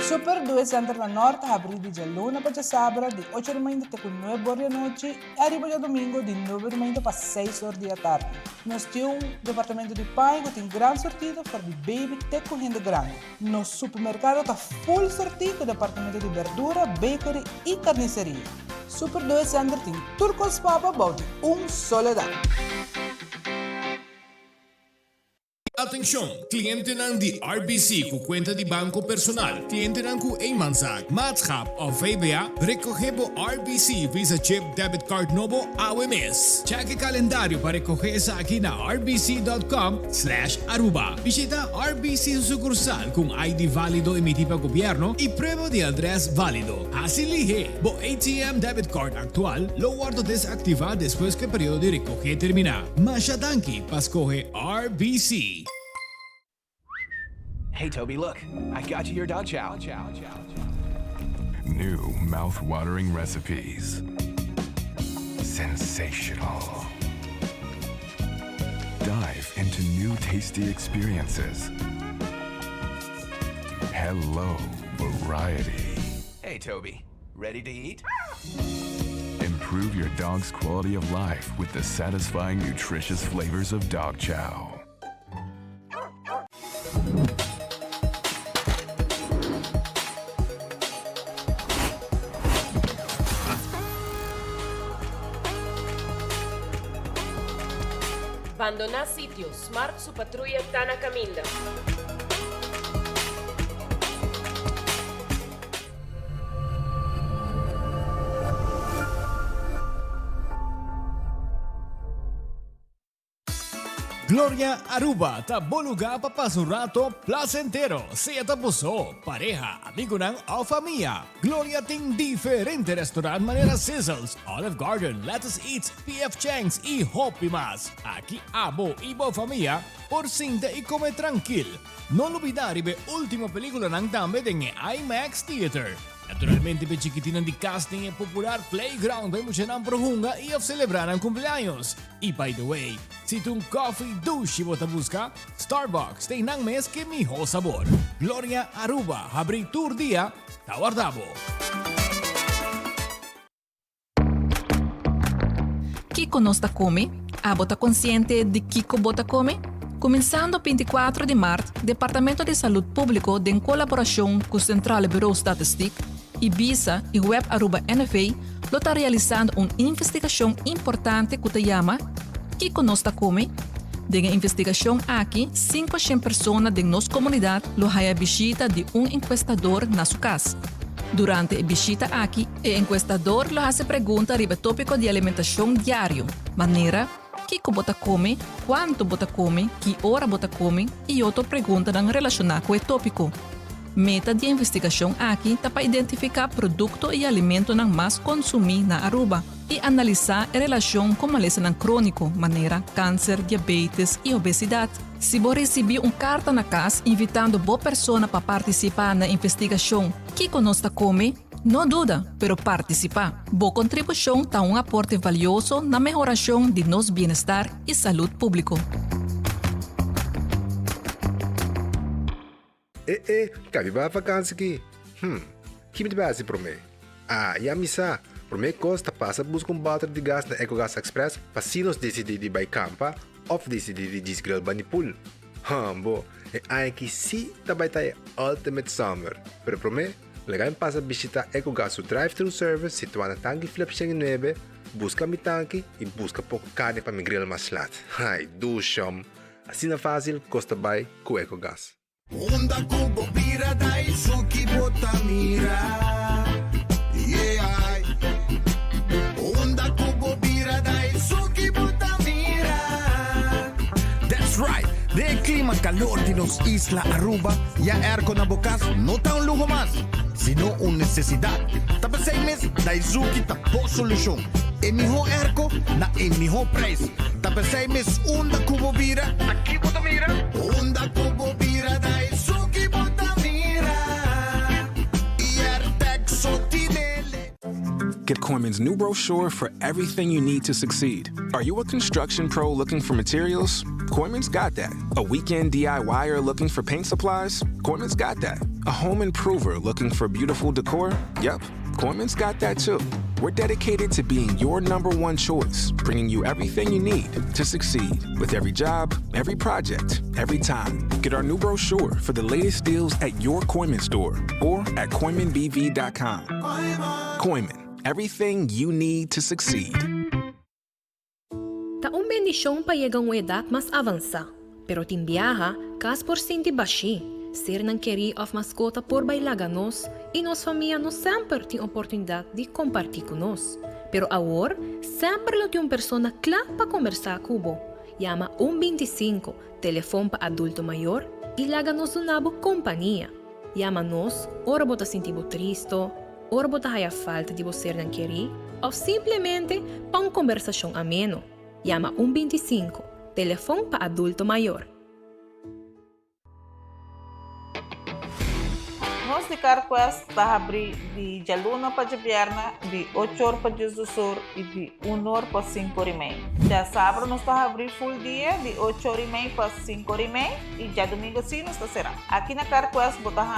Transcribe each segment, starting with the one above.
Super 2 Center na Norte abre de luna para sábado de 8h30 até 9h da noite e arriba de domingo de 9h30 para 6h da tarde. Nós temos um departamento de pai que tem grande sortida para de baby até correndo grande. Nosso supermercado está full sortido com departamento de verdura, bakery e carniceria. Super 2 Center tem turcos papa bout soledad. Atenção, cliënten ng die RBC ku kwenta di banco personal, cliënten ng ku eenmanszaak, maatschap of VBA, recogibo RBC Visa Chip Debit Card Novo AWMS. Check el calendario para recoger sa akin na rbc.com/Aruba. Visita RBC sucursal kung ID válido emitido pa gobyerno y prueba de address válido. Asilihe, bo ATM Debit Card actual, lo guardo desactiva después que periodo de recoger termina. Masyadanki, paskohe RBC. Hey, Toby, look. I got you your dog chow. New mouth-watering recipes. Sensational. Dive into new tasty experiences. Hello, variety. Hey, Toby. Ready to eat? Improve your dog's quality of life with the satisfying, nutritious flavors of dog chow. Abandonar sitio. Smart su patrulla está na caminda. Gloria Aruba, taboluga papasurato placentero. Sea tapuso, pareja, amigo ng o familia. Gloria ting diferente restaurant manera Sizzles, Olive Garden, Lettuce Eats, PF Chang's y Hopi Mas. Aquí abo ibo familia, por cinta y come tranquil. No olvidar ibe última película ng dame ng IMAX Theater. Naturalmente, be chiquitinan di casting e popular playground ay mo siya ng prohunga i of celebrar ang cumpleaños. Y by the way, si tung coffee douche mo busca, Starbucks tay nang mes que miho sabor. Gloria Aruba, habri tour dia, tawardabo. Kiko nos ta come? Abo ta consciente de Kiko bota come? Começando 24 de março, Departamento de Saúde Público, em colaboração com o Central Bureau Statistic, Ibiza e Web Aruba NFA, está realizando uma investigação importante que se chama Kiko nos ta come? De a investigação aqui, 500 pessoas de nossa comunidade lohaia visita de encuestador na sua casa. Durante a visita aqui, o encuestador lo hace pergunta sobre o tópico de alimentação diário, maneira Kiko bota come, quanto bota come, que hora bota come e outra pergunta relacionada com o tópico. Meta de investigação aqui é para identificar produto e alimento que mais consumir na Aruba e analisar a relação com maleza crônico, maneira câncer, diabetes e obesidade. Se você receber carta na casa invitando boa pessoa para participar na investigação, Kiko nos ta come? Não duda, pero participar. Boa contribuição está aporte valioso na melhoração de nosso bem-estar e saúde público. Cabe ba vakansie aqui? Kimi de base para mim? E a missa, para mim costa passa buscar bater de gás na EcoGas Express para se nós decidir de ir campa ou decidir de desgrill banipul. Bo, aqui sim também tá Ultimate Summer. Pero para mim, legal passa visitar EcoGas o drive-thru service situado na tanque flip 9, busca mi tanque e busca pouco carne para mi grill mais lat. Ai, dushom. Assim na fácil, costa bem com EcoGas. Onda kubo bira dai suki botamira. Yeah. Onda kubo bira dai suki botamira. That's right. De clima calor de los Isla Aruba, ya aircon na bukas, no ta un lujo más, sino una necesidad. Tapos 6 meses, dai suki tapo solusyon. E miho airco na e miho price. Tapos 6 meses, onda kubo bira, aquí botamira. Onda kubo bira dai suki botamira. Get Corman's new brochure for everything you need to succeed. Are you a construction pro looking for materials? Coleman's got that. A weekend DIYer looking for paint supplies? Coleman's got that. A home improver looking for beautiful decor? Yep, Coleman's got that too. We're dedicated to being your #1 choice, bringing you everything you need to succeed with every job, every project, every time. Get our new brochure for the latest deals at your Coleman store or at ColemanBV.com. Coleman, everything you need to succeed. Taong bendisyong payegang edad mas avansa, pero timbiaha kas porcenti baixi. Ser não querer of mascota por bailar nos e nos família não sempre tem oportunidade de compartilhar conosco. Pero agora, sempre lo tem uma pessoa clara para conversar com você. Llama 125, telefone para adulto maior e laga-nos uma boa companhia. Llama-nos, ora bota sentir triste, ora bota a falta de você não querer, ou simplesmente para uma conversação ameno. Llama 125, telefone para adulto maior. Nós de Carquest está abrir de Jaluna para Javierna, de 8 horas para Jesus e de 1 hora para 5 horas e meia. Já sábado nós está abrir full dia, de 8 horas e meia para 5 horas e meia, e já domingo sim nós está será. Aqui na Carquest botamos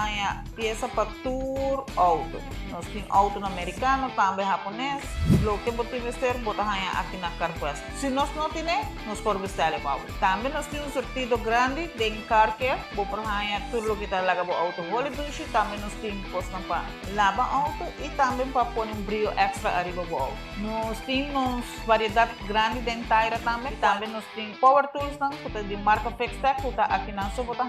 peça para tour auto. Nós temos auto americano, também japonês. Lo que botamos vestir, botamos aqui na Carquest. Se nós não temos, nós podemos vestir igual. Também nós temos um sortido grande de car care, botamos tudo o que está lá para auto Hollywood. Também nós temos postos para lavar auto e também para pôr um brilho extra arriba do auto. Nós temos variedade grande de tire também. Também nós temos power tools de marca Fextech, que está aqui na sua bota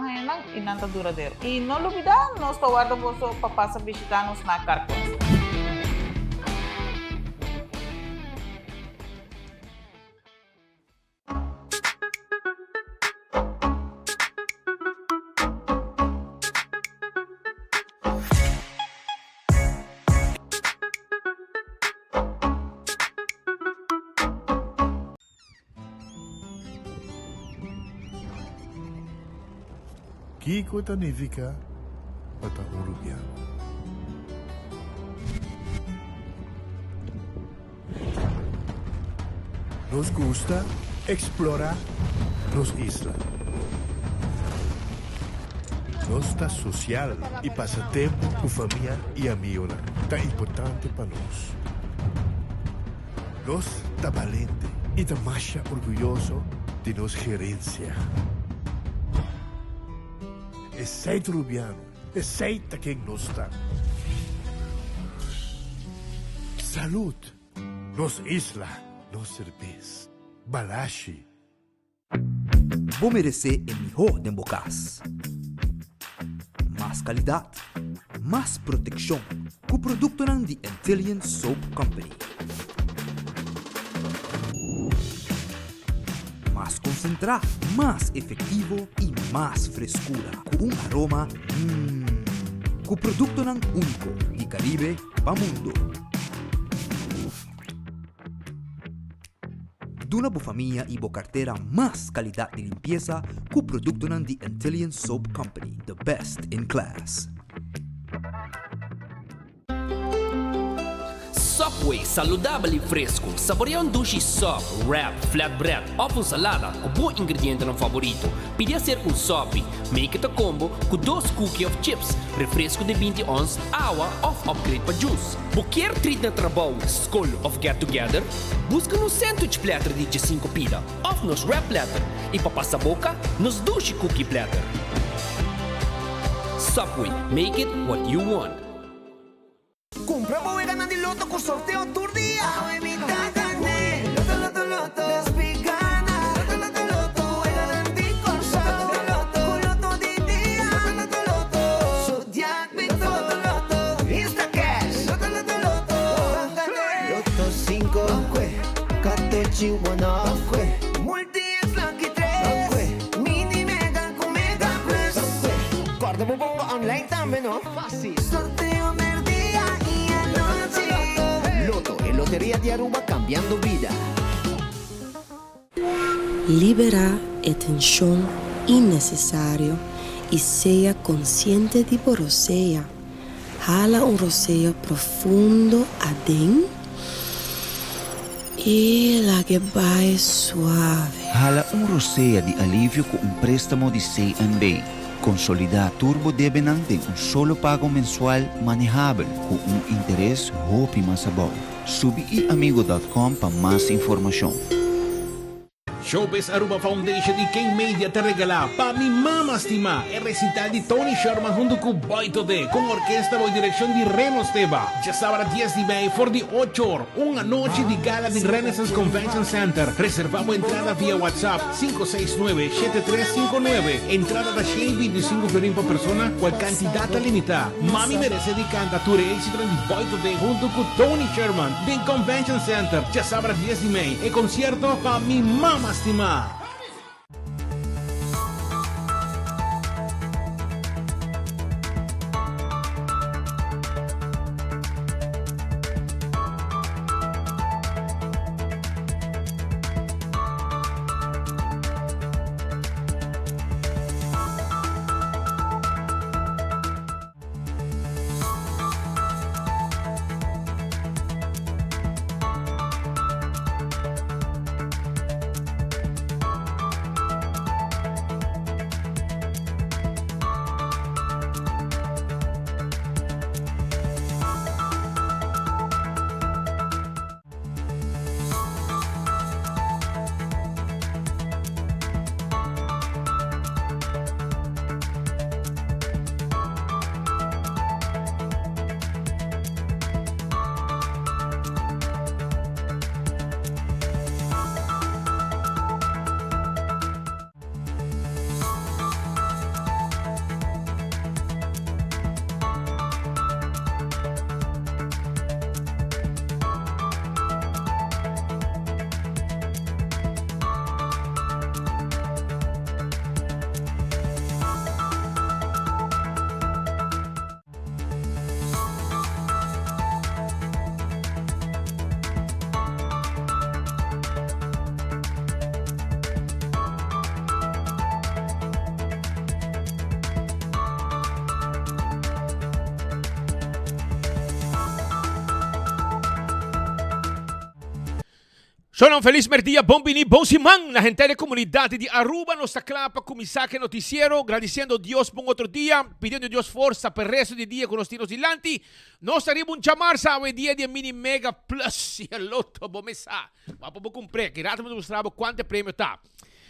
e não está duradouro. E não olvidar, nós estamos guardando para passar a visitar-nos na Carquest. Kiko Tanivica Pata Uruguiano. Nos gusta explorar nos islas. Nos está social e passa tempo com família e amigos. Tá importante para nós. Nós tá valente e tá mais orgulhoso de nos gerência. Aceita Rubiano, aceita quem nós está. Saúde, nos isla, nos cerveza, balashi. Vou merecer o melhor de bocas. Mais qualidade, mais proteção, com o produto de Intelligent Soap Company. Mais concentrado, mais efetivo e mais frescura, com aroma com o produto único de Caribe para o mundo. Duna boa família e boa carteira, mais qualidade de limpeza com o produto de Intelligent Soap Company, the best in class. Subway, saudável e fresco. Saboreia dushi soft, wrap, flatbread ou salada com bom ingrediente no favorito. Podia ser um sop, make it a combo com 2 cookies of chips, refresco de 20 ons, água ou upgrade para juice. Qualquer treat na trabalho, school of get together, busca no sandwich platter de 5 pida, ou nos wrap platter, e para passar a boca, nos dushi cookie platter. Subway, make it what you want. Compra Boegana di Lotto con sorteo tour dia. Lotto, Lotto, Lotto, las veganas. Lotto, Lotto, Lotto, Boegana di corsa. Lotto, Lotto di dia. Lotto, Lotto, Zodiac Victor. Lotto, Lotto, Insta Cash. Lotto, Lotto, Lotto, Lotto 5, Cateci 1, Multi X Lucky 3, Mini Mega con Mega Quest. Guarda, pongo online también, ¿no? Fácil. Sorteo Loteria de Aruba cambiando vida. Libera a tensão innecessária e seja consciente de roceia. Jala roceio profundo adentro Y la que va es suave. Hala un rosea de alivio con un préstamo de C&B. Consolida Turbo Debenang de un solo pago mensual manejable con un interés hopi masabao. Subi iamigo.com para más información. Showbiz Aruba Foundation e King Media te regala Pa Mi Mama Estima, el recital de Tony Sherman junto con Baito D, con orquesta y dirección de Reno Esteba. Ya sábado 10 de mayo, for the 8 horas, una noche de gala de Renaissance Convention Center. Reservamos entrada vía WhatsApp 569-7359. Entrada da Shane 25 florín por persona, cual cantidad limitada. Mami merece de cantatura e éxito de Baito D junto con Tony Sherman de Convention Center. Ya sábado 10 de mayo, el concierto Pa Mi Mama Estima. Sono un feliz mercía, bom bini, bom simán, la gente de comunidad de Aruba nos aclapa con mi saque noticiero, agradeciendo a Dios por otro día, pidiendo a Dios fuerza para el resto del día con los tiros dilanti. Nos arriba un chamar, sabe, día de mini mega plus y el loto, bomesa. Vamos a comprar, que rato me mostraba cuánto premio está.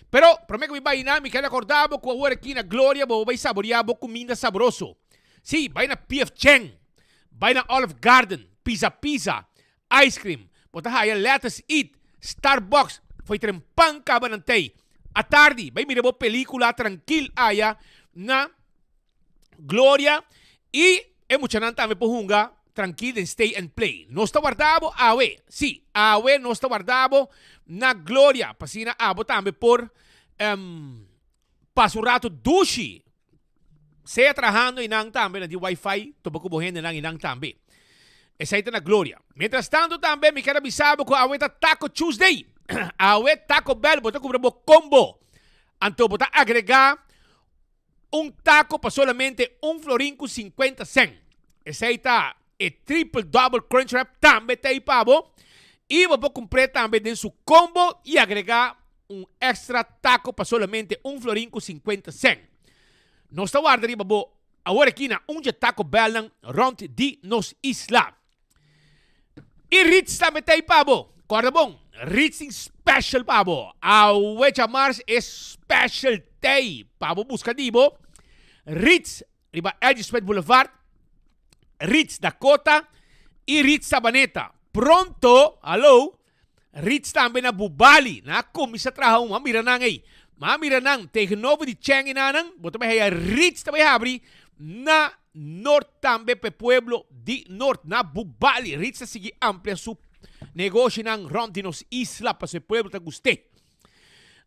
Pero, prometo que mi vaina, me queda acordado con ahora aquí en Gloria, voy a saborear comida sabroso. Sí, vaina P.F. Chang, vaina Olive Garden, pizza, ice cream, botar aí lettuce eat, Starbucks, foi trempang kabanantay. A tarde, vai mirar película tranquil aya na Gloria e muchanan também pohunga tranquil and stay and play. No está guardado awe. Sí, awe no está guardado na Gloria. Pasina abo também por passo rato dushi. Seja trabajando inang também na di Wi-Fi, tobako bohen nang inang também. Essa aí tá na Glória. Mientras tanto, também me quero avisar que a tá Taco Tuesday. A Taco Bell, botar com um combo. Então, botar agregar taco para solamente $1.50. Essa aí tá triple double crunch wrap também tá aí, pavo. E vou comprar também dentro seu combo e agregar extra taco para solamente $1.50. Não está guardando, babo. Agora aqui na Taco Bell ng round di nos isla. E Ritz também tem, pabo. Corda bom. Ritz special, pabo. A Mars é special day. Pabo, busca dibo. Ritz, riba Edge Sweat Boulevard. Ritz Dakota. E Ritz Sabaneta. Pronto, hello. Ritz também na Bubali. Na kumisa trabaho. Mamira nang ay. Mamira nang. Tegenovo di Cheng inanang. Boto may haya Ritz também abri. Na norte também pe pueblo di norte na Bubali. Ritz sige amplia su negócio ng Rondinos Isla para su pueblo ta guste.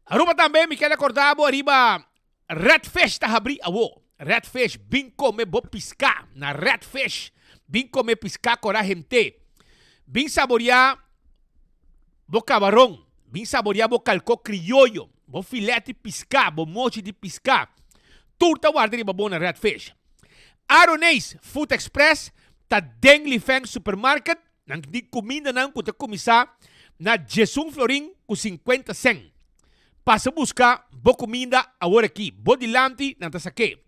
Aruba também me quero acordar arriba Redfish ta abri awo. Redfish bin come bo pisca na Redfish bin come pisca cora gente. Bin saborear bo camarón, bin saborear bo calco criollo, bo filete pisca, bo mochi de pisca. Turta guarda riba bona Redfish. Aronese Food Express ta Deng Li Feng Supermarket nang di comida nang kuta kumisa na 11 florin com 50 cent. Passa buscar boa comida agora aqui. Bodilante na tasake.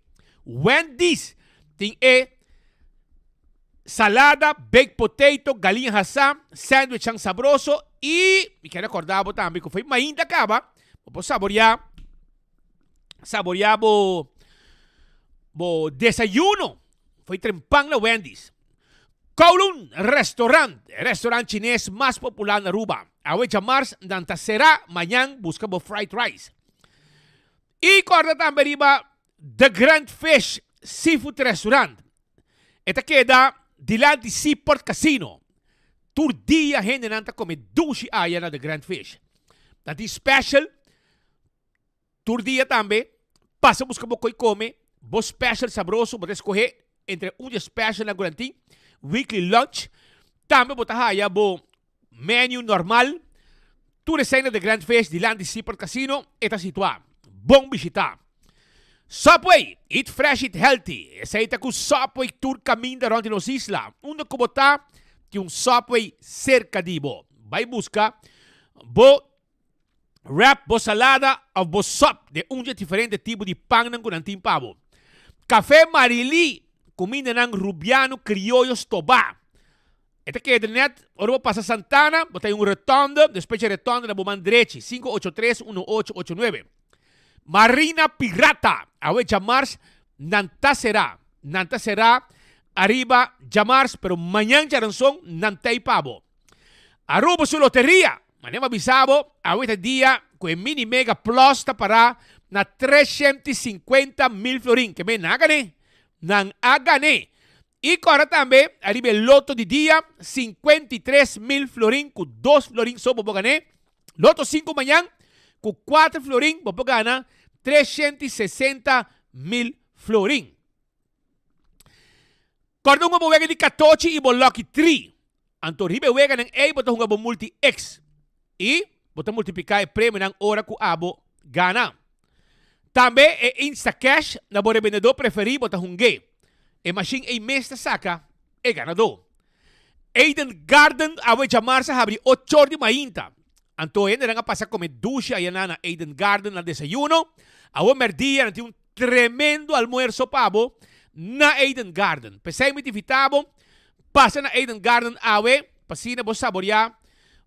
Wendy's tem salada, baked potato, galinha assada, sandwich ang sabroso e me quero acordar também que foi ainda acaba. Vou saborear bo desayuno. Foi trempang na Wendy's. Kowloon restaurant chinês mais popular na Aruba. Awe chamars nanta será manhã busca bo fried rice. E corda também riba The Grand Fish Seafood Restaurant. Esta queda dilante Seaport Casino. Tur dia gente nanta come dushi aya na The Grand Fish. Tanti special tur dia também passa busca bo koi come bo special sabroso bo escolher entre dia special na gurantin weekly lunch. Também bo tahaya bo menu normal. Tur escena The Grand Fish dilante Seaport Casino eta situado. Bom visitar. Subway, eat fresh, eat healthy. Essa aí tá com Subway tour caminho da ronde nos isla. Onde como tá, tem Subway cerca de bo. Vai buscar bo wrap, bo salada ou bo sop de diferente tipo de pão ng kunantin pavo. Café Marili, comida ng Rubiano Criollos Toba. Esta que é de net, ora passa Santana, botei retonda, depois de retonda na Boman Drechi, 583-1889. Marina Pirata, awe chamars nanta será arriba chamars, pero mañana ya son nantay pavo. Aruba su lotería, manema bisabo, awe dia con mini mega plus para na 350,000 florin, que me nagane, nan agane. Y ahora también arriba el loto de día, 53,000 florin, con 2 florin so bobo gané. Loto 5 mañana, con 4 florin bobo gana 360,000 florin. Cordon mo wega di 14 e bo lucky 3. Anto ribe wega ng A boto hunga bo multi X. E boto multiplicar o prêmio ng ora ku abo gana. Tambe Insta Cash na bo vendedor preferi boto hunge. E machine e mesta saca e ganador. Eden Garden awe chamar sa habri 8 de mainta. Anto yan nga pasa come ducha ayan na Eden Garden na desayuno. Awe merdia nanti un tremendo almuerzo pavo na Eden Garden. Pesay mitifitabo, pasa na Eden Garden awe, pasina bo saborear,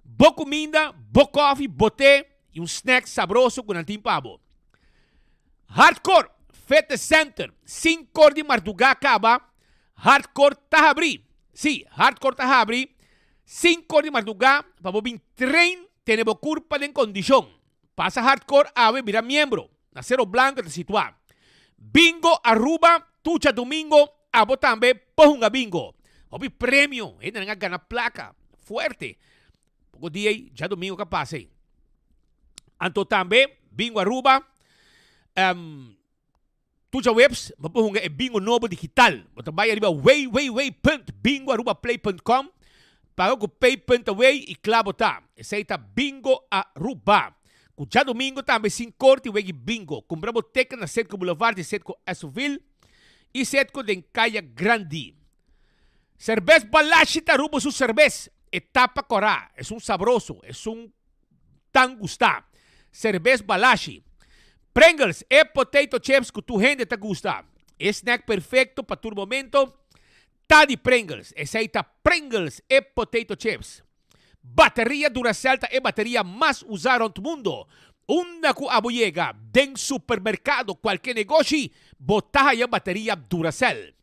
bo comida, bo coffee, bo té e snack sabroso con nanti pavo. Hardcore Fitness Center, 5 de Marduga Caba, Hardcore Tahabri. Sí, Hardcore Tahabri, 5 de Marduga, para bin train, tenemos culpa de condición. Pasa Hardcore, ave, mira miembro. Nacero Blanco te situa. Bingo Aruba, tucha domingo, abo también, pohunga bingo. Obi premio, nga gana placa, fuerte. Poco día, ya domingo que pase. Anto también, bingo Aruba, tucha webs, mapuhunga bingo novo digital. Matabay arriba way.bingoarubaplay.com. Pago com pay.away e clavo tá. Essa aí tá bingo Aruba. Já domingo também 5 corte e wegi bingo. Compramos teca na Setco Boulevard e Setco Esoville e Setco de Caia Grande. Cerveza Balashi Tarubo su cerveza. Etapa Corá. É sabroso. É tan gusta. Cerveza Balashi. Pringles e potato chips que tu gente te gusta. Snack perfecto para tu momento. Tá de Pringles. Essa aí tá Pringles e potato chips. Bateria Duracell e bateria mais usada no mundo. Una ku abuyega den supermercado qualquer negócio botar a bateria Duracell.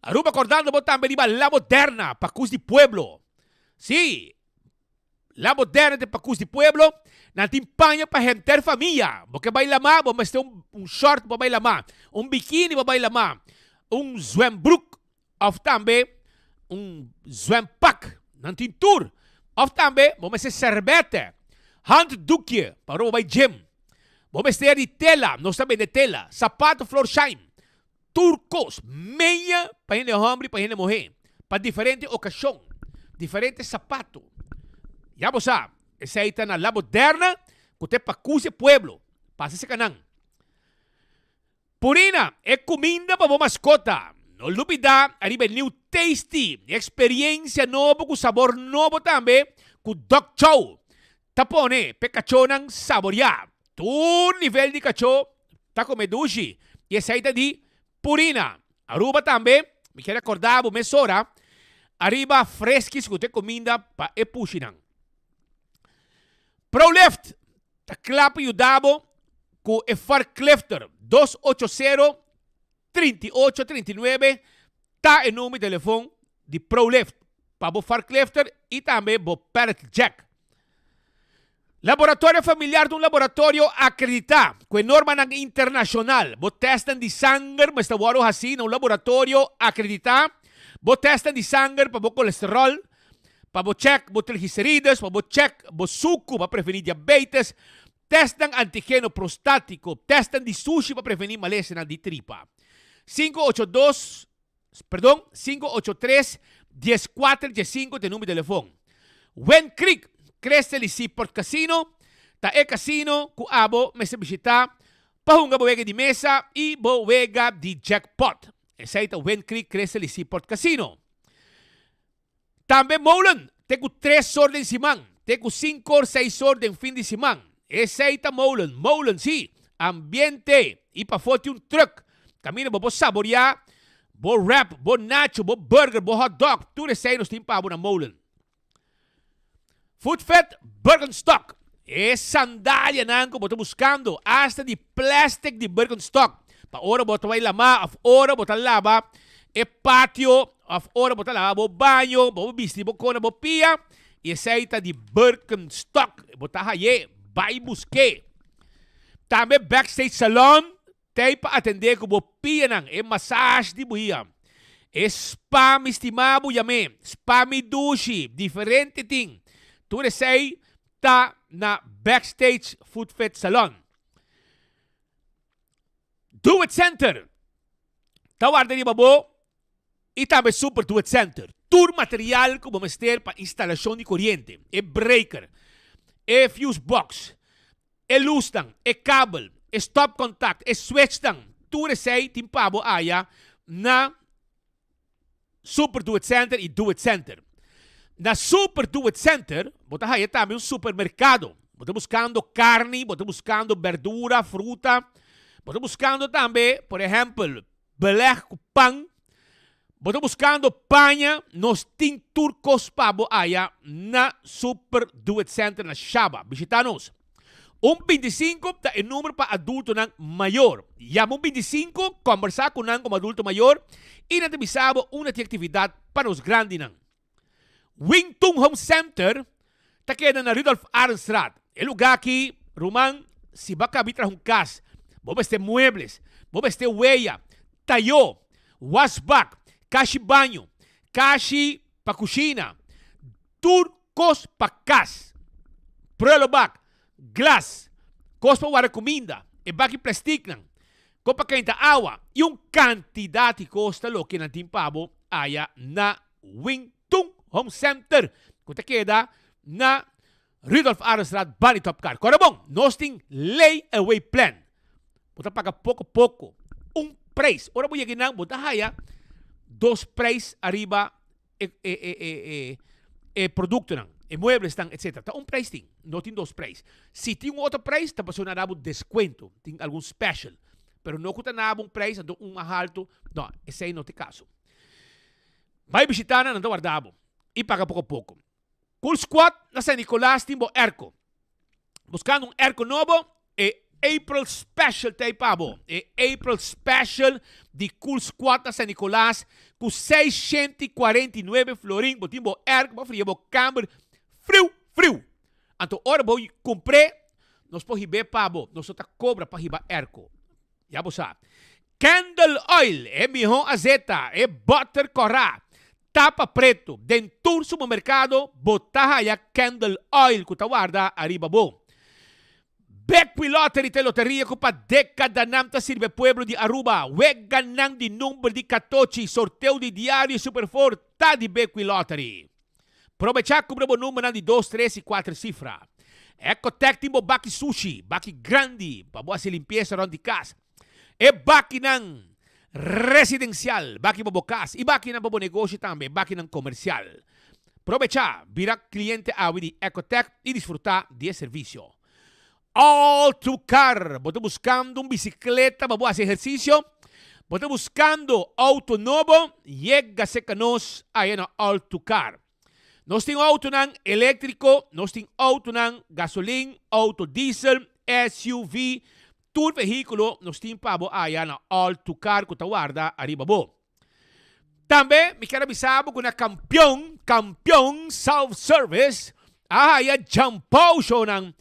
Aruba acordando botar beriba La Moderna Pacus de Pueblo. Sí, La Moderna de Pacus de Pueblo na timpanha para gente família. Porque vai lá mas tem short para vai lá, bikini para vai lá, zwembroek of também zwempak na tintur. Of também, vamos ser servete, handdoekje, para o gym. Vamos ter de tela, nós também de tela, sapato floor shine, turcos, meia, para gente homem, para gente mulher, para diferente ocasião, diferente sapato. Já você sabe, essa aí está na La Moderna, que tem para Cuse Pueblo, passa esse canal. Purina, é comida para a mascota. No olvidar, arriba el New Tasty. Experiência nova com sabor novo também. Com Doc Chow. tapone, pe kacho ng saborya. Tur nivel di kacho, ta come dushi. E saita di Purina. Aruba tambe, mi quero acordar, mesora, arriba fresquis que te comida pa e pushinang. ProLift, ta clap e dabo ku e far clifter 280-3839, ta e nome de telefone di ProLift, pa bo far clifter e também bo pallet jack. Laboratório familiar de um laboratório acreditado, com norma internacional. Bo testan de sangue, mas está waro assim, um laboratório acreditado. Bo testan de sangue para bo colesterol, para bo check bo triglicérides, para bo check bo suco para prevenir diabetes. Testan antígeno prostático, testan de sushi para prevenir malestar de tripa. 583-14-15 de número de telefone. Wen Creek, Cresceli Seaport Casino, ta e casino ku abo may sa bisita, pahunga bawega di mesa i bawega di jackpot. Esa ita Wen Creek Cresceli Seaport Casino. Tambe Molen, teku 3 orden simang, teku 5 or 6 orden fin de simang. Esa ita Molen, Molen si, ambiente, ipafote un truck, camino bo saborear, bo wrap, bo nacho, bo burger, bo hot dog, tu resay nos timpa abo na Molen. Foodfet Birkenstock. É sandália nango boto buscando hasta de plastic de Birkenstock. Pa ora boto vai lama, of ora boto lava, e patio, of ora boto lava, bo banho, bo bisti, bo kona, bo pia, e saita de Birkenstock. Boto haye, vai busque. Também backstage salon, tem pa atender ko bo pia nang, e massage de buia. E spa mistimabo yame, spa mi dushi, diferente ting. Tu resay ta na Backstage Foodfit Salon. Do It Center. Tawarda ni babo. Itabe Super Do It Center. Tour material como mester pa instalasyon ni kuryente. E breaker. E fuse box. E luz tang. E cable. E stop contact. E switch tang. Tu resay timpabo aya na Super Do It Center e Do It Center. Na Super Do It Center, bota aí também um supermercado. Bota buscando carne, bota buscando verdura, fruta. Bota buscando também, por exemplo, beleg com pão. Bota buscando panha, nos tin turcos pabo aya na Super Do It Center na Shaba. Visita-nos. 25 é o número para adulto ng maior. Llama 25, conversar com ng como adulto maior e na bisabo uma atividade para os grandes ng. Wingtung Home Center, ta queda na Rudolf Arnstraat. El lugar aqui, Roman, si baka bitra hong kas, bobeste muebles, bobeste huella, tayo, washback, kashi banyo, kashi pa kusina, turcos pa kas, prelo bak, glass, kos pa wara comida, e baki plastic nang, ko pa kainta awa, yung kantidad y costa lo que natin pabo aya na Wingtung Home Center. Kung queda na Rudolf Arnstraat, Bani Top Car. Corabong, nosting layaway plan. Puta paga pouco. Preço. Ora mo yagin nang buta haya, 2 preço arriba produkto nang, muebles nang, etc. Ta preço ting, no ting 2 preço. Si ting outro preço, ta pasyon na nabong descuento, ting algum special. Pero no kuta nabong preço, ando mahalto, no, esse aí não tem caso. Vai visitar na nando guardabo. E paga pouco. Cool Squad na San Nicolás timbo Erco. Buscando Erco novo e April Special tay pabo. E April Special di Cool Squad na San Nicolás com 649 florin bo timbo Erco bo frio bo camber frio. Anto ora bo compré nos po hibe pabo, nos ta cobra pa hiba Erco. Ya bo sa. Candle oil e miho azeta e butter corra. Tapa preto, dentro supermercado, botaha ya Candle Oil, kutawarda, arriba bo. Bequi Lottery te loteria ko pa dekada namta sirve pueblo di Aruba. Wega nang di number di 14, sorteo di diario Superfor, ta di Bequi Lottery. Provecha kubra bo numero di 2, 3 e 4 cifra. Ecco tectimo baki sushi, baki grandi, pabuha si limpieza ron di kas. E baki nang residencial, baki mabokas, i baki ng negosyo tambe, baki ng komersyal. Aprovecha, vira cliente Audi de Ecotec y disfrutar de servicio. All to Car. Você buscando uma bicicleta para fazer exercício? Você buscando auto novo? Llega-se conosco aí na All to Car. Nós temos auto nan elétrico, nós temos auto nan gasolina, auto diesel, SUV, todo veículo, nós temos para aí na All to Car que guarda arriba bo. Também, me quero avisar que na campeão self-service, aí jampau show nan.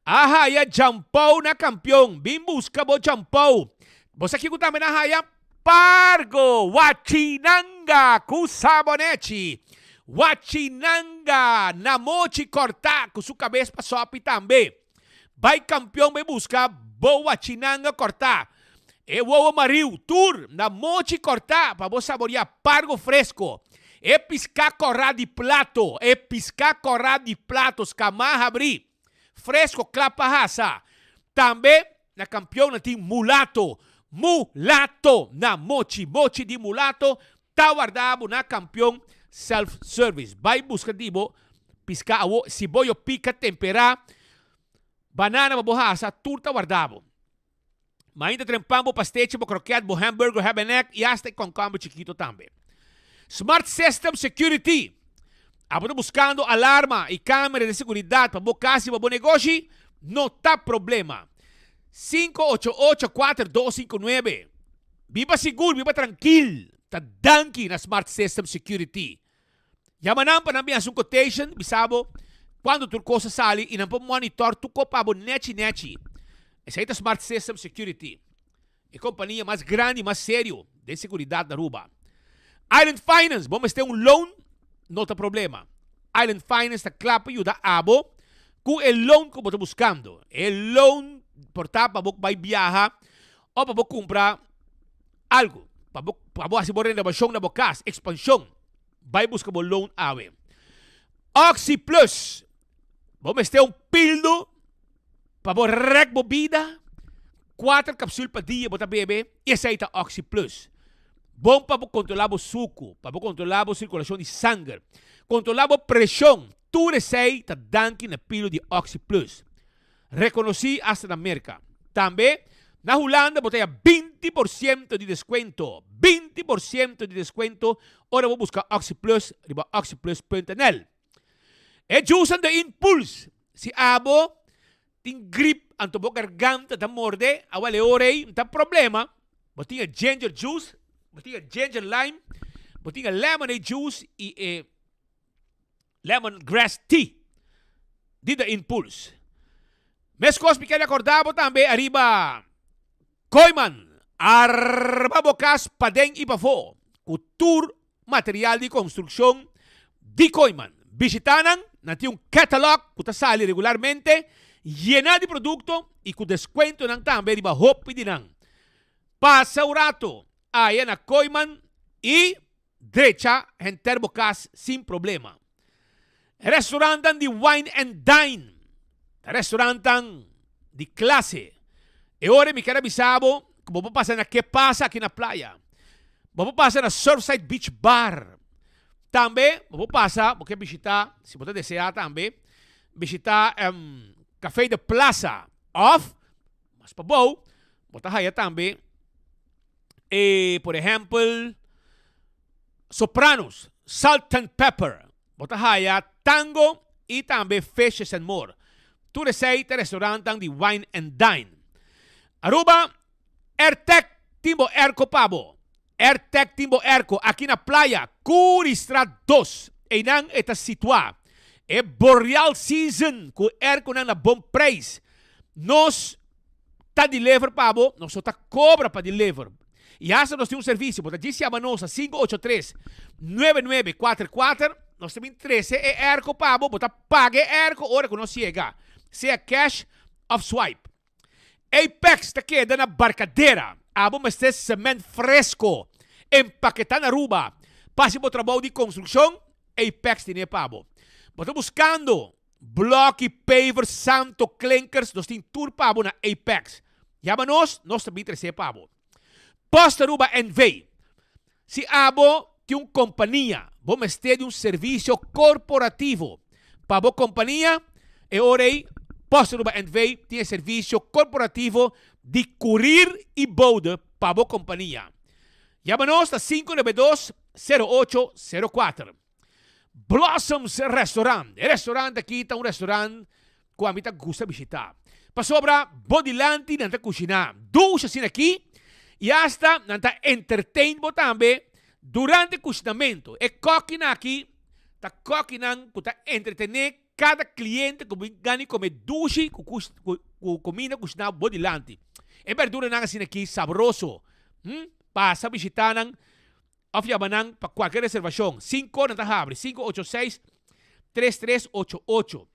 Ahaya jampau na campeão. Bim busca bo jampau. Você aqui também na haya pargo. Wachinanga com sabonete. Wachinanga na mochi cortar com sua cabeça para sopi também. Vai campeão me busca bo wachinanga cortar. E o mariu tour na mochi cortar para você saborear pargo fresco. E piscar corrado de plato. E piscar corrado de platos camarra abrir. Fresco clapa raça. Também na campeão na tem mulato. Mulato na mochi. Mochi de mulato. Tá guardado na campeão self-service. Vai buscar dibo. Pisca awo. Siboyo pica temperar. Banana ba borraça. Turta guardado. Mainda trempambo pasteche bo croquete bo hamburger habenek. E hasta com combo chiquito também. Smart System Security. Estamos buscando alarma e câmera de segurança para o casa e para o negócio. Não está problema. 588-4259. Viva seguro, viva tranquilo. Está danke na Smart System Security. Yamanam para namin asung quotation. Bisabo, quando tu cosa sali, inang po monitor tu ko pa bo nechi. Essa é a Smart System Security. É a companhia mais grande e mais sério de segurança da Aruba. Island Finance, vamos ter loan. Não tem problema. Island Finance está claro para ajudar a abo com o loan que você está buscando. O loan portar para você viajar ou para você comprar algo. Para você fazer renovação na sua casa, expansão. Vai buscar o loan ave. Oxy Plus. Vamos ter pildo para você recuperar vida. 4 cápsulas por dia para beber. E essa é a Oxy Plus. Bom para controlar o suco, para controlar a circulação de sangue, controlar a pressão. Tudo isso está dando na pílula de Oxy Plus. Reconheci hasta na América. Também, na Holanda, você tem 20% de desconto. 20% de desconto. Ora, vou buscar Oxy Plus, riba oxyplus.nl. E juice de Impulse. Se abo, tem grip, anto bo garganta, da morde, awale orei, não tem problema. Você tem ginger juice, você tem ginger lime, você tem lemonade juice e lemongrass tea. Dida Impulse. Mes cos me quero acordar também arriba Koiman, arba bocas padeng e pafo, cultur material de construção de Koiman. Visitanan, nanti um catalog que está sali regularmente, llena de produto e com desconto nang também riba hopi dinang. Passa o rato, aí na Koiman e derecha enter bocas sem problema. Restaurantan de wine and dine. Restaurantan de classe. E ora me quero avisar que vou passar na que passa aqui na praia. Vou passar na Surfside Beach Bar. Também vou passar, porque visitar, se você desejar também, visitar Café de Plaza Off. Mas para bom, botar aí também. E, por exemplo, Sopranos, Salt and Pepper. Botar aí Tango e também Fishes and More. Tudo isso aí é restaurante de wine and dine. Aruba, Airtech Timbo Erco Pabo. Airtech Timbo Erco, aqui na praia, Curistra 2. E não está situado. É Boreal Season, com Erco na bom preço. Nós tá deliver, Pabo, nós só tá cobra para deliver. E essa nós temos um serviço, porque disse a Manosa 583-9944. Nós também 13 é Erco, Pabo, botar pague Erco, hora que nós chega. Se é cash of swipe. Apex está queda na barcadeira. Abo, mas tem cimento fresco. Empaquetar na Aruba. Passe para o trabalho de construção. Apex tem Pabo. Estou buscando bloco e paver santo clinkers. Nós temos tour Pabo na Apex. Chama-nos, nós também 13 Pabo. Posta Aruba NV. Se Abo, de uma companhia, vamos ter de um serviço corporativo. Para a companhia, e orei, Posto Aruba NV tem serviço corporativo de curir e bode para a companhia. Chama-nos a 592-0804. Blossoms Restaurant. O restaurante aqui está um restaurante que a mim gosta de visitar. Para sobra, bodilante nanta cozinhar. Duas assim aqui. E hasta nanta entertain também durante o cozinamento. E coquina aqui, está coquinando para entretener cada cliente que ganha comer duche com comida cozinhar bodilante. E verdura nang assim aqui saboroso. Passa visitar nang Ofiabanang para qualquer reservação. 5 na tahabre. 586-3388.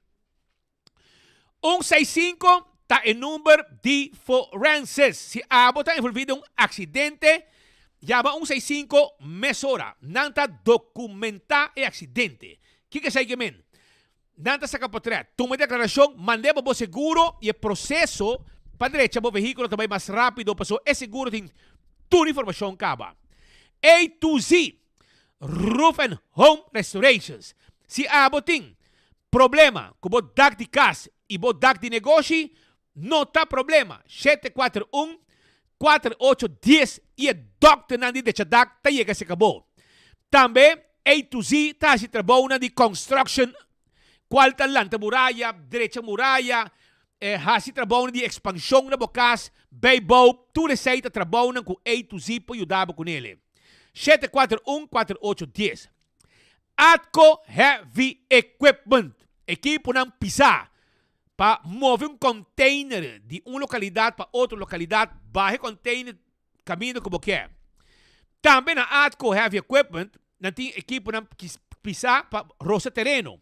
165 está em número de forenses. Se abo está envolvido em um acidente, llama 165 mesora. Nanta documentar o acidente. Que sai que men? Nanta saca potret. Toma declaração, mande para o seguro e o processo para direita o veículo também mais rápido. Passou é seguro tem toda informação acaba. A to Z, Roof and Home Restorations. Se abo tem problema com o DAC de casa e o DAC de negócio, não tá problema. 741-4810 e a Dr. Nandi de Chadak tá chega se acabou. Também A to Z tá se trabalhando de construction, qual tá lanta muralha, direita muralha, se trabalhando de expansão na bocas, beibo, tudo isso aí tá trabalhando com A to Z para ajudar com ele. 741-4810. Atco Heavy Equipment. Equipo ng pisa para mover um container de uma localidade para outra localidade. Baixo container, caminho como quer. Também na Atco Heavy Equipment, não tem equipo ng pisa para roça terreno.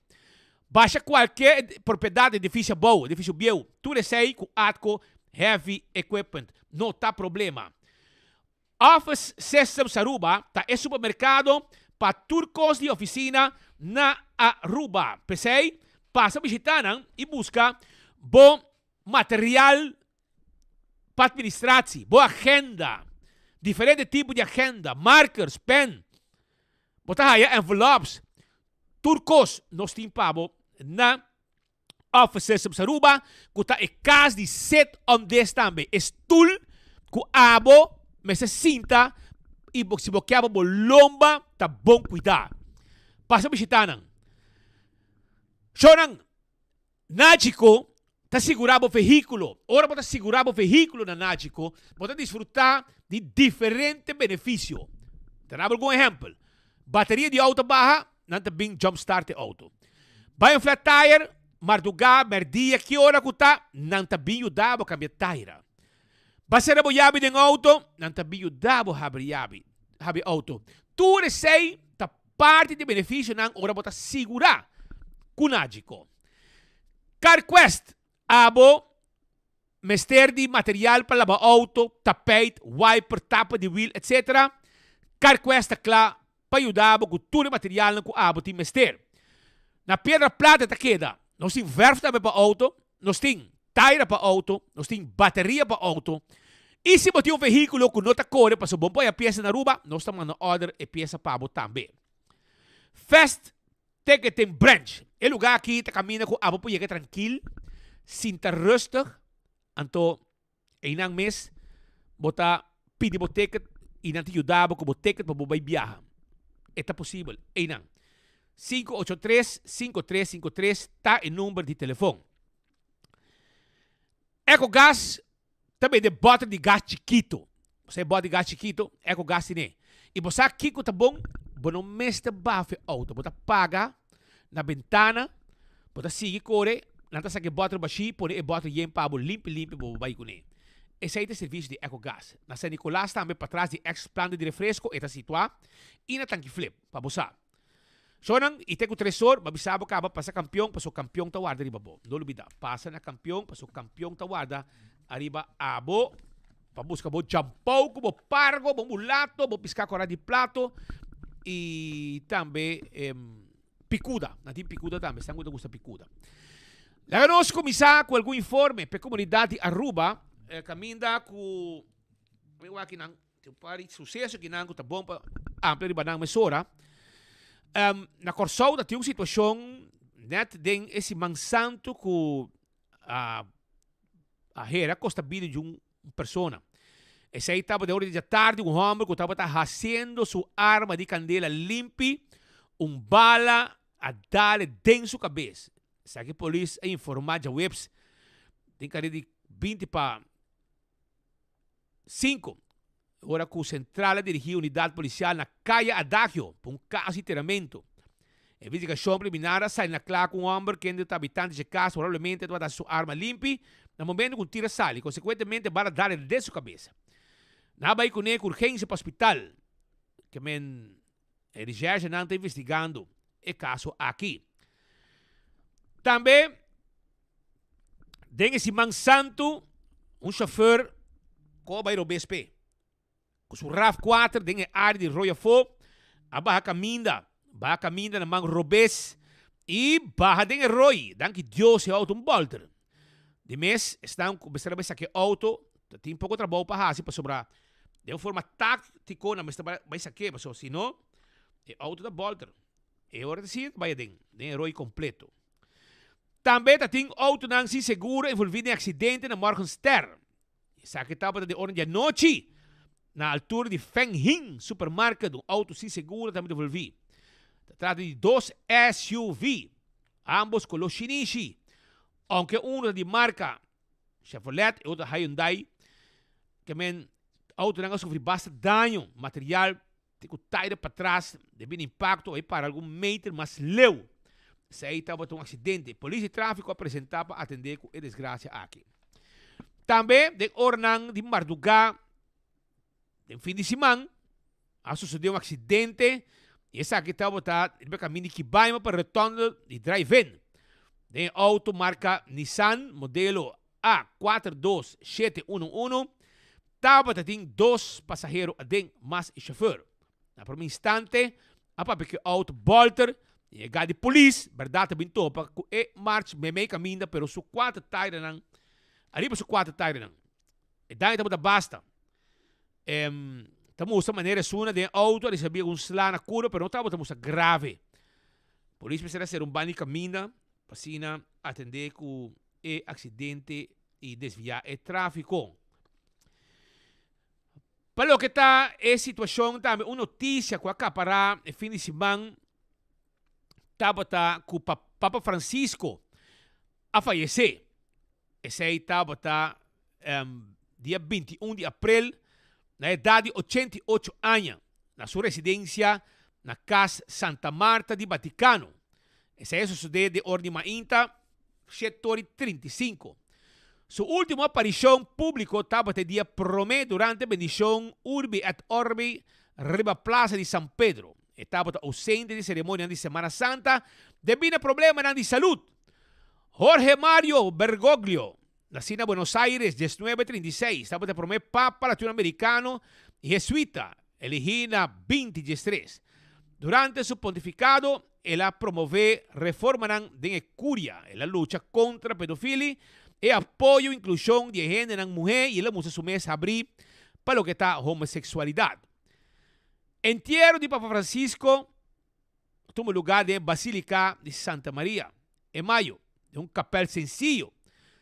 Baixa qualquer propriedade, edifício bom, edifício biel. Tudo isso aí com Atco Heavy Equipment. Não tá problema. Office Systems Aruba tá é supermercado para turcos de oficina na Aruba. Pensei, passa visitando e busca bom material para administração, boa agenda, diferente tipo de agenda, markers, pen, botar aí envelopes, turcos nós temos na Office Systems Aruba, que tá é casa de set on this também, stool que abo mas se cinta e se boqueava bo lomba tá bom cuidar. Passa visitando. Chorang, Nático tá segurando o veículo. Ora para segurar o veículo na Nático, pode desfrutar de diferentes benefícios. Terá algum exemplo? Bateria de auto baixa, não tá bem jump start de auto. Vai um flat tire, mardugar, merdia, que hora que tá, não tá bem ajudar a cambiar tire. Basera bo yabi ng auto, nang tabiyo dabo habi auto. Tudo sei ta parte de benefício ng ora bota segura kunajiko. CarQuest abo mester de material para lavar auto, tapete, wiper, tapa de wheel, etc. CarQuest kla pa ayudabo com tudo material ng abo ti mester. Na Pedra Plata ta queda, nós tem verf também para auto, nós tem tire para auto, nós tem bateria para auto. E se você tem um veículo que não está correndo para bom põe a peça na Aruba, nós estamos na order e peça para abo também. Fast Ticketing Branch. É lugar aqui que caminha com abo para chegar tranquilo, sinta rustig, anto em um mês, bota pedir o ticket e não te ajudar com o ticket para você viajar. É possível. Em 583-5353 está o número de telefone. EcoGas também de bota de gás chiquito. Você bota de gás chiquito, EcoGas tem. E você aqui que tá bom, não mestre bafe auto, você paga na ventana, você sigue corre, não tá saque bota baixi, por e bota yen para limpo para vai com ele. Esse aí é o serviço de EcoGas. Na San Nicolás também para trás de ex-plano de refresco, está situado e na tanque flip para você. Sonang, ite ko tresor, mabisabo ka ba pa sa kampiyon, paso kampiyon tawarda riba bo. No lubida, pasa na kampiyon, paso kampiyon tawarda, arriba abo, pabusca bo jampau, bo pargo, bo mulato, bo pisca cora di plato, e também picuda, natin picuda também, sangue da gusta picuda. Laganos komisa com algum informe pe comunidade Aruba, caminda com, may wakin ang, pari sucesso kinang ko tabong pa ampla de banang mesora. Na Corsou, dat yung sitwasyon net ding esse mansanto ku a hera costa vida de persona. Esse aí estava de hora de tarde um homem que estava fazendo sua arma de candela limpe, bala a dar dentro sua cabeça. Sabe que a polícia é informada de webs tem que de 20 para 5. Agora que o central dirigiu a unidade policial na Calle Adagio por caso de tiramento. A investigação preliminar sai na clara com homem que é habitante de casa, provavelmente vai dar sua arma limpa, no momento que o tiro sai, consequentemente vai dar de sua cabeça. Na vai com urgência para o hospital, que ele já está investigando o caso aqui. Também, tem esse mansanto, chauffeur que vai ao BSP. Com o RAV4, tem a área de Royafo, a barra caminda na mão Robes, e barra tem a Roy, dan que Deus é auto bolter. De mês, estão começando a pensar que auto, tem pouco trabalho para fazer, para sobrar. De uma forma tática, mas vai saber, mas se não, é auto da bolter. É hora de dizer, vai tem Roy completo. Também tem auto não se seguro envolvido em acidente na Morgenster. Sabe que estava de hora de noite, na altura de Feng Hing Supermarket, auto se seguro também envolvido. Trata de 2 SUV, ambos color Shinichi, aunque uno de marca Chevrolet e outro Hyundai, que auto não sofre bastante dano, material tem que tirar para trás, devido impacto aí para algum meter mais leu. Se aí estava um acidente, polícia e tráfico apresentava para atender com a desgraça aqui. Também, de Ornang, de Mardugá, no fim de semana, sucedeu um acidente, e essa aqui estava no caminho que vai para o retorno de drive-in. De auto marca Nissan, modelo A42711, estava tem 2 passageiros adentro, mais o chauffeur. Na primeiro instante, a papel auto bolter, e a de polícia, verdade, também topa, e marcha meio caminho, pero su 4 tires não, ali para su 4 tires não. E daí estava basta. Estamos maneira suna de auto, ele sabia um slá na cura, pero não estamos grave. Por isso precisa ser banho de caminho, para atender com o acidente e desviar o tráfico. Para o que está a situação, também uma notícia que acapará no fim de semana, estava com o Papa Francisco a falecer. Esse aí estava dia 21 de abril, na idade de 88 anos, na sua residência na Casa Santa Marta de Vaticano. Esse aí sucedeu de ordem mainta, setor 35. Sua última aparição pública estava no dia 1 durante a bendição Urbi et Orbi riba Plaza de São Pedro. Estava ausente de cerimônia de Semana Santa devido a problemas de saúde. Jorge Mario Bergoglio, nascido em Buenos Aires, 1936, estava o primeiro Papa latino-americano e jesuíta, elegido na 2013. Durante seu pontificado, ela promoveu reformas de curia, na luta contra a pedofilia e apoio e inclusão de gênero na mulher e ela musa sumés abrir para o que está a homossexualidade. Entierro de Papa Francisco tomou lugar na Basílica de Santa Maria, em maio, de um capel sencillo,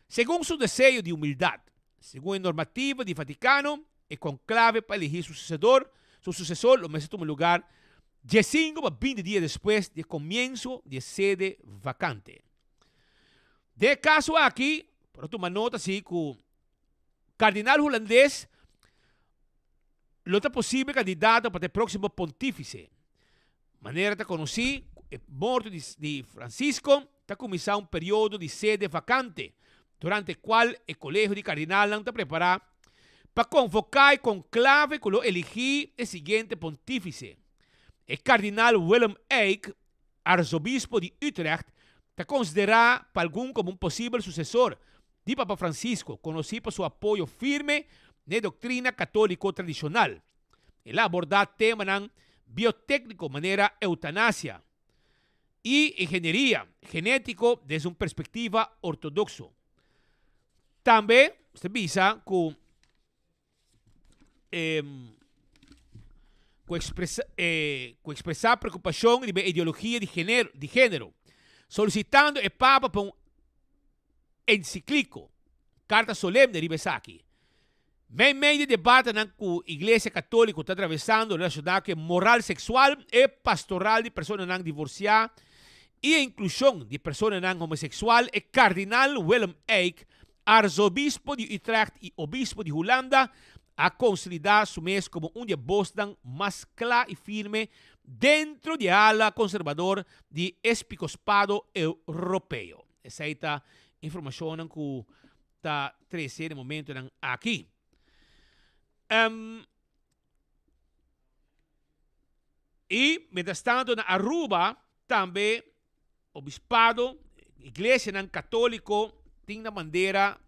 segundo seu desejo de humildade, segundo a normativa do Vaticano, e conclave para elegir seu sucessor, o mês tomou lugar 15 a 20 dias depois do começo de sede vacante. De caso aqui, para tomar nota, assim, que o cardeal holandês não é possível candidato para o próximo pontífice. Maneira de conhecer, a morte de Francisco, está começando período de sede vacante, durante o qual o colégio de cardinal está preparado para convocar e conclave que elegir o seguinte pontífice. O cardeal Willem Eyck, arzobispo de Utrecht, está considerado para algum como um possível sucessor de Papa Francisco, conhecido por seu apoio firme na doutrina católica tradicional. Ele aborda temas na biotécnico, maneira eutanásia, e engenharia genético desde uma perspectiva ortodoxa. Também, você visa que com expressar preocupação de ideologia de gênero, solicitando o Papa para encíclico, carta solemne de Besaki. Meio de debate com a Igreja Católica está atravessando relacionado com moral sexual e pastoral de pessoas não divorciadas e a inclusão de pessoas não homossexuais é Cardinal Willem Eyck, arzobispo de Utrecht e obispo de Holanda, a consolidar su mês como de Boston mais claro e firme dentro de ala conservador de episcopado europeu. Essa é a informação que está trazendo no momento aqui. E, mientras tanto, na Aruba, também, o bispado, igreja católica, tem na bandeira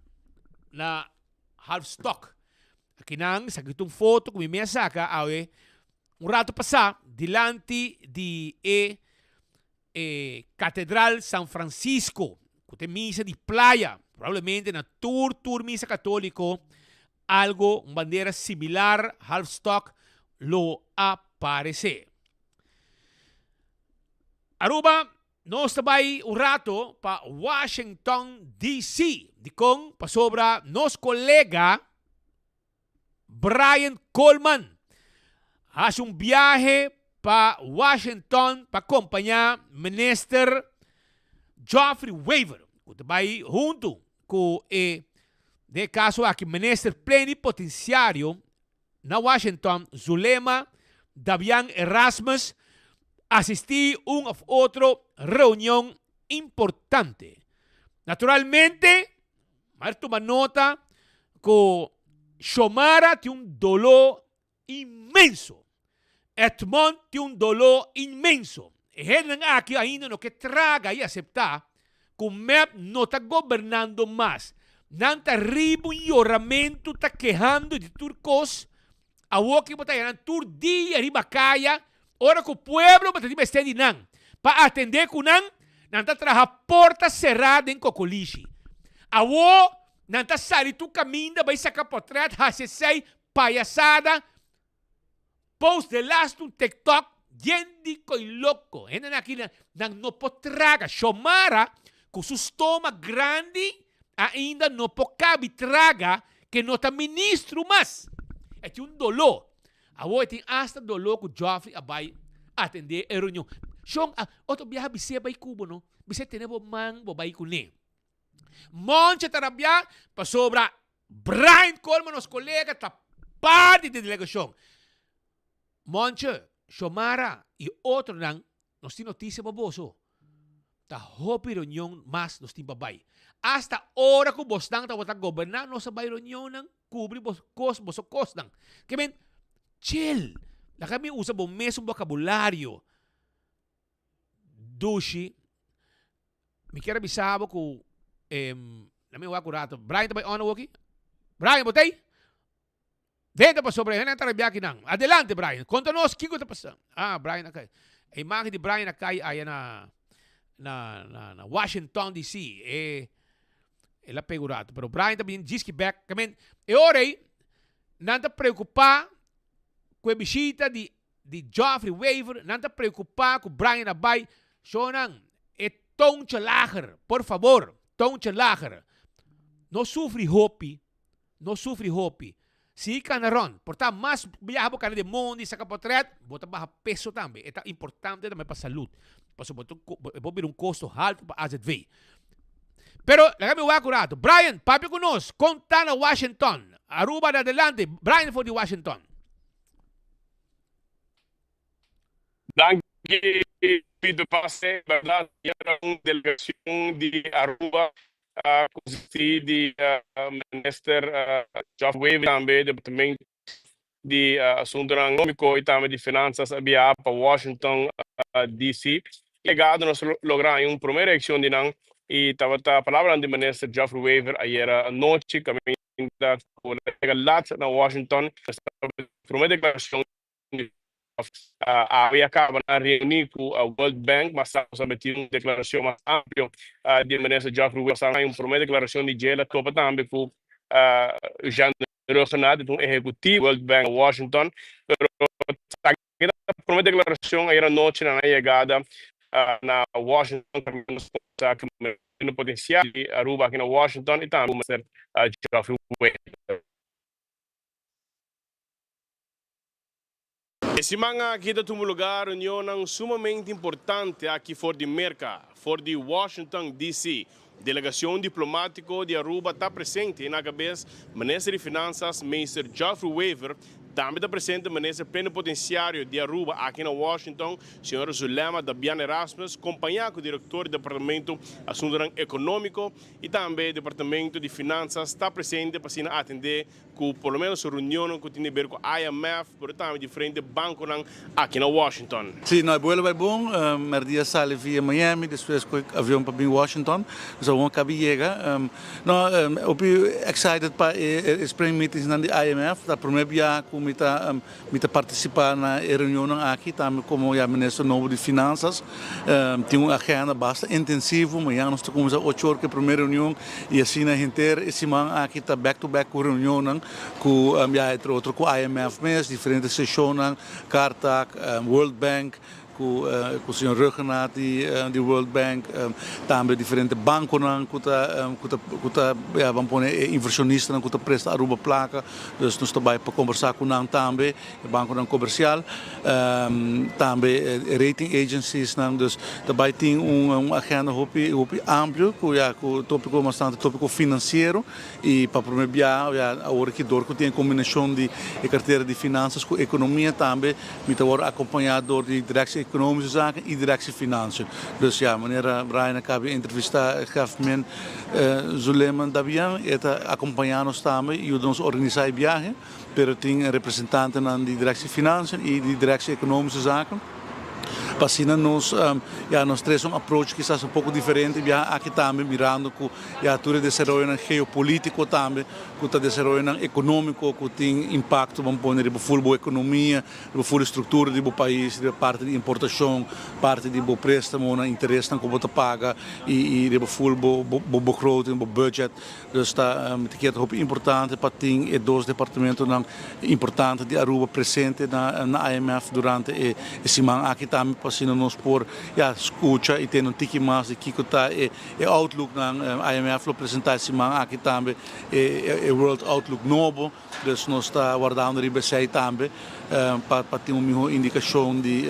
na half-stock. Aqui nang, sa kitong foto, kung may saka, awe, rato passar, dilante de Catedral San Francisco, que misa de playa, provavelmente na tour misa católico, algo, uma bandeira similar, half-stock, lo aparece. Aruba, nós também rato para Washington, D.C. De com, para sobra, nos colega Brian Coleman. Hace viaje para Washington para acompanhar Minister Geoffrey Weaver. Que vai junto com de caso aqui, Minister Plenipotenciário na Washington, Zulema Davian Erasmus, assistir uma ou outra reunião importante. Naturalmente, mas toma nota que Xiomara tem dolor imenso. Edmond tem dolor imenso. E ele aqui ainda não que traga e aceitar que o MEP não está governando mais. Não está ribo e oramento, está quejando de turcos. A que está ganhando tur dia riba caia. Ora que o pueblo está de nan. Para atender com nan, não está trabalhando porta cerrada em Cocolixe. A não está saindo tu caminho, vai sacar portrait, sei palhaçada, post de last um TikTok, gente coi louco. Ainda aqui não pode traga. Xiomara, com seu estômago grande, ainda não pode cabe traga, que não está ministro mais. É dolor. A tem hasta dolor que o Geoffrey vai atender a reunião. Xiong, outro viaje, você vai cubo, não? Você tem mango, vai com ele. Monte Tarabia, para sobra Brian Coleman, nosso colega, está parte da delegação. Monte, Xiomara e outro não, nós temos notícia baboso. Está hopi reunião, mas nós temos babay. Hasta hora que o Bostang está governar, nós sabay reunião não, cobrir boso não. Que men, chill. La kami usa o mesmo vocabulário. Dushi, me quero avisar que na minha wakurato, Brian também on aqui? Brian, botei? Dentro para sobre, não está aqui não. Adelante, Brian. Conta-nos o que está passando. Brian, okay. A imagem de Brian aqui aí na Washington, D.C. Ela pegurato. Pero Brian também diz que back. E ora aí, não está preocupado com a visita de Geoffrey Weaver, não está preocupado com Brian Abay. Shonan, Toncha Lager, por favor. Toncha Lager. Não sofre hopi. Não sofre hopi. Se canaron, portanto, mais viaja para de mundo e saca portrait, bota baixo peso também. É importante também para a saúde. Porque pode vir custo alto para a AZV. Pero, lagami wakurato. Brian, papi ko nos, conta na Washington. Aruba na adelante. Brian for the Washington. Danke, Pedro Passe, verdade, era uma delegação de Aruba, consistia de Minister Geoffrey Weaver, também Departamento de Assunto Econômico e também de Finanças, havia para Washington, D.C. Legado, nós logramos uma primeira ação de não, e estava a palavra do Minister Geoffrey Weaver, ayer à noite, caminho da na Washington, a primeira declaração acaba na reunião com a World Bank, mas estamos a meter uma declaração mais ampla de Minister Geoffrey Weaver, uma primeira declaração de gela, topa também com Jean Renaud, do executivo World Bank Washington, Por uma declaração aí noite na chegada na Washington, no potencial de Aruba aqui na Washington e também o Mr. Geoffrey Weaver. Esse manga aqui está um lugar reunião sumamente importante aqui fora de Merca, fora de Washington DC. Delegação diplomática de Aruba está presente na cabeça ministro de Finanças, Mr. Geoffrey Weaver. Também está presente o ministro plenipotenciário de Aruba aqui na Washington, Sr. Zulema Dabian Erasmus, acompanhado com o diretor do Departamento de Assuntos Econômicos e também o Departamento de Finanças está presente para atender com pelo menos a reunião que tem a ver com a IMF, por também diferentes bancos aqui na Washington. Sim, nós vuelo bom, dia sai via Miami, depois com o avião para Washington, então vamos acabar chega. Nós excited para spring meetings na IMF, da primeira vez com mita participar na reunião aqui, também como o ministro novo de Finanças, tem uma agenda bastante intensiva, mas nós estamos a 8 horas que a primeira reunião e assim a gente esse semana aqui está back to back com reunião com a IMF mesmo, diferentes sessões, Cartac, World Bank, com o senhor Ruggenat de World Bank, também diferentes bancos que vamos pôr inversionistas que prestam Aruba placa, então nós estamos para conversar com eles também, banco comercial, também rating agencies, então também tem uma agenda ampla, com o tópico bastante tópico financeiro e para primeiro dia a hora que tem combinação de carteira de finanças com economia também, me acompanhado de direção economische zaken e directie financiën. Dus ja, meneer Brian acaba de entrevistar o Zulema Dabian, está acompanhando-nos também e nos organizar a viagem, pero tem representantes na direção financiën e de direção economische zaken. Passina nós três approach que está pouco diferente, aqui também mirando com a tudo desenvolvimento geopolítico também, com o desenvolvimento econômico, que tem impacto, vamos pôr na full economia, na full estrutura do país, na parte de importação, parte de préstamo, na interesse na como paga e na full begroting, budget, dus está que é importante para ter dois departamentos importantes de Aruba presente na IMF durante esse semana aqui também passando nos por escuta e tendo tiki mais de que está outlook na IMF apresentar esse semana aqui também World Outlook novo, dus nós está guardando de BCI também para ter uma melhor indicação de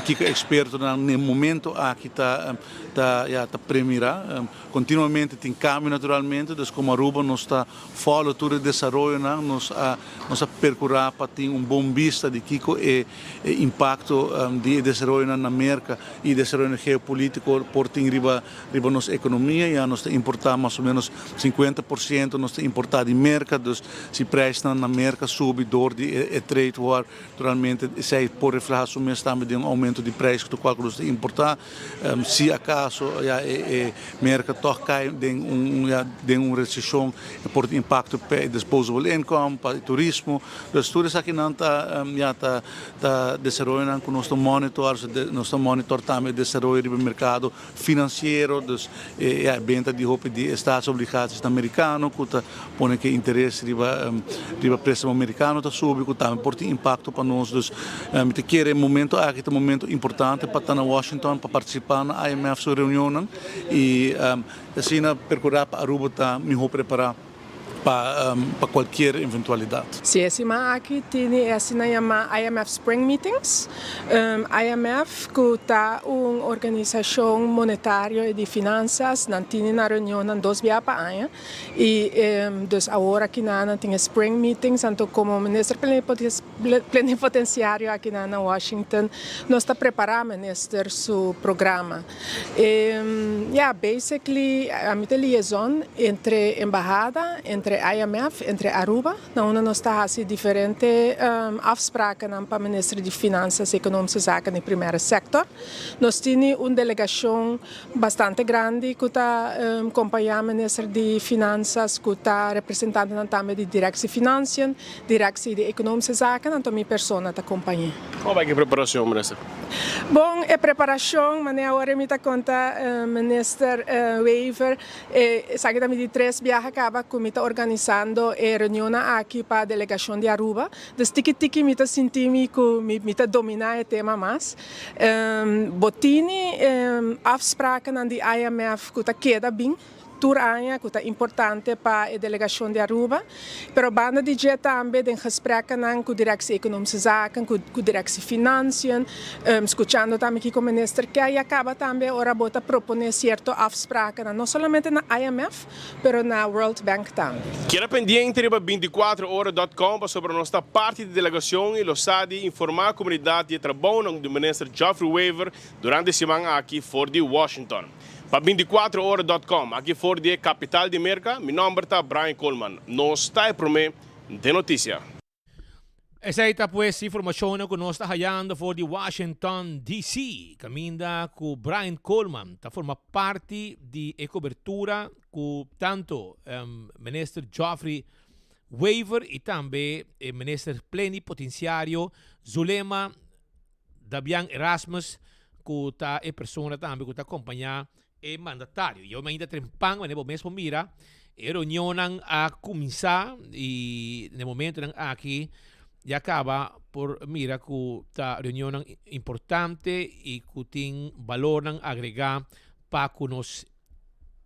que experto no momento aqui está premirar continuamente tem câmbio naturalmente, dus como Aruba nós está follow todo o desenvolvimento nós a percorrer para ter bom vista de que impacto de desenvolvimento na América e desenvolvimento geopolítico por ter riba nossa economia e nós importar mais ou menos 50% nós importar de América, dus se preço na América sobe dor de trade war naturalmente se por refletir mesmo também de aumento de preço do qual nós importar se acaso a América toca de uma recessão por impacto para disposable income para turismo, dus tudo isso aqui não está desenvolvendo com nosso monitor também desenvolvendo o mercado financeiro, dus a venda de roupa de estados obrigados americanos que está põe que interesse de préstamo americano está subindo que também por impacto para nós, dus me quer momento aqui é momento importante para estar na Washington para participar na IMF sua reunião e assim percorrer para Aruba está melhor preparar para qualquer eventualidade. Sim, esse aqui tem assim IMF Spring Meetings. IMF que é uma organização monetária e de finanças, não tem na reunião em 2 vezes por ano e dus agora aqui na tem Spring Meetings, então como ministro plenipotenciário aqui na Washington, nós está preparando ministro seu programa. Basically a minha liaison entre embaixada, entre IMF, entre Aruba, onde nós está assim diferente afspraken para o Ministério de Finanças e Econômicas Zaken no primeiro setor. Nós temos uma delegação bastante grande que está acompanhando o Ministério de Finanças, que está representando também de Direção Financeira, Direção de Econômicas Zaken, então minha pessoa está acompanhando. Como é que é a preparação, ministro? Bom, a preparação, mas agora me está conta, Ministro Weaver, sabe também de 3 viagens acaba com me está organizando reunión aquí para la delegación de Aruba. Desde tiki me sentí que dominar el tema más. Botini afspraken aan die IMF que queda bem. Turanja, que é importante para a delegação de Aruba, pero banda de dia também tem gesprekken com a direção econômica zaken, com a direção financiën, escutando também que o ministro que aí acaba também ora bota proponer certo afspraken, não somente na IMF, pero na World Bank também. Queda pendiente riba 24horas.com sobre nossa parte de delegação e los SADI informar a comunidade de trabalho do ministro Geoffrey Weaver durante a semana aqui fora de Washington. Para 24horas.com, aqui fora de Capital de América, meu nome é Brian Coleman. Nós está para mim de notícia. Essa aí tá pues informação que nós está hallando for de Washington, D.C. Caminda com Brian Coleman, tá forma parte de cobertura com tanto ministro Geoffrey Weaver e também ministro plenipotenciário Zulema Dabian Erasmus, que tá pessoa também que tá acompanhar mandatário. Eu ainda trempang, mas mesmo mira, a reunião a começar e no momento aqui já acaba por mira que a reunião importante e que tem valor agregar para nos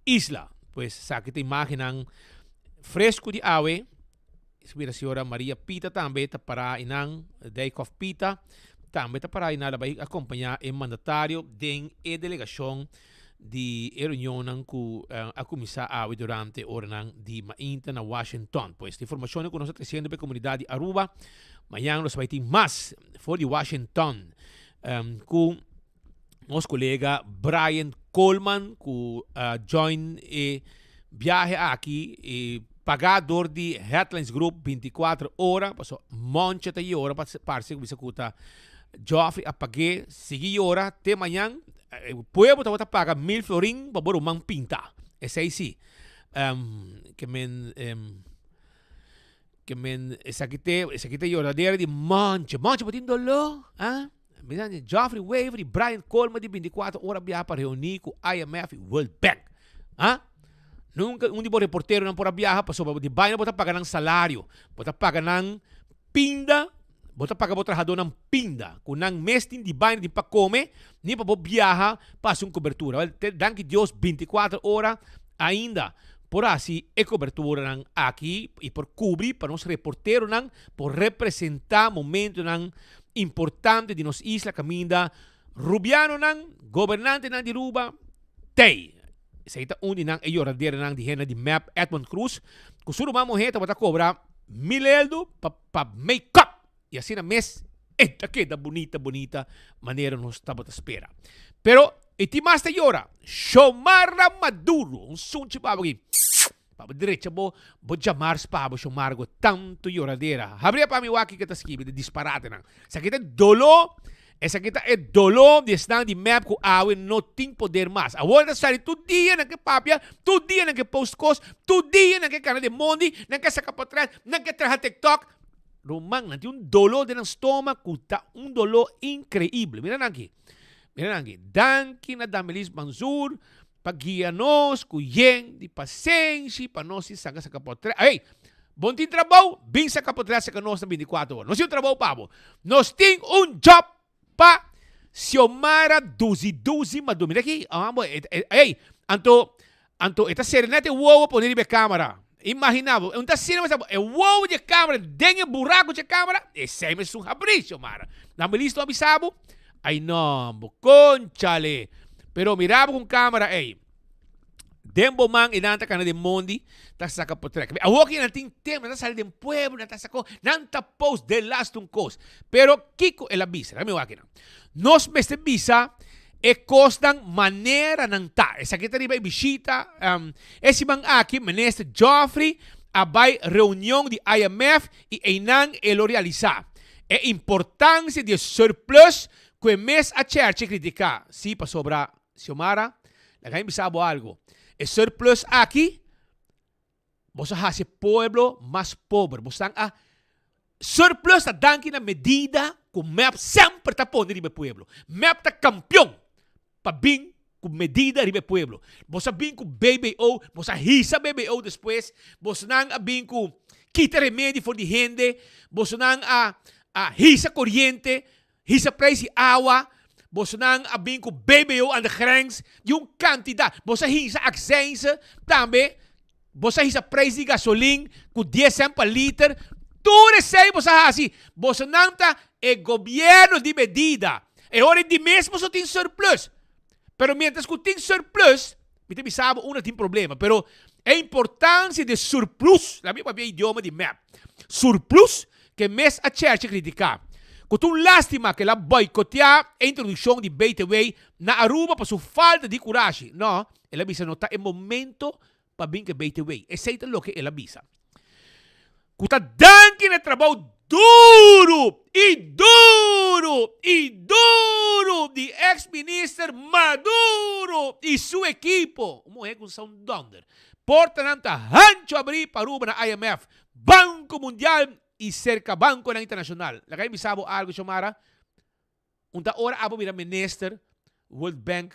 isla. Pues sabe que imaginan fresco de ave, mira a senhora Maria Pita também está para inang Daikoff Pita também está para inar vai acompanhar o mandatário de a delegação de reunião que a começar durante a hora de mainta na Washington. Pues a informação que nós estamos trazendo para a comunidade Aruba, amanhã nós vamos ter mais fora de Washington com nosso colega Brian Coleman, que join viaje aqui e pagador de Headlines Group 24 horas, passou monte de hora para ser que você Geoffrey apague, segui hora, até amanhã. O povo está paga 1,000 florin para bor uma pinta. Esse aí sim. Essa aqui tem oradeira de monte botindo dolo, ah? Geoffrey Weaver e Brian Coleman de 24 horas viajar para reunir com IMF e World Bank, ah? Nunca de reporteiro não pode viajar para sobre de baina bota pagar ng salário, bota pagar ng pinda. Bota paga o trabajador ng pinda. Kung nang mestin di bain di pa come, ni pa po biyaha pa yung cobertura. Well, danke Dios, 24 horas ainda. Por así, cobertura ng aquí y por cubrir para nos reportero ng por representar momento ng importante de nos isla Caminda. Rubiano ng gobernante ng Diruba, Tay. Sa ita undi ng radera ng dihena di Map Edmond Cruz. Kung suro mamuheta, bata cobra $1,000 pa make-up. E assim na mes, queda bonita maneira nos estamos à espera. Pero, iti mais de hora, Xiomara Maduro, sunti babagi. Pabo direita bo chamar pabo Xiomara go tanto yoradeira. Habria pa mi waki que tá esquive de disparate nang. Sa kita dolo, essa kita é dolo de estar de map ko awe no tem poder mais. A volta sai todo dia na que papia, todo dia na que post cost, todo dia na que canal de Mondi, na que saca para trás, na que traja TikTok. Romang, nanti un dolor de estômago, tá un dolor increíble. Mira aqui. Danke na Damelis Manzur, pag-guia-nos, kuyen, di paciência, para nós se saca capotre. Ei, bom tim trabalho, bem sa capotre sa nós na 24 horas. Nós tem um trabalho, pabo. Nós tem um job pa Xiomara Duzi, madumi. Mira aqui. Ei, anto, esta serenate uovo poner a câmera. Imaginava, eu não sei se o ovo de câmera, dengue buraco de câmera, e sempre é um rabrício, mara. Não me listo avisado? Ai não, conchale. Pero mirava com câmera, ei. Dembo man inanta kana de Mondi, tá saca por trás. A walking na tem tema, tá saindo de pueblo, tá saco, nanta post de last un cos. Pero Kiko el avisa, me walking. Nos meste visa costan maneira ng ta. Essa aqui tariba bisita, esse bang aqui, ministro Geoffrey, abay reunião de IMF e einang elo realizar. É importância de surplus que mes a church critica. Si pa sobra, Xiomara, lagay bisabo algo. E surplus aqui, você hace pueblo mais pobre. Você a surplus ta danki na medida que o MEP sempre tá pondo no pueblo. MEP tá campeão. Para bem com medida ribe pueblo. Você vem com BBO, você hisa BBO depois, você não vem com quita remédio for de gente, você não hisa corriente, hisa preço água, você não vem com BBO aan de grens, e quantidade. Você hisa accijns também, você hisa preço de gasolina com 10 cents per liter, tudo isso aí você assim, você não está é governo de medida. É hora de mês você tem surplus. Pero mientras que tem surplus, me sabe, não tem problema. Pero a importância de surplus, la mesma idioma de map. Surplus, que mês a church criticar. Quando um lástima que ela boicotear a introdução de BTW na Aruba por sua falta de coragem. Não, ela bisa não está em momento para vir que BTW. Esse é o que ela bisa. Quando danke no trabalho duro de ex-ministro Maduro e seu equipo. Uma recusação donder. Portanto, hancho abrir para Aruba na IMF, Banco Mundial e cerca Banco Internacional. Lagay mi sabo algo, Xiomara? Unta ora abo mira minister, World Bank,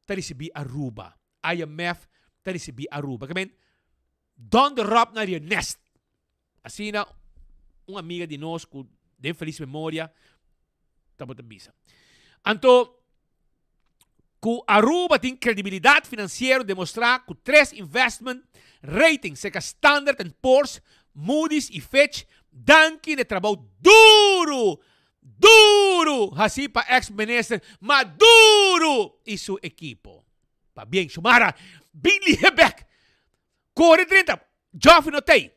tarisibi Aruba. IMF, tarisibi Aruba. Kamen, donde rob na your nest. Assim na, uma amiga de nós, de feliz memória, estamos a bisa. Então, que Aruba tem credibilidade financeira demonstrar que 3 investment rating, seja Standard & Poor's, Moody's e Fitch, danke de trabalho duro, assim para ex-ministro Maduro e seu equipo. Pa bem, Xiomara, bem Liebeck, corre 30, Joffrey não tem.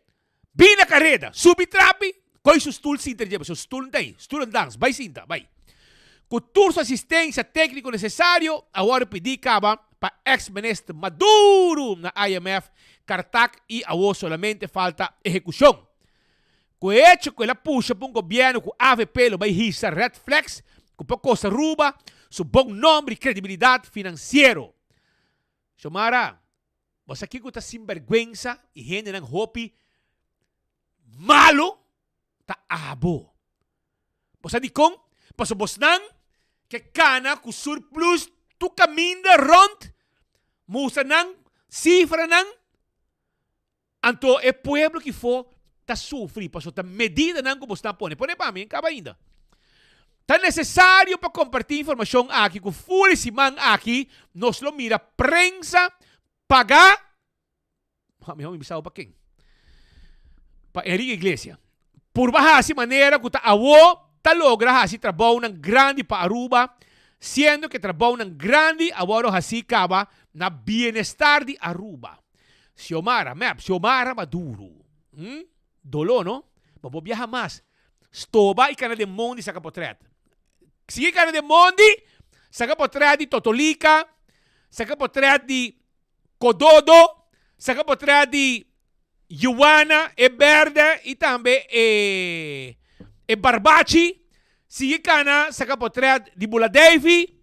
Bem na carreira, subi trapi, coi su stool sinter jeba, su stool tem, stool dance, vai sinta, vai. Com toda a assistência técnica necessário, agora pedi caba para ex-ministro Maduro na IMF, Cartac e agora solamente falta execução. Com o hecho que ela puxa para um governo com AVP lo vai hisa red flags, com para Costa Ruba, su bom nome e credibilidade financeiro. Xiomara, você aqui que está sem vergüenza e gente não hopi, malo ta abo. Bosa di kong, paso bos nang, que kana ku surplus tu caminda rond, musa nang, cifra nang, anto e pueblo que for, ta sufri, paso ta medida nang ku bos na pone pa mim, acaba ainda. Tá necessário para compartilhar informação aqui, com fully simang aqui, nos lo mira prensa, pagar, me bisao pa quem? Para Henrique Iglesias. Por baixo assim maneira que a logra assim trabalho ng grande para Aruba, sendo que trabalho ng grande agora assim acaba na bienestar de Aruba. Xiomara Maduro. Dolo, no? Mas viaja mais. Stoba e cana de Mondi sa kapotret. Sige cana de Mondi, sa kapotret de Totolica, sa kapotret de Cododo, sa kapotret de Ioana e Verde e também e Barbaci, sigue cana sa kapotret de Buladevi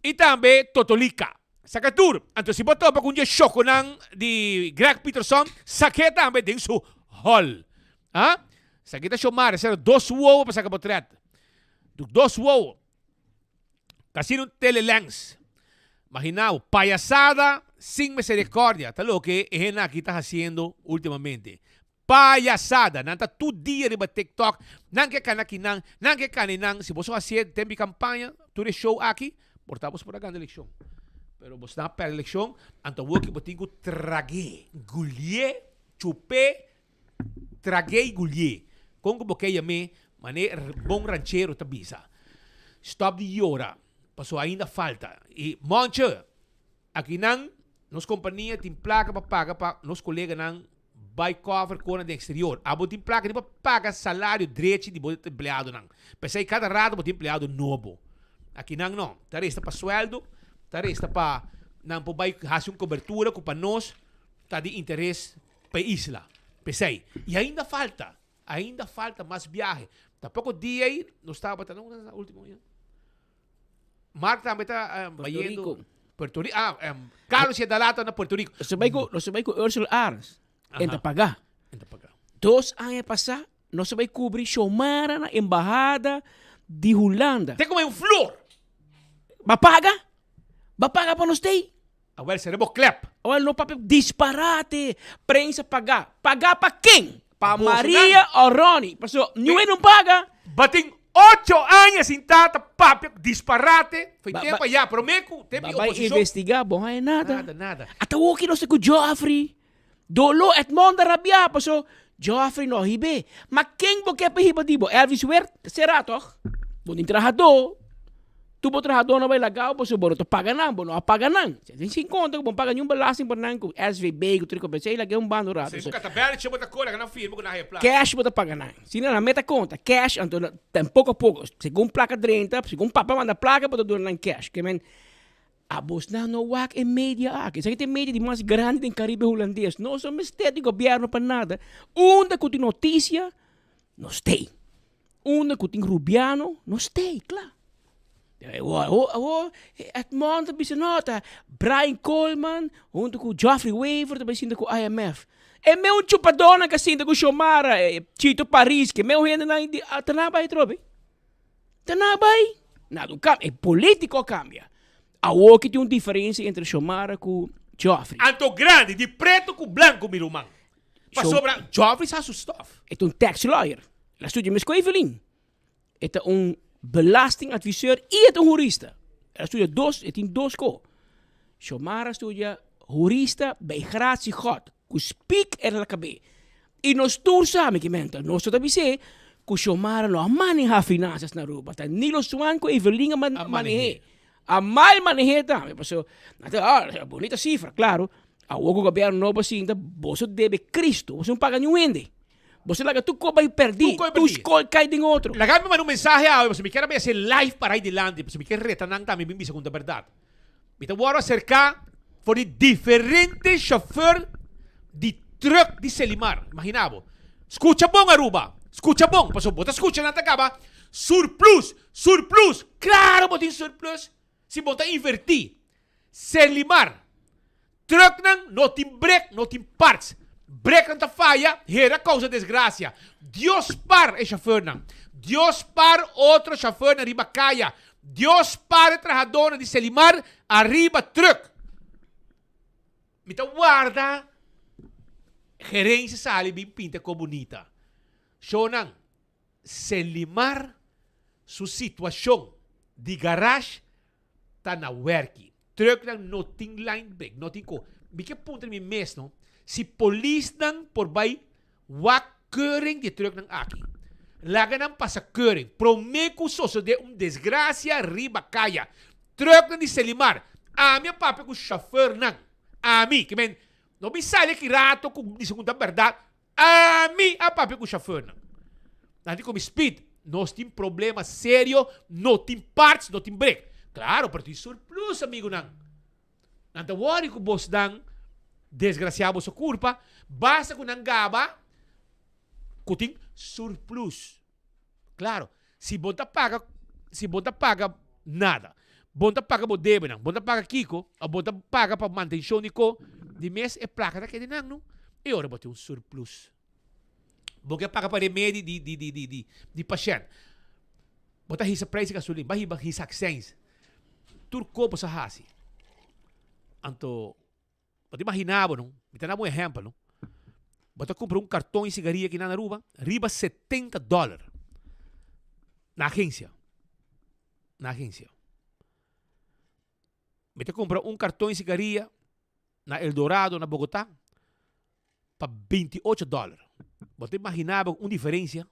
e também Totolica. Sa katur, anto si boto pa kunje shoko nang di Greg Peterson, sa ke também din su hall. Ha? Sa kita Xiomara, sero 2 uovo pa sa kapotret. 2 uovo. Kasi nung telelengs. Imaginaw, payasada sin misericordia. Talo que es na que estás haciendo últimamente. Payasada. Nanta tu dia riba TikTok. Nang que kanakinang, nang que kaninang. Si vos hacer tempi campaña, tu de show aquí, portamos por acá de elección. Pero vos na per elección, anto wo que botingo tragué, gullier, chupé, tragué y gullier. Kung que yame, mané bom ranchero tabisa. Stop de llora. Pasó ainda falta. E Monche, aqui nang, nos companhia tem placa para pagar para nos colegas nang buy cover com de exterior. Abo tem placa para pagar salário direito de bote empregado nang. Pensei cada rato bote empregado novo. Aqui nang não. Tá resta para sueldo, tá resta para nang po buy hace cobertura com para nós, tá de interesse para isla. Pensei. E ainda falta mais viagem. Tá pouco dia aí, nós estava batendo na última dia. Mark também está vayendo Puerto Rico. Carlos e Dalata na Puerto Rico. Não se vai com Ursula Aras. Enta pagar. 2 anos passar, não se vai cobrir Xiomara na embaixada de Holanda. Tem como um flor. Mas paga? Ba paga pa no stay? Well, seremos clap. Well, no papi, disparate. Prensa paga. Paga pa quem? Pa Bolso Maria o Ronnie. Paso, niyo não paga. Bating 8 anos em tata, papi, disparate. Foi Ba- tempo ba- já, prometo, tempo Vai oposição. investigar, bom, ay nada. Nada. Atawo kino sa ko Joffrey. Dolo et monda rabia. Paso, Joffrey no hibe. Ma quem bo que hiba dibo? Elvis Wert, será toch? Bonin trabajador. Tu bo trabajador na vai lagaw, paso, boro to paganang, bono apaganang. Sin conta, bom pagan yung balasing panang ko. SVB, ko triko, pensei, lagay um bando rato. Se nunca tabela, chama da cor, que não firma, que não repla. Cash mo ta paganang. Sino na meta conta, cash, anto tem pouco a pouco. Segundo placa 30, segundo papa manda placa, para doon ng cash. Kaya men, abos na no wak e media aqui. Sa kita media di mas grande din Caribe holandês. No so mistério governo pa nada. Unda ko tin notícia, no stay. Unda ko tin Rubiano, no stay, claro. At monta bisanota, Brian Coleman, unda ko Geoffrey Waver, também sinta ko IMF. E meu chupadona ka sinta ko Xiomara, Chito Paris, que meu renda na hindi, tanabay trobe. Tanabay. Nada, político cambia. Awo que tem uma diferença entre Xiomara e Joffrey. Anto grande, de preto com branco, mirumang. Passou para Joffrey sa stuff. É um tax lawyer. Ela estuda mesmo com Evelyn. É um belastingadviseur e é um jurista. Ela estuda tem dois co. Xiomara estuda jurista bij gratie God. Que speak er la cabe. E nós todos sabemos que menta. Nós também sei que Xiomara não maneja finanças na rua. Tá Nilo Swan com Evelyn a maneja. A mal manejeta, me pasó, bonita cifra, claro. A o governo não assim, você deve Cristo, você não paga nenhum ende. Você larga tu coba e perdi, tu escolhe cai em outro. Lagame man um mensagem a você me quer ver ser live para aí delante, você me quer retanang também bem segunda verdade. Me tá agora acercar por diferentes chauffeur de truck de Selimar, imaginavo. Escucha bom Aruba, escucha bom, pasó, bota escucha na acaba. Surplus, claro, botin surplus. Si bota invertir, Selimar, truck nang, no tem break, no tem parts. Break nang ta falha, era causa desgraça. Dios par é chauffeur nang. Dios par outro chauffeur na riba caia. Dios par é trabajador de Selimar, arriba truck. Mita guarda, gerência sali bem pinta como bonita. Show nang, Selimar, sua situação de garage, tá na werki. Truck lang no ting line break, no ting ko. Bike punto mi mes, no? Si police nang por bay wak keuring di truck nang aki. Laga nang pasa keuring. Promeco soso de desgracia riba kaya. Truck nang di Selimar. Ami ang papi ko chauffeur nang. Ami, que men, no me sale que rato com de segunda verdade. Ami ang papi ko chauffeur nang. Nanti ko mi speed. Nós tem problema sério, não tem parts, não tem break. Claro, pero tem surplus, amigo nang. Nanta worry ko boss nang desgraciado sa culpa, basta ko nang gaba, kuting surplus. Claro, si bonta paga nada. Bonta paga mo debe nang, bonta paga kiko, o bonta paga pa mantenção ni ko, di mes e placa na kedi nang, no? E ora bote un surplus. Boga paga pa remédio di paciente. Bota hisa price gasolina, bahiba hisa accents. Turco po sa hasi. Anto, pati imaginabo, no? Mitana mo exemplo, no? Bota compra cartão de cigarrilha aqui na Aruba, riba $70. Na agência. Mete compra cartão de cigarrilha na Eldorado, na Bogotá, para $28. Bota imaginabo diferença.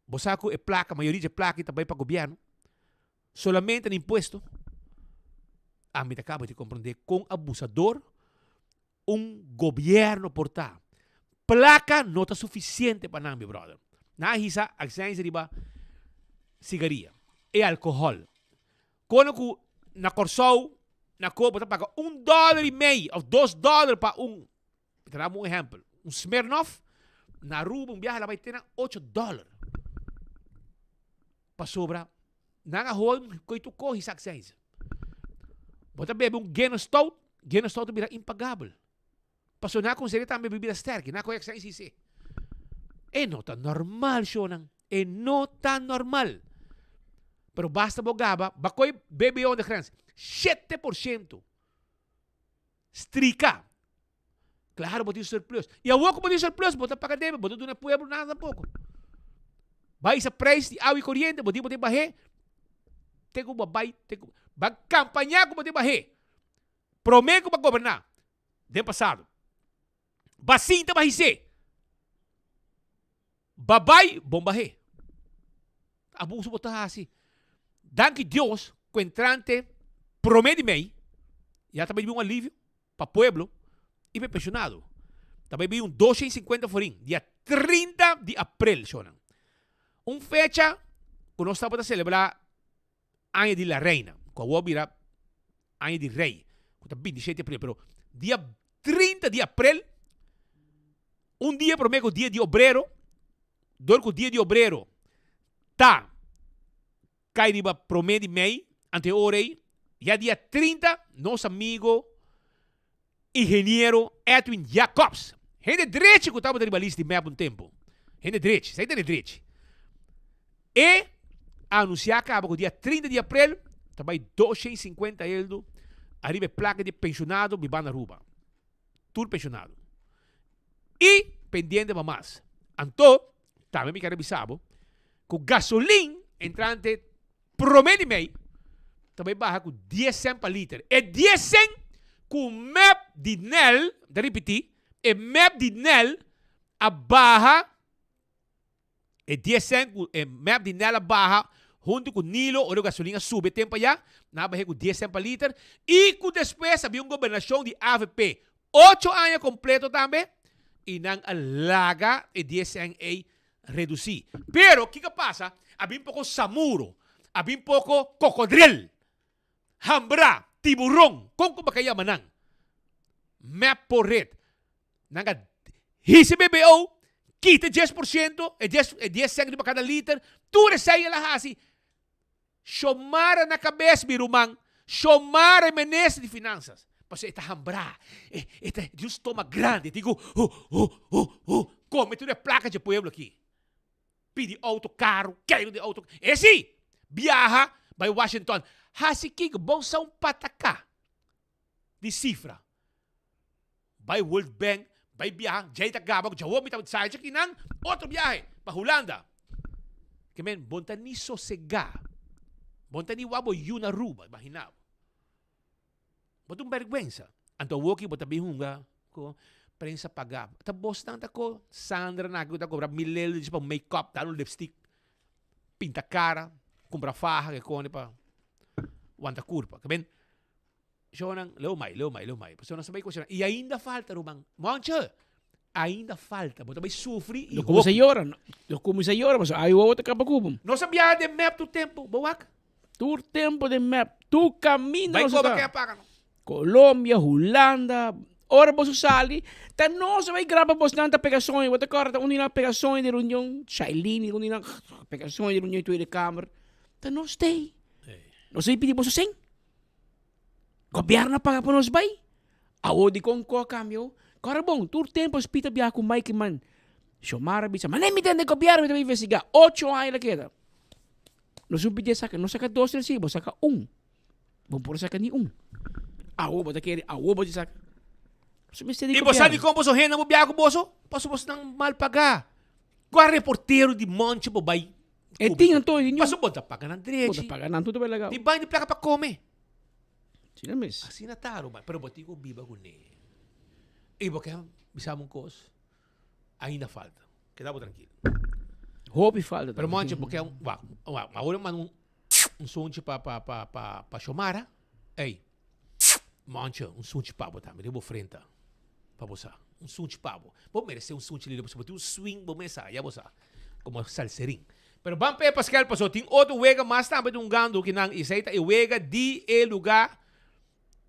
Bosaco é placa, a maioria de placa também para governo. Solamente no imposto. A mim acaba de compreender com abusador governo portar. Placa não está suficiente para nós, meu brother. Na hisa, a ciência riba cigarrilha e álcool. Quando na Corsou, na Copa, você paga $1.50 ou $2 para Terá um exemplo. Smirnoff, na Aruba, viaje lá vai ter $8. Para sobra. Nanga hol, coito corre, sac seis. Bota bebe Guinness Stout vira impagável. Passou na conselho também bebida sterk, na coisa que se. É não tá normal, Shonan. É não tá normal. Pero basta bogaba, bakoy bebe on the grens. 7%. Strica. Claro, botar surplus. E a outra botar surplus, botar pagar débito, botar do pueblo nada tampouco. Vai esse preço de água e corrente, botar barrer. Tem como vai campanhar como botar barrer. Prometo para governar. De passado. Bacinta vai ser. Babai, bom barrer. Abuso botar assim. Danke Deus, que o entrante promete mei. Já também vi um alívio para o pueblo e para pensionado. Também vi 250 forim, dia 30 de abril, Shonan. Fecha que nós estamos a celebrar Ano de la Reina, que eu vou virar Ano de Rei, que 27 de abril, pero dia 30 de abril, dia prometo dia de obreiro, o dia de obreiro, tá, cai de promete mei, ante orei, já dia 30, nosso amigo, engenheiro Edwin Jacobs. Gente direito que estava tribalista de meio tempo. Gente direito, sai de direito. E anunciar que o dia 30 de abril, também 250 euros, arriba placa de pensionado, Bibana Aruba. Tudo pensionado. E pendente para mais. Então, também me quero avisar, que o gasolina entrante promete mei, também barra com 10 cents per liter. E 10 cents com map de NEL, de repetir, e map de NEL a barra, e 10 cents com map de NEL a barra, junto com Nilo, ou a gasolina sube tempo já, na barra com 10 cents per liter, e com despesa, havia uma governação de AVP, 8 anos completo também, e não alaga e 10 cents é reduzir. Pero, o que passa? Havia um pouco samuro, havia um pouco cocodrilo, hambra, tiburón, kung kumakaya manang. Map por red. Nanga, hisi BBO, kita 10%, e 10 cents para cada liter, tu resaya lahasi. Shomara na cabeça, birumang, shomara menes de finanças. Parce esta hambra, esta de um estômago grande, digo, come tu de placa de pueblo aqui. Pide auto caro, quero de auto. Esse, viaja, vai Washington. Hasi kiko, bom são pataka de cifra. Vai World Bank, vai viajar, já está gabag, já vou me tawid sa aqui nang outro viaje para Holanda. Que men, bonta ni sossegar. Bonta ni wabo yuna ruba, imaginava. Bota vergüenza. Anto woki bota bihunga ko prensa pagar. Ta boss tanta ko Sandra na ko ta cobra $1,000 para make-up, dar lipstick, pinta cara, compra farra que cone para wanta curva. Que ben, Shonan, leu mai. Pessoa não sabe questionar. E ainda falta, Rumang. Moncha, ainda falta. Bota vai sofrer e como se llora, mas aí outra capa cubo. Não sabia de map do tempo, boak. Tu tempo de map, tu caminho. Vai como que apaga. Colômbia, Holanda, ora você sali, tá nossa vai gravar bastante pegações, outra corta, unina pegações de reunião, Shailene, unina pegações de reunião de câmara. Tá nós tem. Nós aí pedir você sem. Governo paga para nós vai. Aonde com o câmbio, cara bom, tu tempo espita biar com Mike man. Chomara bisa, mas nem me entende governo vai investigar 8 anos lá queda. Nós não pedir saca, não saca 2 recibos, saca 1. Vamos por saca ni 1. Awo ba takeri, awo ba saca. E você sabe como você renda mo biar com bolso? Posso você não mal pagar. Qual reporteiro de monte bo vai? E tinha todo isso. Passo bota pagar na direita. Bota pagar na tudo bem legal. E vai de placa para comer. Sim, mesmo. Assim na taro, mas pero botigo biba com ele. E porque bisamos um coisa. Ainda falta. Quedava tranquilo. Hope falta. Pero monte porque agora mano um sonte para Chomara. Ei. Monte um sonte para botar, me deu frente para você. Um sonte para. Vou merecer um sonte ali, você botar um swing, vou merecer, já você. Como salserim. Pero vamos para Pascal, passou tem outro wega mais também de gando que não aceita e wega de lugar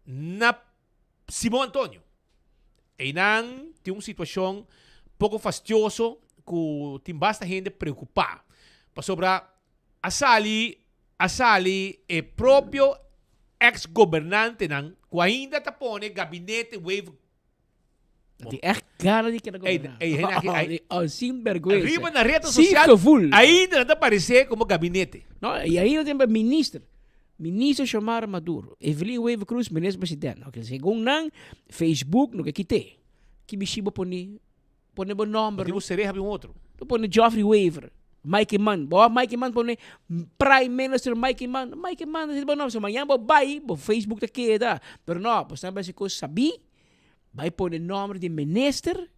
na Simão Antônio. E não tem uma situação pouco fastidioso que tem bastante gente preocupada. Passou para a Sali é próprio ex-governante não, que ainda está pondo gabinete wave. Die echt cara de que era governante. Sem vergonha. Arriba na rede social, ainda não está aparecendo como gabinete. Não, e aí não tem ministro. Ministro Xiomara Maduro, Evelyn Wave Cruz, ministro presidente. Okay, según nang Facebook, no que quite. Que me chiba pone bom número. Tipo, seria um outro. Tu pone Geoffrey Waver, Mikey Mann. Boa Mikey Mann pone Prime Minister Mikey Mann. Mikey Mann, esse bom nome. Se amanhã vai, Facebook tá queda. Pero não, você sabe se coisa sabi, vai pôr o nome de minister,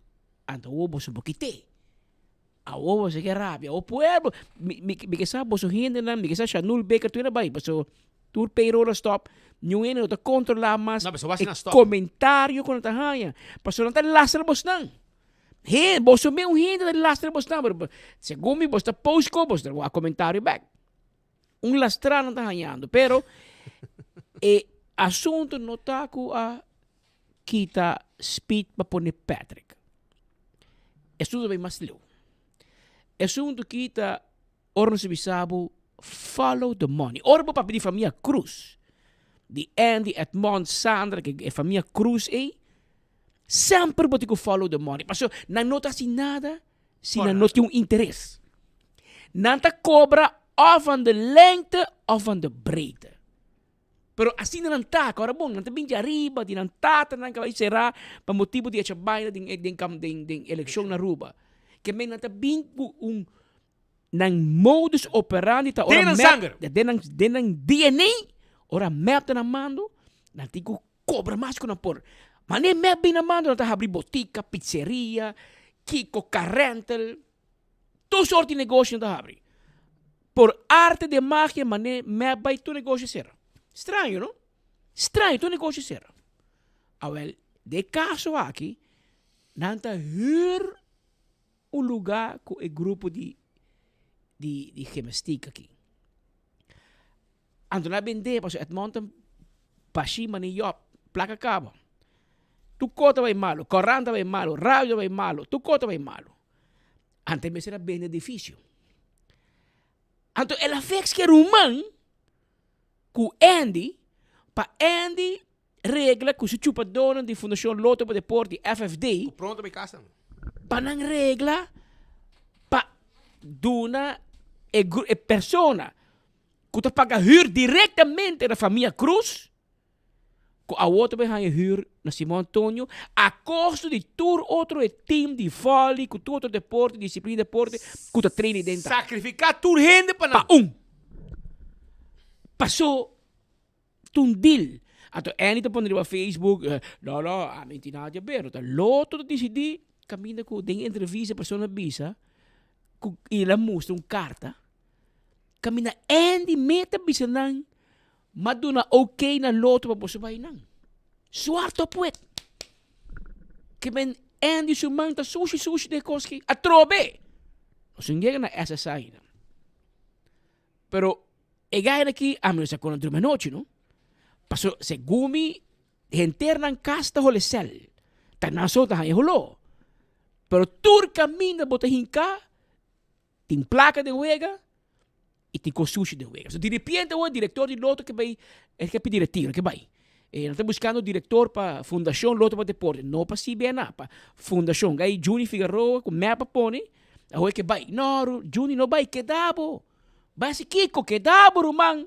então o bolso boquite. A o se que rabia. O pueblo, me que sabe bolso gente na, me que sabe Chanul Baker tu na vai, bolso tur payroll stop. New eno ta controlar mas comentário quando tá hanha. Passo não tá lastra bos não. He, bolso meu gente tá lastra bos não. Segundo me bosta post ko bosta a comentário back. Lastra não tá hanhando, pero assunto no tá ku a kita speed pa pone Patrick. Assunto bem mais leu. Assunto kita orno se bisabo follow the money. Orbo pa pedir família Cruz. De Andy, Edmond, Sandra, que é família Cruz, sempre botico follow the money. Passo, não nota assim nada, se não nota interesse. Não te cobra of van de lengte of van de breedte. Pero assim não tá, agora bom, não te bem de arriba, de não tá, não vai será, para motivo de essa baila de eleição na Aruba. Que men não te bem nang modus operandi ta ora denang DNA ora map na mando nanti ko cobra mais ko na por mane map bin na mando ta abrir botica pizzeria kiko carrentel tu sorti negócio ta abrir por arte de magia mane map vai tu negócio ser estranho não estranho tu negócio ser well de caso aqui nanta huur lugar com o grupo de gimnastica aqui. Ando na bende, paso Edmonton, pashi mani yop, placa cabo. Tu cota vai malo, corranta vai malo, radio vai malo, tu cota vai malo. Ante me será bem edifício. Anto ela fez que era humano, com Andy, pa Andy regla com se chupa dona de Fundação Loto para Deporte FFD. Pronto me casa. Pa nang regla, pa duna persona que te paga huur diretamente da família Cruz, que a outra vez hay huur na Simão Antônio, a custo de todo outro team de vôlei, com todo outro deporte, disciplina de deporte, que te treine dentro. Sacrificar tua renda para Passou um deal. Então, ele te põe no Facebook, não, a mente nada de ver, tá loto de decidir, caminha com den entrevista, a pessoa bisa, e ela mostra carta, caminha Andy meta bisa nang, maduna ok na loto para você vai nang. Suarto puet. Que ben Andy sumanta sushi de koski atrobe. O singa na essa saída. Pero e gaya aqui a mim se con entre noche, no? Paso se gumi internan casta holesel. Tanan so ta holo. Pero tur camina bota hinka tem placa de huega e tem sushi de huega. So, de repente, o diretor de loto que vai, é que pedir retiro, que vai. Nós estamos buscando diretor para Fundação Loto para Deporte. Não para CBN, para Fundação. Aí, Juni Figueroa, com mapa pone, a que vai. Não, Juni não vai, que dabo. Vai se Kiko, que dabo, Roman.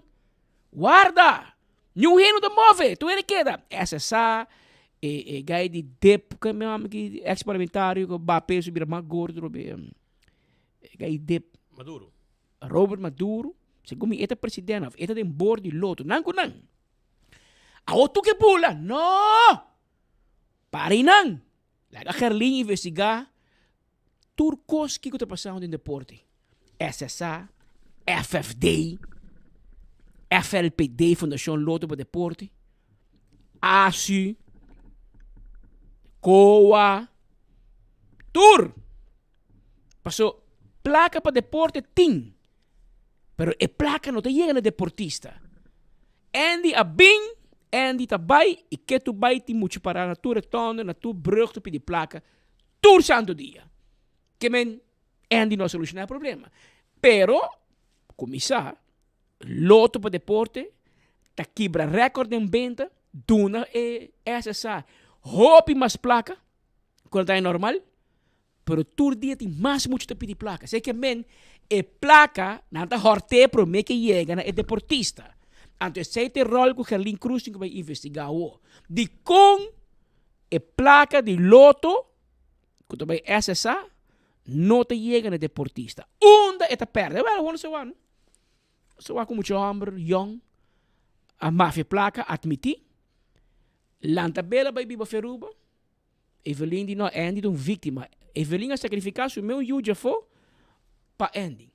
Guarda. Nenhum reino da move, tu ele queda. Essa gai de DEP, que me chama aqui, ex-parlamentário, que vai peso, vira mais gordo, gai DEP. Maduro. Robert Maduro, segundo me, este presidente, este tem board de loto, não. A outro que pula, não! Pare não! Laga Gerlin investigar turcos que está passando em deporte. SSA, FFD, FLPD, Fundação Loto para Deporte, ASU, COA, Tur. Passou placa para deporte, tim. Pero a placa não te chega no deportista. Andy a bing, Andy tá vai e que tu vai te muito para na tua retorno, na tua brug tu pedir placa, todo santo dia. Que men Andy não soluciona o problema. Pero começar loto para deporte, tá quebra recorde em venda, duna essa hope mais placa, quando é normal. Pero todo dia tem mais muito te pedir placa. Sei que men e placa nada horte pro me que chega na deportista. Anto sei te rol com Gerlin Cruz que vai investigar o. De com e placa de loto que tu vai acessar, não te chega no deportista. Onde é te perde? Well, gewoon zo aan. Zo aan com muito hambre, young. A máfia placa admitir. Lanta bela vai biba feruba. Evelyn die nou Andy doen vítima. Evelyn a sacrificar seu meu juja for pa Andy.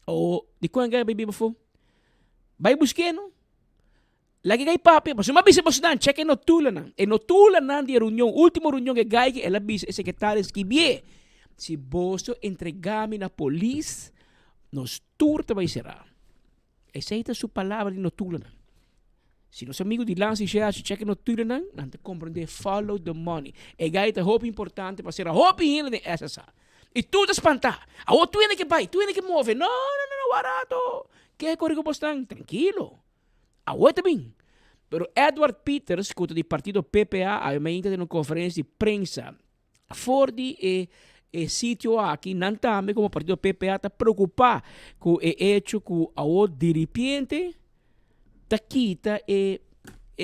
O di ko nga baby befo. Bay busqueno. Lagi kay papi, mas mabisa mo sudan, check no tulanan. E no tulanan di reunião, último reunião que gai que ela bisa e secretário esquibie. Si boso entregame na polícia, nos turta vai será. Aceita sua palavra de no tulanan. Se nosso amigo de Lance já check no tulanan, não te compreende, follow the money. E gai te hope importante para ser a hope in de essa. E tu te espantar. A o tu é que vai, tu é que move. Não, barato. Que corrigo bastante, tranquilo. Aguenta bem. Pero Edward Peters, que do partido PPA, a mente de uma conferência de prensa, fora de sítio aqui, não também como partido PPA está preocupado com o hecho que o dirigente está quita e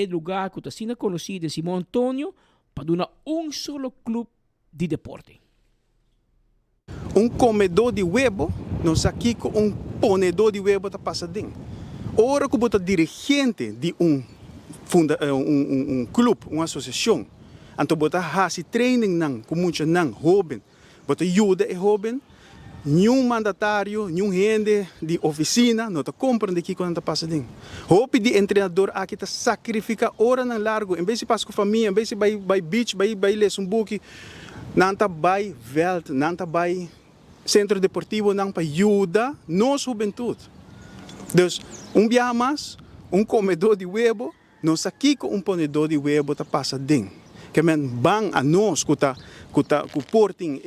lugar que está sendo conhecido de Simão Antônio para dar solo clube de deporte. Comedor de huevo, nós aqui com ponedor de huevo está passando. Ora que você dirigente de clube, uma associação, então você faz training não, com muitos não, jovem, você ajuda a jovem, nenhum mandatário, nenhum gente de oficina, não está compreendendo que quando está passando. Hope de treinador aqui está sacrifica hora não largo, em vez de passar com a família, em vez de vai beach, vai ler um book, não está vai veld, não está vai centro deportivo, não para ajuda nossa juventude. Então, dia mais, comedor de huevo, nós aqui com ponedor de huevo está passando. Que men bang a nós que portem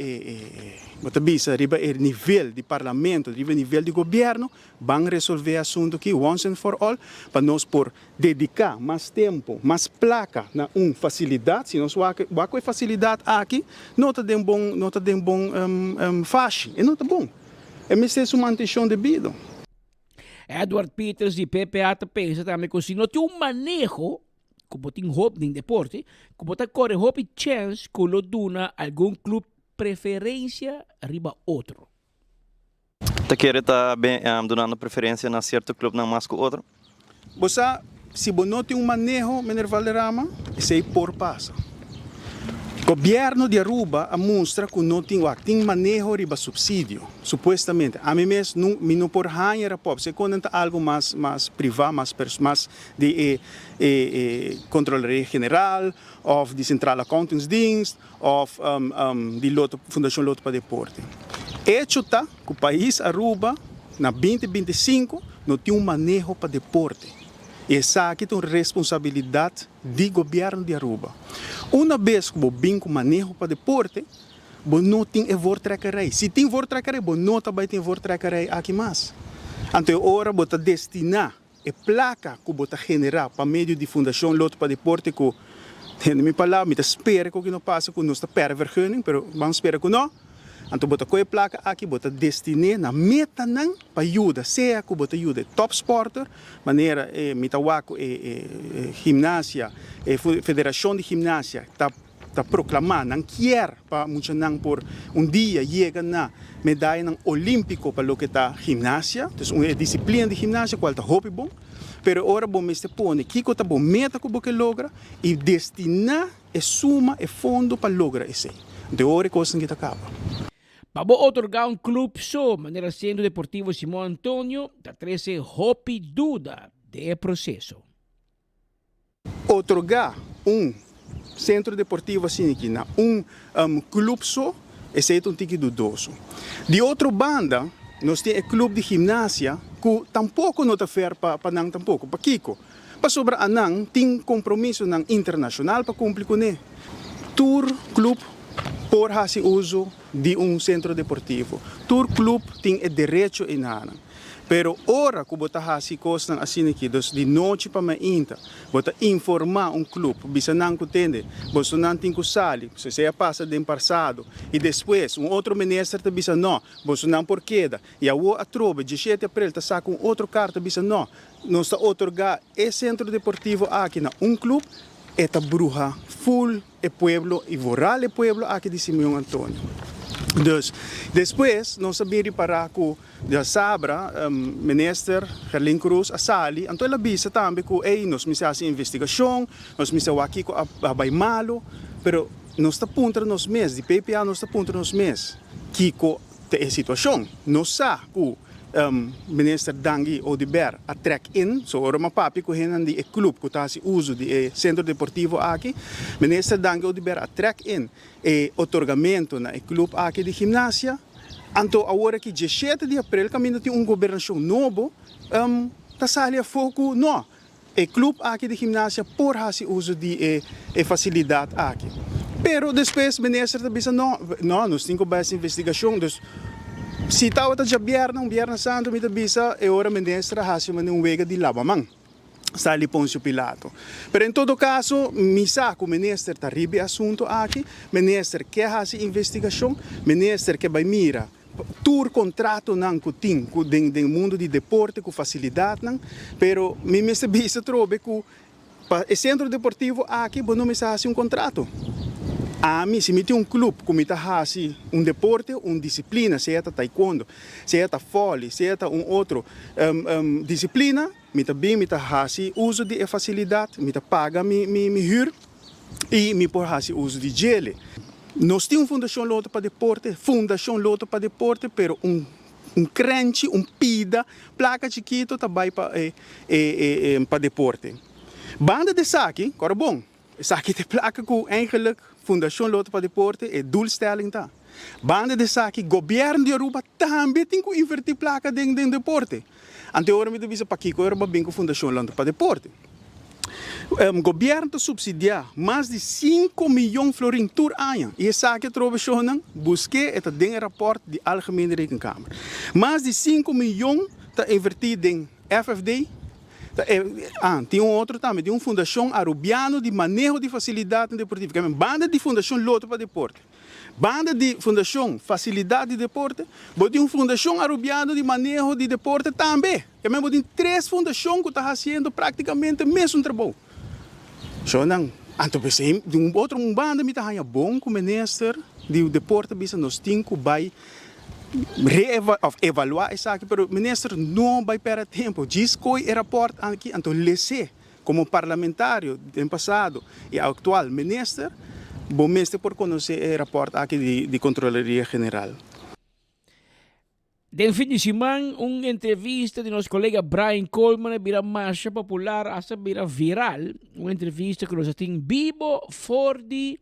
riba nível de parlamento, riba nível de governo, bang resolver assunto aqui once and for all, para nós por dedicar mais tempo, mais placa na facilidade, se nós com facilidade aqui, não está de bom fácil, e não está bom. É preciso manter devido. Edward Peters de PPA pensa também que se não tem manejo como tem hope em deporte, como tem corre hope chance que lo duna algum clube preferência arriba outro. Você quer estar dando preferência na certo clube não mais que outro? Você, se você não tem manejo, Menor Valderrama, isso é por passa. O governo de Aruba mostra que não tem manejo de subsídio, supostamente. A mim mesmo, não por ganhar a pop. Se quando algo mais privado, mais de controle geral, ou de central accountingsdienst, ou de Fundação Loto para Deporte. Hecho está que o país Aruba, na 2025, não tem manejo para deporte. Essa aqui tem responsabilidade do governo de Aruba. Uma vez que você vem com manejo para deporte, você não tem vortrecarei. Se tem vortrecarei, você não também tem vortrecarei aqui mais. Então, agora você destinar a placa que você generar para meio de Fundação Loto para Deporte, que, na minha palavra, eu espero que não passe com nossa pervergüenza, mas vamos esperar que não. Então, você com a placa aqui, você destinar na meta não para ajuda, seja que você ajuda top sporter, maneira mitawaco gimnasia, federação de gimnasia, está proclamando, não quer para muitos não por dia chega na medalha olímpico para o que está gimnasia, então uma disciplina de gimnasia qual está hobby bom, pero agora você se põe que está bom meta que você logra e destinar a suma e fundo para lograr isso. Então, agora é coisa que acaba. Para otorgar clube só, maneira Centro Deportivo Simão Antônio, da 13 Hopi Duda de processo. Otorgar Centro Deportivo assim aqui, clube só, esse é um tique dudoso. De outra banda, nós temos o clube de gimnasia, que tampouco não está fair para não tampouco, para Kiko. Para sobra anang, tem compromisso internacional para cumprir com ele. Tour, clube, por hasi uso de centro deportivo. Tur club tem o direito em nada. Pero ora que bota hasi costan assim aqui, dus de noite para mainta, bota informar club, bisa não entende, você não tem que sali, se passa de passado e depois outro ministro te bisa não, você não por queda, e a trova de 7 de abril te saca outro carta bisa não, nós está otorgar esse centro deportivo aqui na club, eta bruja full e pueblo e voral e pueblo aqui de Simeão Antônio. Dus, depois, nós sabemos para que a Sabra, minister Gerlin Cruz, a Sali, então ela avisa também que nós vamos fazer investigação, nós vamos fazer aqui a vai malo, pero nós está apontando nos meses, de PPA nós está apontando nos meses, que é a situação, nós sabemos minister Dangi Odiber a track in, so ora papi ko hinan di club ko tasi uso di centro deportivo aqui, minister Dangi Odiber a track in e otorgamento na club aqui de gimnasia, anto agora que 17 de abril caminho tem governação novo, ta sali a foco no, e club aqui de gimnasia por hasi uso di facilidade aqui. Pero depois minister ta bisa no, nós temos que fazer investigação, dus si tawa ta Biyernes Santo, mi bisa e ora ministra hasi man wega di lavamang sa Poncio Pilato. Pero em todo caso, misa que o ministro está ribe assunto aqui, ministro quer hasi investigação, ministro que vai mira tur contrato nang kuting ku ding mundo de deporte com facilidade nang, pero mi mesa bisa trobe ku pa e centro deportivo aqui bono misa hasi contrato. A mim, se me tem clube, como está assim, deporte, disciplina, seja taekwondo, seja vôlei, seja outro disciplina, me tá bem, me tá assim, uso de facilidade, me tá paga me hur e me por assim uso de gele. Nós temos fundação loto para deporte, pero crunch, pida, placa chiquito, também para deporte. Banda de saque, agora bom, saque de placa com eigenlijk Fundação Loto para Deporte é doelstelling tá. Banda de saque, governo de Aruba também tem que invertir placa dentro do deporte. Anterior me disse para que era bem com Fundação Loto para Deporte. O governo subsidia mais de 5 milhões de florins por ano. E essa que trouxe shonan, busquei eta den rapport de Algemene Rekenkamer. Mais de 5 milhões tá invertido em FFD. Tem outro também, tem fundação arubiano de manejo de facilidade deportiva, que é banda de fundação Loto para Deporte. Banda de fundação facilidade de deporte, tem fundação arubiano de manejo de deporte também. Que é tem 3 fundações que estão fazendo praticamente o mesmo trabalho. So nang, anto pensei, de outro banda me está bom com o ministro de deporte, bisa nós temos que vai evaluar isso aqui, mas o ministro não vai perder tempo. Diz que o rapport aqui, então, lese, como parlamentário do passado e atual ministro, bom mestre por conhecer o rapport aqui de Controlaria General. De fim de semana, uma entrevista de nosso colega Brian Coleman vira marcha popular, hasta vira viral. Uma entrevista que nós temos vivo fora do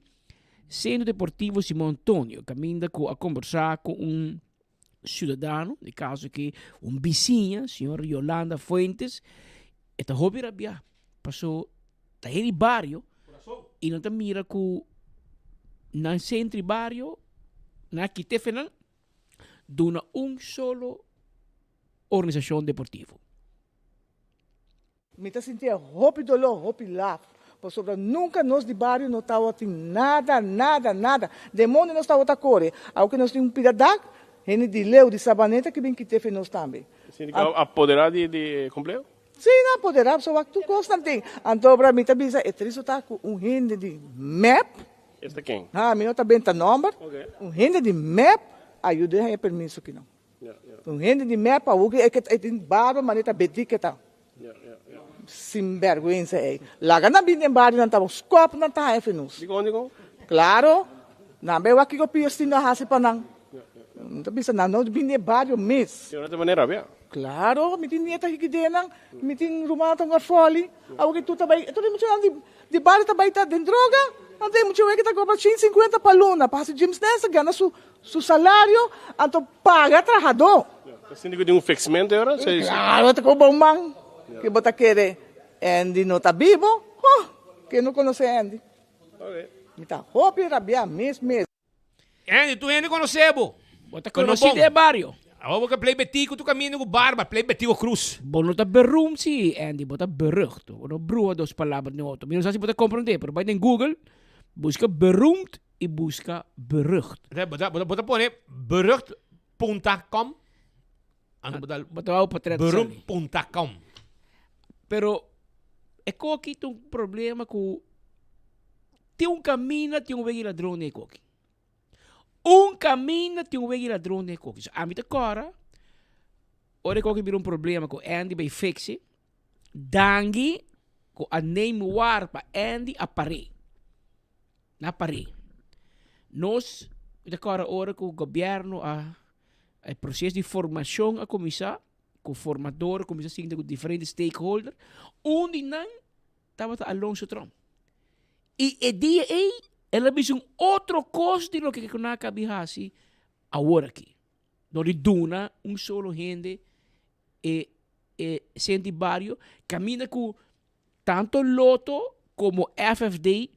Centro Deportivo Simão Antônio, caminha a conversar com cidadão, no caso que vizinha, senhora Yolanda Fuentes, está hobby rabia, passou tá em barrio e não tá mira que na centro barrio na kitefenan duna solo organização deportiva. Me tá sentindo hobby dolor, hobby laugh. Por sobre nunca nós de barrio não estava nada. Demônio não estava core. Ao que nós tínhamos pidadak, ele de leu de sabaneta que vem que teve nós também. Apoderado de complexo? Sim, apoderado, só que tu constante. Então, para mim, também, é triste estar com rende de map. Este quem? Meu está bem, tá número. Rende de map, ajuda a permisso que não. Rende de map, o que é que tem barba, mas está bem que tá. Sem vergonha, lá na bem em barrio, não tá os copos, não tá FNUS. Digo? Claro, não bem aqui que eu penso na raça para não. Não tá pensando, não, de bem em barrio mesmo. De outra maneira, bem? Claro, me tem nieta que denang, me tem rumata ng foli. Awo que tu tabay, ito rin mo siya di barrio tabay ta den droga. Ante mo siya que ta cobra 150 paluna, para James Nessa gana su salário, anto paga trabajador. Síndico de fleximento agora? Claro, te cobra man que bota querer. Andy no tá vivo, que não conhece Andy. Me tá roupa rabia mesmo. Andy, tu hindi conocebo. Bota conhecido é barrio. Ako ka play betico tu caminho com barba, play betico cruz. Bono tá berum si Andy, bota berucht. Bono brua dos palavras no outro. Não sei se bota compreender, pero vai em Google, busca berucht e busca berucht. Bota pone berucht.com. Bota ao patreto. Berucht.com. Pero é coque tem problema com tem caminho, tem weg ladrão ne coque. Caminho, tem weg ladrão ne coque. So, a mim agora, ora coque vira problema com Andy by fixe. Dangi com a name war para Andy apare. Na pare. Nós agora ora com o governo a processo de formação a começar com formador, começar assim com diferentes stakeholders. Onde não estava Alonso Trump. E o dia aí, ela viu outro custo do que não cabia assim agora aqui. Onde duna solo gente e sente barrio caminha com tanto Loto como FFD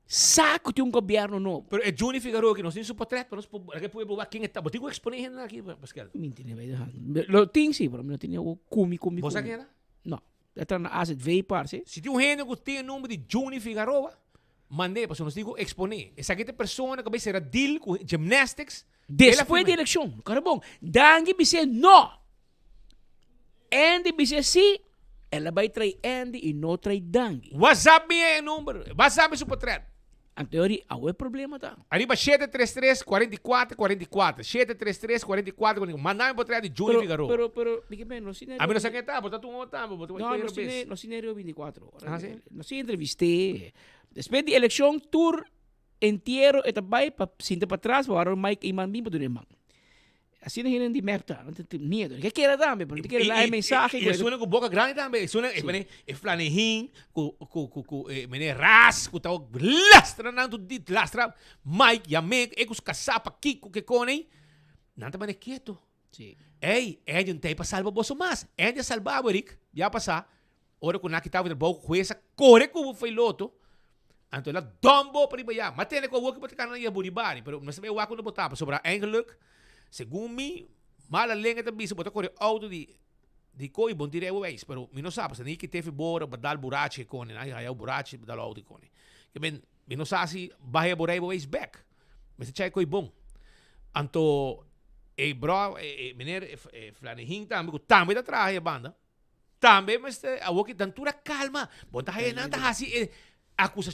saco de governo novo. Pero é Juni Figueroa que nós temos o portrait, mas nós podemos provar quem está. Botigo exponer gente aqui, Pascal. Mentira, vai deixar. Lo tem sim, pero não tinha o cumi. Você quem era? Não. Está na asset V parce. Se tem gente que tem o nome de Juni Figueroa, mandei para nós digo exponer. Essa aqui pessoa que vai ser a deal com gymnastics. Depois da eleição, cara bom. Dangue dizer não. Andy dizer sim. Ela vai trair Andy e não trair Dangue. WhatsApp é o número. WhatsApp é o portrait. Em teoria, há problema tá. Arriba 733-44-44. 733-44-44. Mandar-me portrait de Juni Figueroa. Pero, dígame, no sinério. A mim não sei quem está, botar tu um outro. No sinério 24 horas. Ah, sim? No se entrevistei. Depois da eleição, tour inteiro, eta vai para sinta para trás, para o Mike Iman Bimbo do irmão. Assim não é de merda, não tem medo. O que quer dar, mas não quer dar mensagem. E suena com boca grande também. Suena, é flanehin, com ras, com tal lastra, não dit lastra. Mike, Yamek, ecos caçapa, Kiko, que conem. Não tá mais quieto. Sim. Ei, é um tempo para salvar você mais. É de salvar, Eric. Já passar. Ora com nakita with the bow, com essa corre como foi loto. Então ela dombo para ir para mas tem que o que pode ficar na buribari, pero não sabe o que não botar sobre eigenlijk. Segundo mim, mala lenga também se botar correr auto de coi bom dire o ex, pero mi não sabe, se nem que teve bora badal burachi com, né? Aí o burachi badal auto com. Que bem, mi não sabe se vai borai o ex back. Mas se coi bom. Anto bro, meneer Flanehin também da trás a banda. Também, mas a o que tantura calma. Bota aí nada assim acusa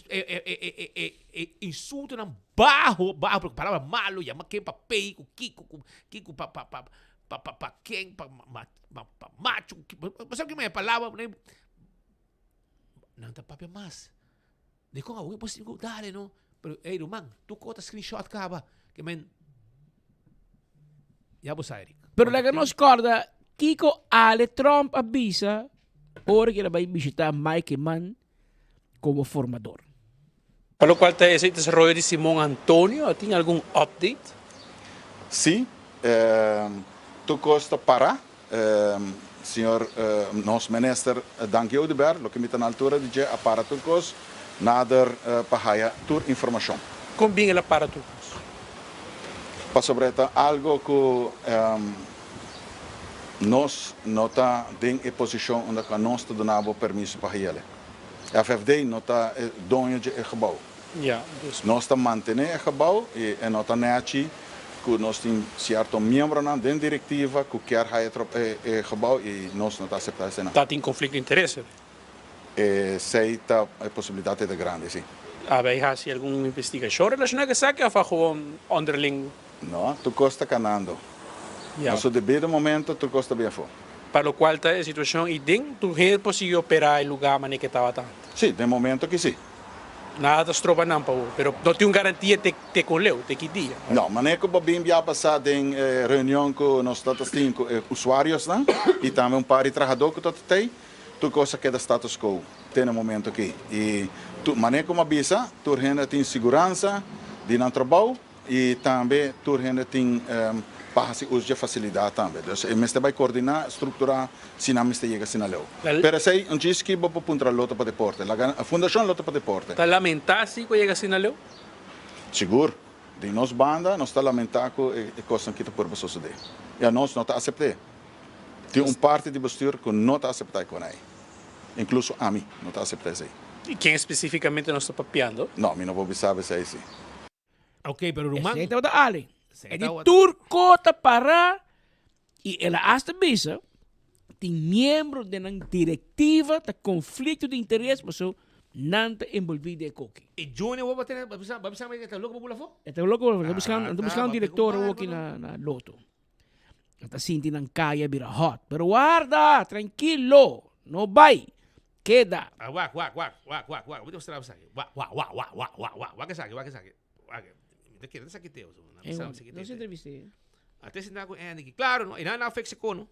insulto não barro porque palavra malo chama quem para pei com Kiko para quem para macho você que me palavra não tá papel mais de como alguém pode dar não pero ei Roman tu cota screenshot caba que men já você Eric pero la que nos corda Kiko ale Trump avisa ora que ele vai visitar Mike Mann como formador. Para lo cual ese desarrollo de Simón Antonio, ¿tiene algún update? Sí, tu costa para, senhor nosso ministro Dank Oudeberg, lo que me está na altura de dizer para tu costa, nader para tur informação. Como bem ela para tu costa? Para sobre algo que nós não está em posição onde nós te donamos permisso para ele. A FFD não está dono de gebouw. Ja, dus. Nós estamos mantendo o gebouw e não está net que nós temos certo membro na diretiva que quer o gebouw e nós não está aceitando isso. Está em conflito de interesse? Sei tá a possibilidade de grande, sim. Há assim alguma investigação relacionada com isso ou foi gewoon underling? Não, tu costa canando. No seu devido momento, tu costa bem fora. Para o qual está a situação e dentro tu gente conseguiu operar o lugar mas que estava tanto. Sim, de momento que sim. Nada das tropas não, pero não tem garantia de coleu, de que dia. Não, mas é que o Bobim já passou em reunião com nós status com usuários, né? E também par de trabalhadores que tu tem, tu coisa que é da status quo, tem no momento aqui. E tu, mas é como avisa, tu gente tem segurança de não trabalho e também tu gente tem para uso de facilidade também. Então, mas vai coordenar, estruturar, se não chega assim na lei. Pero sei, um dia que vou apontar loto para deporte, a fundação loto para deporte. Tá lamentar se chega assim na lei? Seguro. De nossa banda, nós está lamentando a coisa que está por suceder. E a nós não está aceitando. Tem parte do bestuur que não está aceitando com ele. Incluso a mim, não está aceitando isso. E quem especificamente nós está papiando? Não, eu não vou saber se é isso. Ok, pero Roman. Esse é o Ali. É de turco tá para e ela hasta bisa tem membro da diretiva da conflito de interesse, mas não está envolvido em coque. E Junior vai bater, vai pensar que está louco para pular fora? Está louco, está buscando um diretor aqui na Loto. Está sentindo na caia vira hot. Pero guarda, tranquilo, não vai. Queda. Wak. Vou te mostrar você aqui. Wak que saque. Te quero saque teu. Não se entrevistei. Até se dá com Andy. Claro, não, não afexe cono.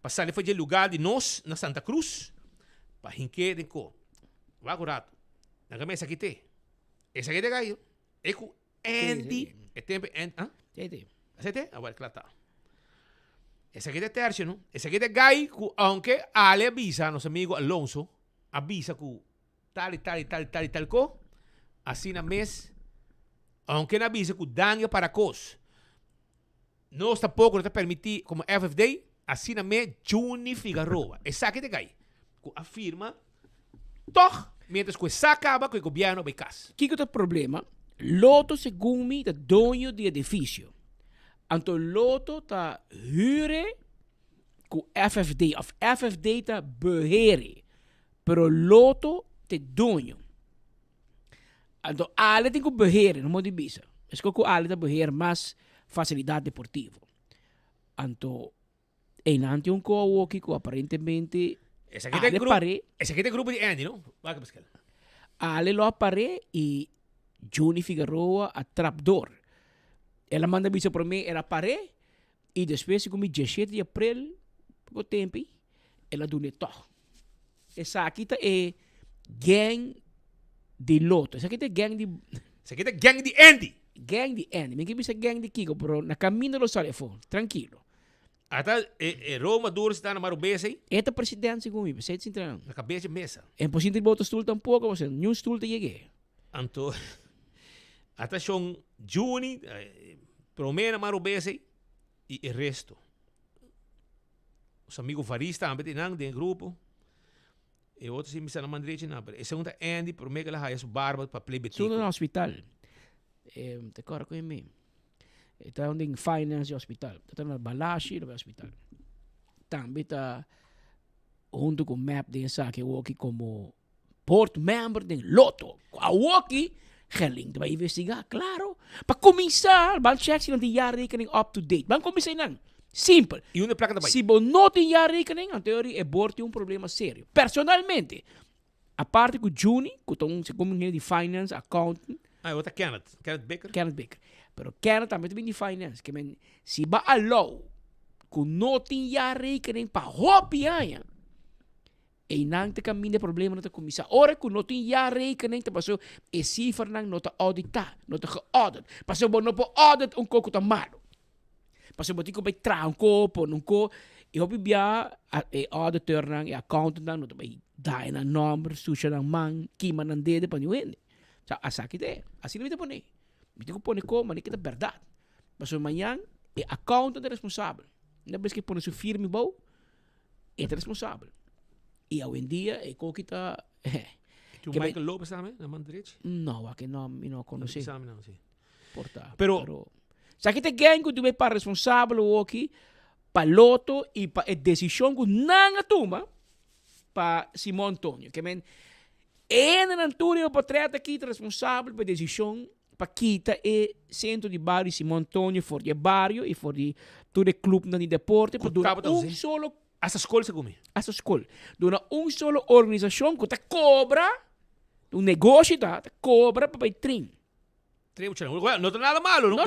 Passar foi de lugar de nós na Santa Cruz. Para hinque de co. Wak rato. Na camisa aqui te. Essa aqui de gaio. É com Andy. É tempo Andy. Ah? Aceite? Agora claro tá. Essa aqui é tercio, não? Essa aqui é gai, aunque Ale avisa, nosso amigo Alonso, avisa que tal co, assim na mês, aunque não avisa que daño para cos, nós tampouco não está permitir, como FFD, assim na mês, Juni Figueroa. Essa aqui é gai, que afirma, toch, mientras que essa acaba, que o governo vai casa. Que é o problema? Loto, segundo mim, é dono do edifício. Anto Loto ta huren ku FFD of FFD ta beheer. Pero Loto te dono. Anto alle tem ku beheer, não pode bisa. Es que ku alle ta beheer mas facilidade deportivo. Anto enante un ko aqui ku aparentemente esse aqui é grupo de Andy, não? Vai que pescar. Ale lo apare e Juni Figueroa a trapdoor. Ela manda bisa para mim, ela pare e depois como 17 de abril, pouco tempo, ela do neto. Essa aqui é gang de Loto. Essa aqui é gang de Andy. Gang de Andy. Minha bisa gang de Kiko, pero na caminho do telefone, tranquilo. Até Roma duro está na Marubesa aí. Esta presidente comigo, você está entrando. Na cabeça de mesa. É possível botar stool tampouco, você nenhum stool te cheguei. Anto até são Juni, promena Marubesa e o resto. Os amigos Farista também tem de grupo. E outros se me na mão direita não. E segundo Andy, promete que ela é barba para play betico. Tudo no hospital. Te corre com mim. Está onde em finance hospital. Está na Balashi do hospital. Também está junto com o map de essa que eu aqui como board member de Loto. A Woki Geling vai investigar, claro. Para começar, vão check se não tem jaarrekening up to date. Vão começar não. Simples. E uma placa também. Se você não tem jaarrekening, em teoria, é board um problema sério. Personalmente, a parte com o Juni, que se como de finance, accounting. Outra Kenneth Baker. Pero Kenneth também tem de finance. Que se vai allow, que não tem jaarrekening para hopiar, e não tem caminho de problema na comissão. Ora que não tem jaarrekening, te passou e cifra não está auditar, não está geaudit. Passou não pode audit coco tá malo. Passou botico vai tra copo, não co. E hopi bia e auditor nang e accountant nang não vai dar na número, suja nang man, kima nang dede pa niuende. Sa asakit assim não vai pone. Me digo pone como, mas é verdade. Passou amanhã e accountant é responsável. Não vez que pone sua firma bom, é responsável. E hoje em dia, é que está... Tu Michael Lopes também, na mão direita? Não, aqui não conheci. Não, sim. Pero se aqui tem alguém que tu vai para responsável aqui, para Loto e para a decisão que não toma para Simão Antônio. Que na altura, o portreto aqui é responsável para a decisão para quitar o centro de bairro Simão Antônio, for de bairro e for de todo o clube de deporte, para um solo essa escola se come. Essa escola. Dona solo organização que te cobra, negócio te cobra para trim. Não tem nada malo, não é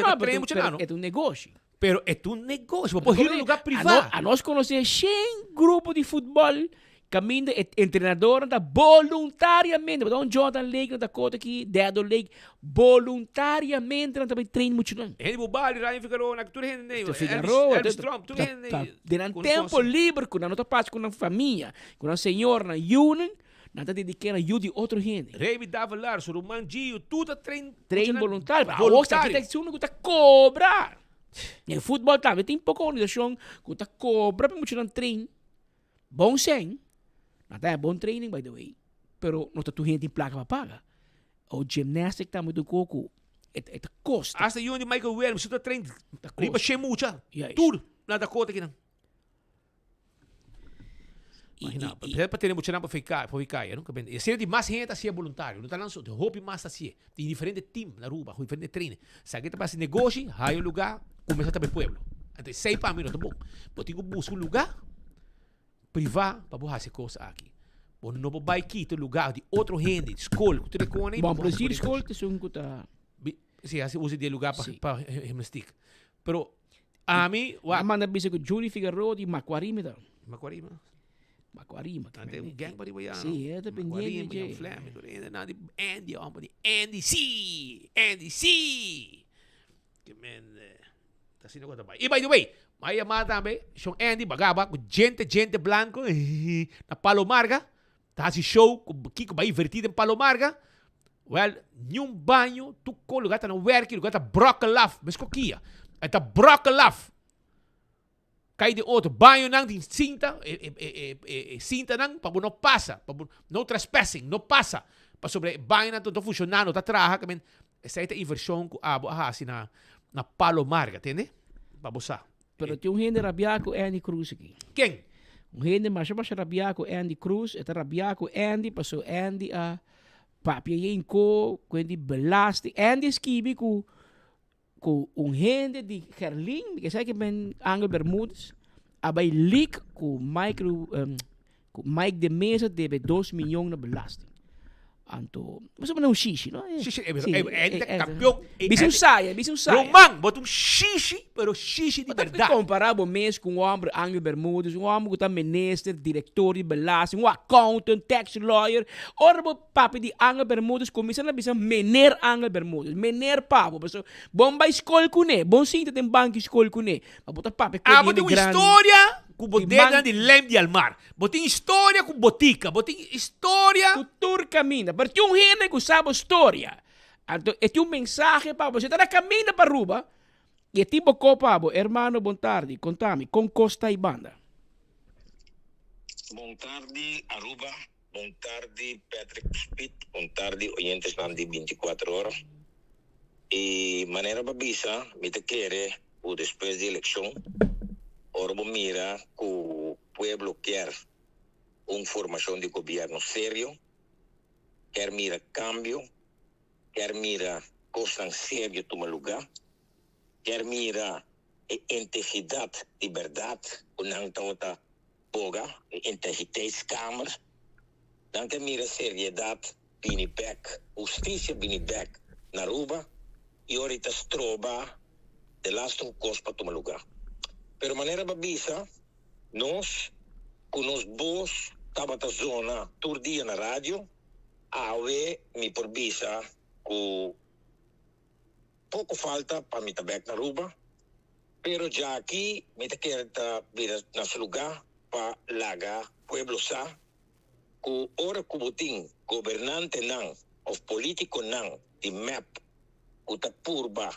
negócio. Pero é negócio, para ir em lugar privado. A nós conhecemos 100 grupos de futebol, caminho de treinador voluntariamente, Jonathan Lake da conta aqui, Dedo Lake, voluntariamente também treina muito não. Ele bobali, Ryan Figueroa, na cultura rende, Figueroa, Elvis Trump, tudo rende. Durante tempo livre, quando não está com a família, com a senhora na união, Nada dedicar ajuda de outro gente. Rei dava lá, so Romangio, tudo treino Voluntário. A outra aqui tem que tá cobra. E futebol também tem pouca organização que tá cobra para muito treino. Bom sem. Nada é bom training, by the way. Pero não tá tu gente em placa para pagar. O gymnastic tá muito coco. É custa. Hasta yun ni Michael Williams, tudo treino. Riba siya mucha. Yes. Tudo. Nada conta aqui não. Imagina, para ter muito para ficar, não? E se de mais gente assim é voluntário, não tá lançando, de hobby mais assim, de diferente time na rua, com diferente treino. Se alguém tá fazendo negócio, aí o lugar começa a ter pueblo. Então, 6 para mim não tá bom. Eu tenho que buscar um lugar privado para fazer essa coisa aqui. Bom, não vou aqui ter lugar de outro gente, escola, que tu reconhece. Bom, para ir escola, tem que tá. Sim, assim usa de lugar para gimnástica. Pero a mim, a manda bisa com Julie Figueroa de Macuarima, tá? Macuarima. Tem um gang para ir. Sim, é dependendo de Andy C. Que men tá sino ko também. E by the way, may amada também, siyang Andy bagaba com gente blanco na Palomarga. Tá si show com Kiko vai divertido em Palomarga. Well, nenhum banho, tu com lugar tá no werk, lugar tá brokelaf, mas coquia. É tá brokelaf. Cai de outro banho nang de cinta, cinta nang para não passa, para não trespassing, não passa. Para sobre banho na todo funcionando, tá traha, kamen. Essa é a inversão que abo assim na Palomarga, entende? Para boçar. Pero tem um gente rabiaco Andy Cruz aqui. Quem? Um gente mais rabiaco Andy Cruz, é rabiaco Andy, passou Andy a papi em co, quando belasting. Andy esquive com gente de Gerling, que sabe que ben Angel Bermudes, abay leak com Mike de Mesa deve 2 milhões na belasting. Anto, mas não xixi, não? Xixi, campeão. Bisa saia. Romang, bota xixi, pero xixi de verdade. Comparar o mês com um homem Angel Bermudes, um homem que está ministro, diretor de belasting, um accountant, tax lawyer, ora o papi de Angel Bermudes começa a bisa mener Angel Bermudes, mener papo, pessoal. Bom vai escola com ele, bom sinta tem banco escola com ele, mas bota papi com ele grande. História com bodega de Lem de Almar. Botem história com botica, botem história com tour caminha. Pero tem um gente que sabe história. Então, tem um mensagem para você. Você está caminhando para Aruba e tipo copa, hermano, bom tarde, contame, com Costa e Banda. Bom tarde, Aruba. Bom tarde, Patrick Spit. Bom tarde, oyentes de 24 horas. E maneira babisa, me te quer, o depois da eleição, Orbo mira que o pueblo quer uma formação de governo sério, quer mira cambio, quer mira coisa séria tomar lugar, quer mira integridade de verdade, o não tanta boga, integriteitskamer, dan quer mira seriedade, bini back, justiça bini back na Aruba, e ahorita stroba de lasto coisa para tomar lugar. Pero maneira babisa, nós, com nós bons, estava na zona, todo dia na rádio, awe me por bisa, com pouco falta para me estar na Aruba, pero já aqui, me quer vir nesse lugar para lagar pueblo sa, com ora kubuting, governante não, ou político não, de map, com ta purba,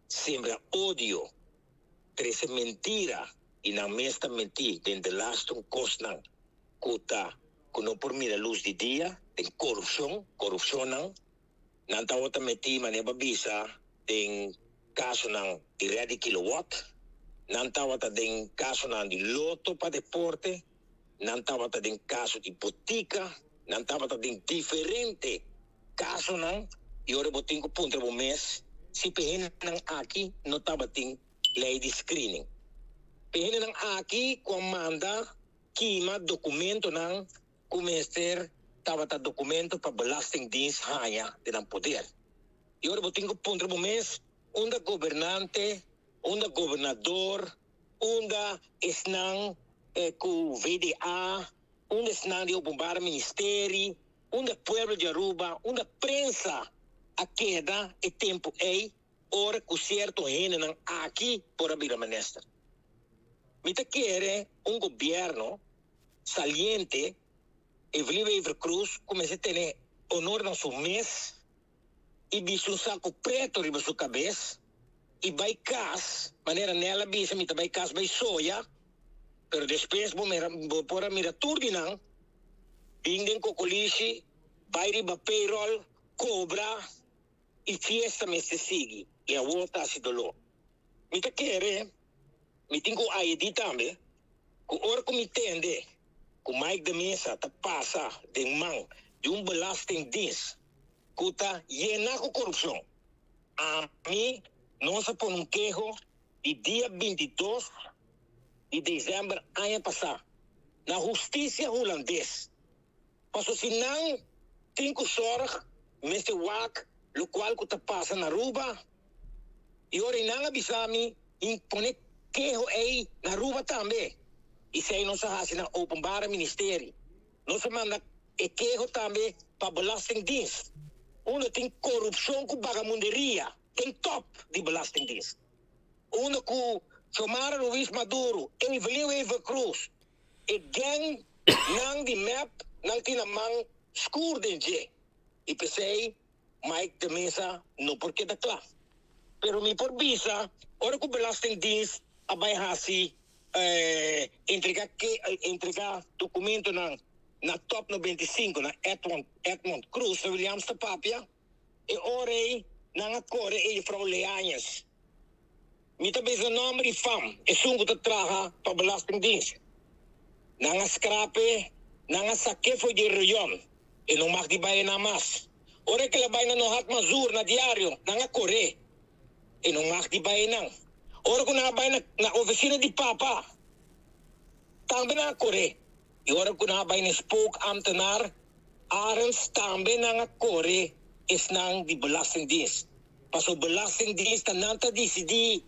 sembra ódio, trece mentira e na mesma mentira dentro de last um costa que não por mira luz de dia tem corrupção não tá outra mentira mas babisa tem caso não de rede kilowatt não tá outra tem caso não de loto para deporte não tá outra tem caso de botica não tá outra tem diferente caso não e ora botem com ponto do mês se perrena aqui não tá batendo lei de screening. Pehene nang aki comanda kima documento nang kumester tabata documento para belastingdienst haya de nang poder. E ora botingo ponto mo mês, unda governante, unda governador, unda esnang ku VDA, unda esnang de openbare ministerie, unda pueblo de Aruba, unda prensa a queda e tempo ei ora com certo gente não aqui por abrir a ministra. Me te quer governo saliente Evelyn Weaver Cruz começa a ter honor na sua mês e bicho um saco preto riba sua cabeça e vai cas, maneira nela bisa mita vai cas vai soia, pero depois vou pôr a mira tudo não, bindem cocolixi, vai riba payroll, cobra e fiesta me se sigue e a volta se dolor. Mita querer, me tenho a ID também, com hora que me tende, com Mike de Mesa tá passa de mão de belastingdienst, que tá llena com corrupção. A mim, nós por um queijo de dia 22 de dezembro ano passado, na justiça holandesa. Mas se não tem que sorg, Mr. Wack, o qual que tá passa na Aruba, e ora não avisami, impone queijo aí na Aruba também. E se aí não se faz na openbare ministério, não se manda queijo também para belastingdienst. Onde tem corrupção com vagabunderia, tem top de belastingdienst. Onde com Xiomara Luís Maduro, Evelyn Weaver Cruz, e gang nang di map, nang tinamang score din je. E pensei, Mike de Mesa, não porque da classe. Pero mi por visa, ora com belastingdienst, abay hasi, entregar documento na top 95, na Edmond Cruz, na Williams Tapapia, e ora na Core e Frau Leanhas. Mita beza nome de fam, e sungo te traga para belastingdienst. Nanga scrape, nanga saque foi de região, e não mag di baie na mas. Ora que la baie na nohat mazur na diário, nanga Core, e não mag di baie nang. Ora que na baie na oficina de papa, também na Core. E ora que na baie na spookambtenaar, Arends também na Core, is nang di belastingdienst. Pas o belastingdienst nanta decidi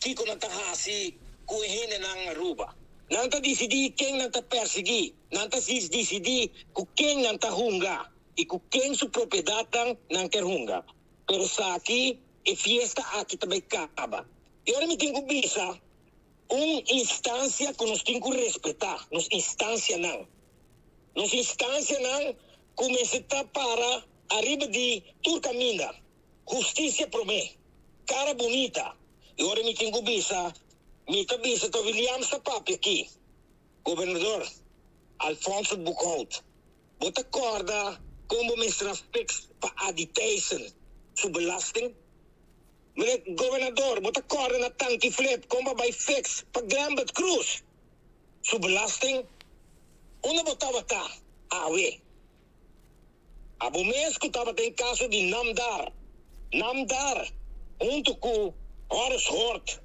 kiko nanta hasi kuhin nang Aruba. Nanta decidi quem nanta persegui, nanta decidi ku quem nanta hunga e ku quem su propriedade nang terhunga. Pero sa aqui e fiesta aqui também acaba. E ora me tenho bisa instância que nós temos que respeitar, nos instância não. Nos instância não começa para arriba de Turcaminda. Justiça para mim. Cara bonita. E agora me tenho bisa to Williams Tapapia aqui. Governador Alfonso Buchholz. Bota corda como me será fix para adaptation su belasting. Governador, bota corda na tanque flip como vai fix para Gambit Cruz. Su belasting. Una botava tá. Awe. Abo mês que estava em caso de Namdar, junto com Horace Hort,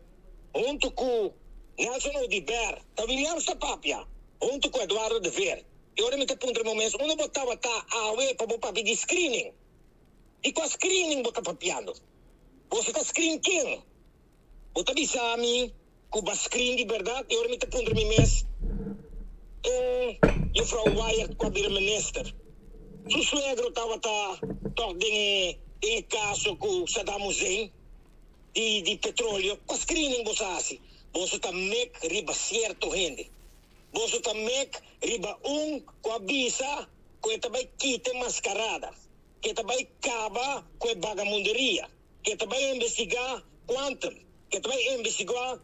junto com Nelson Odiber, da Williams Tapapia, junto com Eduardo de Ver. E agora me te ponto momentos, onde botava tá awe para botar de screening. E com a screening bota papiando. Você tá screen quem? Bota bisami, com a screen de verdade, e agora me te ponto momentos. E Frau Wire com a minister. Su suegro estava em caso com Saddam Hussein de petróleo. Com screening você está mek riba certo gente. Você está mek riba com a visa que também quita mascarada. Que também acaba com a vagabunderia. Que também investigar quantum. Que também investigar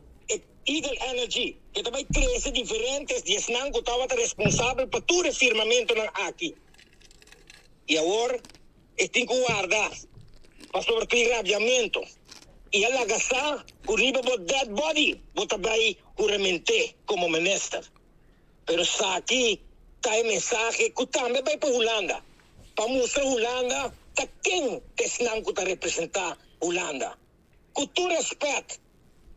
Eagle Energy. Que também cresce diferentes de esnan que estava responsável por todo o firmamento aqui. E agora, tem que guardar para sobre rabiamento. E ela gastar com riba do dead body, vou também juramente como minister. Pero sa aqui, cai mensagem que também vai para Holanda. Para mostrar Holanda, que quem não que representar Holanda. Com todo respeito,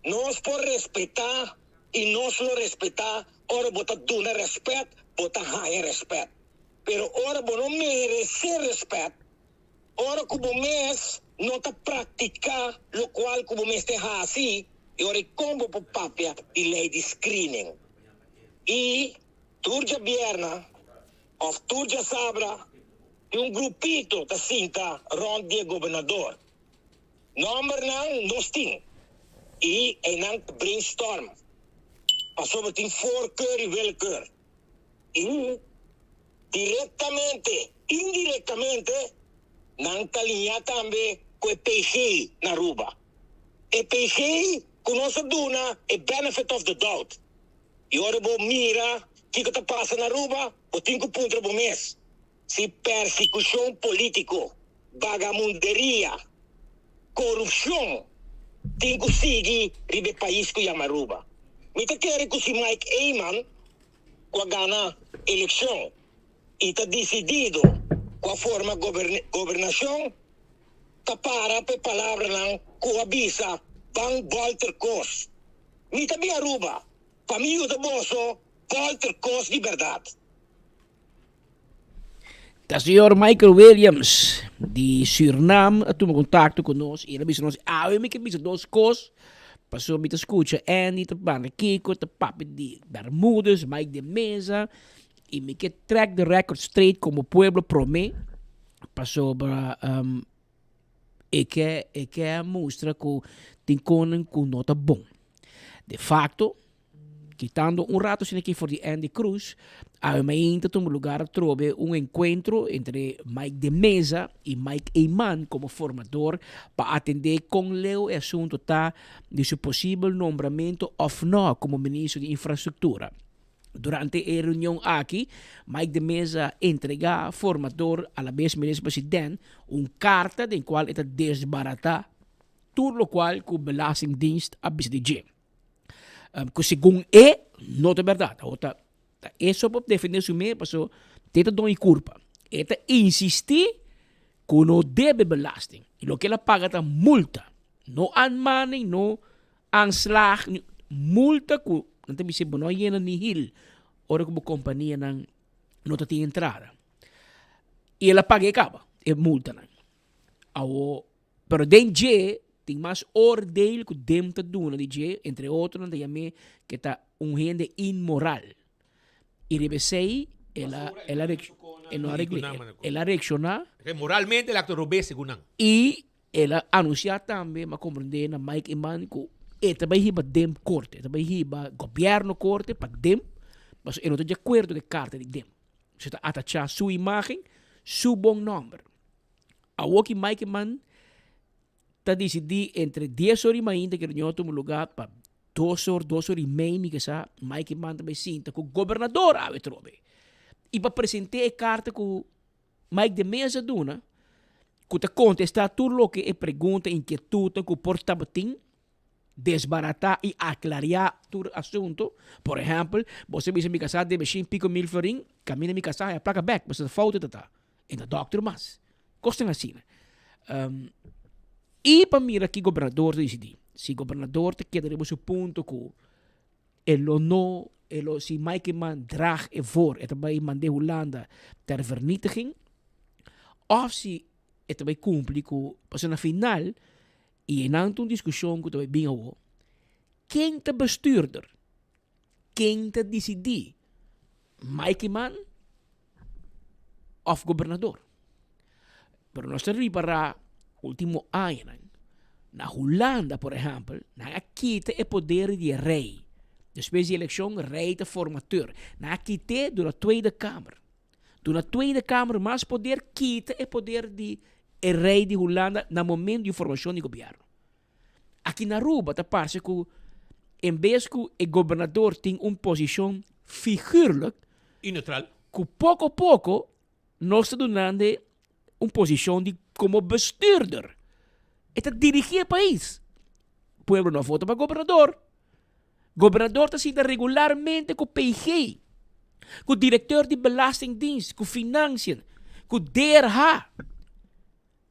nós por respeitar e nós não respeitar, ora bota duna respeito, bota higher respeito. Pero ora não merece respeito. Ora como mês não está praticar o qual como mês te assim, e ora como por papia e lei de screening. E Turja Bierna, of Turja Sabra, e grupito da cinta rond de governador. Number não nós tem. E não brainstorm. Passou tem voorkeur e willekeur. E Directamente, indirectamente, nang talinha também com o PG na Aruba. E PG, conosco duna, é benefit of the doubt. E ora vou mira, que está passando na Aruba, o 5 pontos por mês. Se persecução político, vagamunderia, corrupção, tem que seguir o país que chama Aruba. Me te quero que se Mike Eyman, com a gana eleição, e está decidido com a forma governação, está para palavra não, com a bisa, Van Walter Kos. Me também Aruba, família de Bosso, Walter Kos de verdade. O senhor Michael Williams, de Suriname, tomou contato conosco. Ele disse: eu me quero duas coisas. Passou a me escutar Andy, a Kiko, a Papi de Bermudas, Mike de Mesa. E me quer track the record straight como pueblo promê. Passou para. E que mostra que tem conan com nota bom. De facto, quitando rato sin aqui for de Andy Cruz, a ainda tomou lugar a trobe encontro entre Mike de Mesa e Mike Eyman como formador para atender com Leo assunto de seu possível nombramento of no como ministro de infraestrutura. Durante a reunião aqui, Mike de Mesa entrega formador a la vez ministro presidente carta de qual está desbarata tudo o qual que o Belastingdienst a BCDG. Que segundo não é verdade. É só para defender o mesmo, porque tenta dar culpa. Eta insistir que não deve belasting. E o que ela paga é multa. Não aanmaning, não aanslag, multa que não tem se não é nihil. Ora como companhia não tem entrada. E ela paga e acaba. É multa. Pero dentro tem mais ordem que dentro do DJ, entre outros, que está gente imoral. E deve ser ela reacciona. Moralmente, ela robe segundo. E ela anuncia também, mas compreender na Mike Eyman que esta vai ir para dem corte, esta vai ir para governo corte para dem, mas eu não estou de acordo com a carta de dem. Você está atachar sua imagem, seu bom nome. A que Mike Eyman está decidido entre 10 horas e meia que reunião toma lugar para 2 horas e meia, que sa Mike Eyman também sinta que o governador ave trobe. E para apresentar a carta que Mike de Mesa duna, que te contestar tudo o que é pergunta, inquietude, que o portabatim, desbaratar e aclarar todo assunto. Por exemplo, você me mi casa deve 5 mil florin, caminha mi casa a placa back, mas a falta está. E na doctor mas. Costam assim. E para mim aqui governador decidi. Se governador te queda o ponto que se Mike Eyman draag ervoor, het bij mande Hollanda ter vernietiging, of se het bij cumpre que pas na final e em uma discussão que também bem ao quem te bestuurder, quem te decidi, Mike Eyman of governador. Pero nós estamos para último ano na Holanda, por exemplo, na quita o poder de rei. Depois da eleição, rei de formateur. Na quita do Tweede Kamer. Do Tweede Kamer, mais poder quita o poder de rei de Holanda no momento de formação de governo. Aqui na Aruba, tá parece que em vez que o governador tem uma posição figuurlijk, e neutral, que pouco a pouco nós estamos dando uma posição de como bestuurder. Está dirigir o país. O povo não vota para governador. O governador está sendo regularmente com o PG, com o diretor de Belastingdienst, com financiën, com o DRH.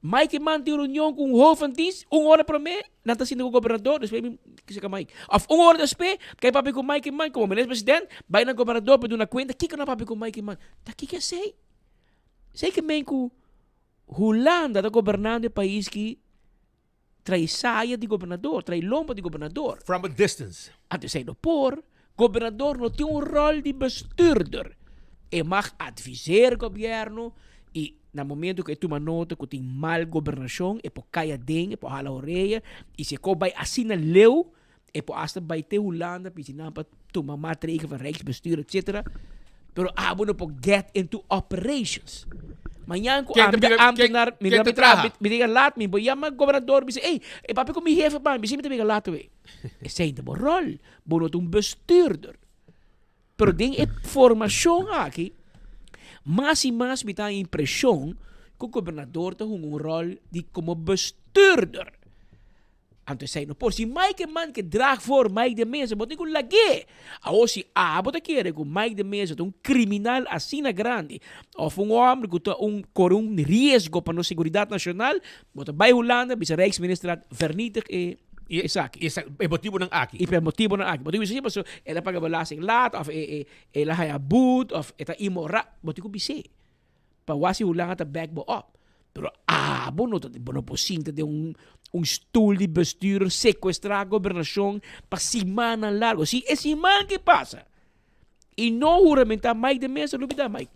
Mike Eyman tem reunião com o hoofddienst, hora para mim, não está sendo o governador, depois que se Mike. Of hora depois, que papi com Mike Eyman, como ministro-presidente, vai na governador para dar uma conta, que não papi com Mike Eyman. Tá que é sei? Sei que bem que Holanda está governando o país que traz saia de governador, traz lomba de governador. From a distance. Até sei por, governador não tem rol de bestuurder. Ele mag advisar o governo e no momento que tu nota que tem mal governação, é por cair dentro, é por ralar a orelha, e se ele vai assinar leu, é por hasta vai ter Holanda, para tomar matéria para Rijksbestuur, etc. Pero bueno po get into operations. Manhã ko Quem te traga? me diga laat, me voy llamar gobernador, me dice, papi com mi jefe pa, me dice me diga laat we. Esse é o rol, bono um bestuurder. Pero den informação aqui, mais e mais me dá a impressão que o governador tem um rol de como bestuurder. Antes zei no por si Mike man que drag voor Mike de Mesa, bot ik lagi. Ao si bot quer que Mike de Mesa é criminal assim na grande, of homem que com risco para a segurança nacional, bot vai Holanda, bisa Rijksminister vernietig Isaki. É motivo ng aki. É motivo ng aki. Motivo siya so ela pagabalasing lahat of ela hayabut of eta imora, bot ko bise. Pawasi Holanda ta back bo up. Pero bono po sinta de un stoel de bestuur sequestrar a gobernação para semana largo. Si é semana que passa. E não juramentar Mike de Mesa, não me dá Mike.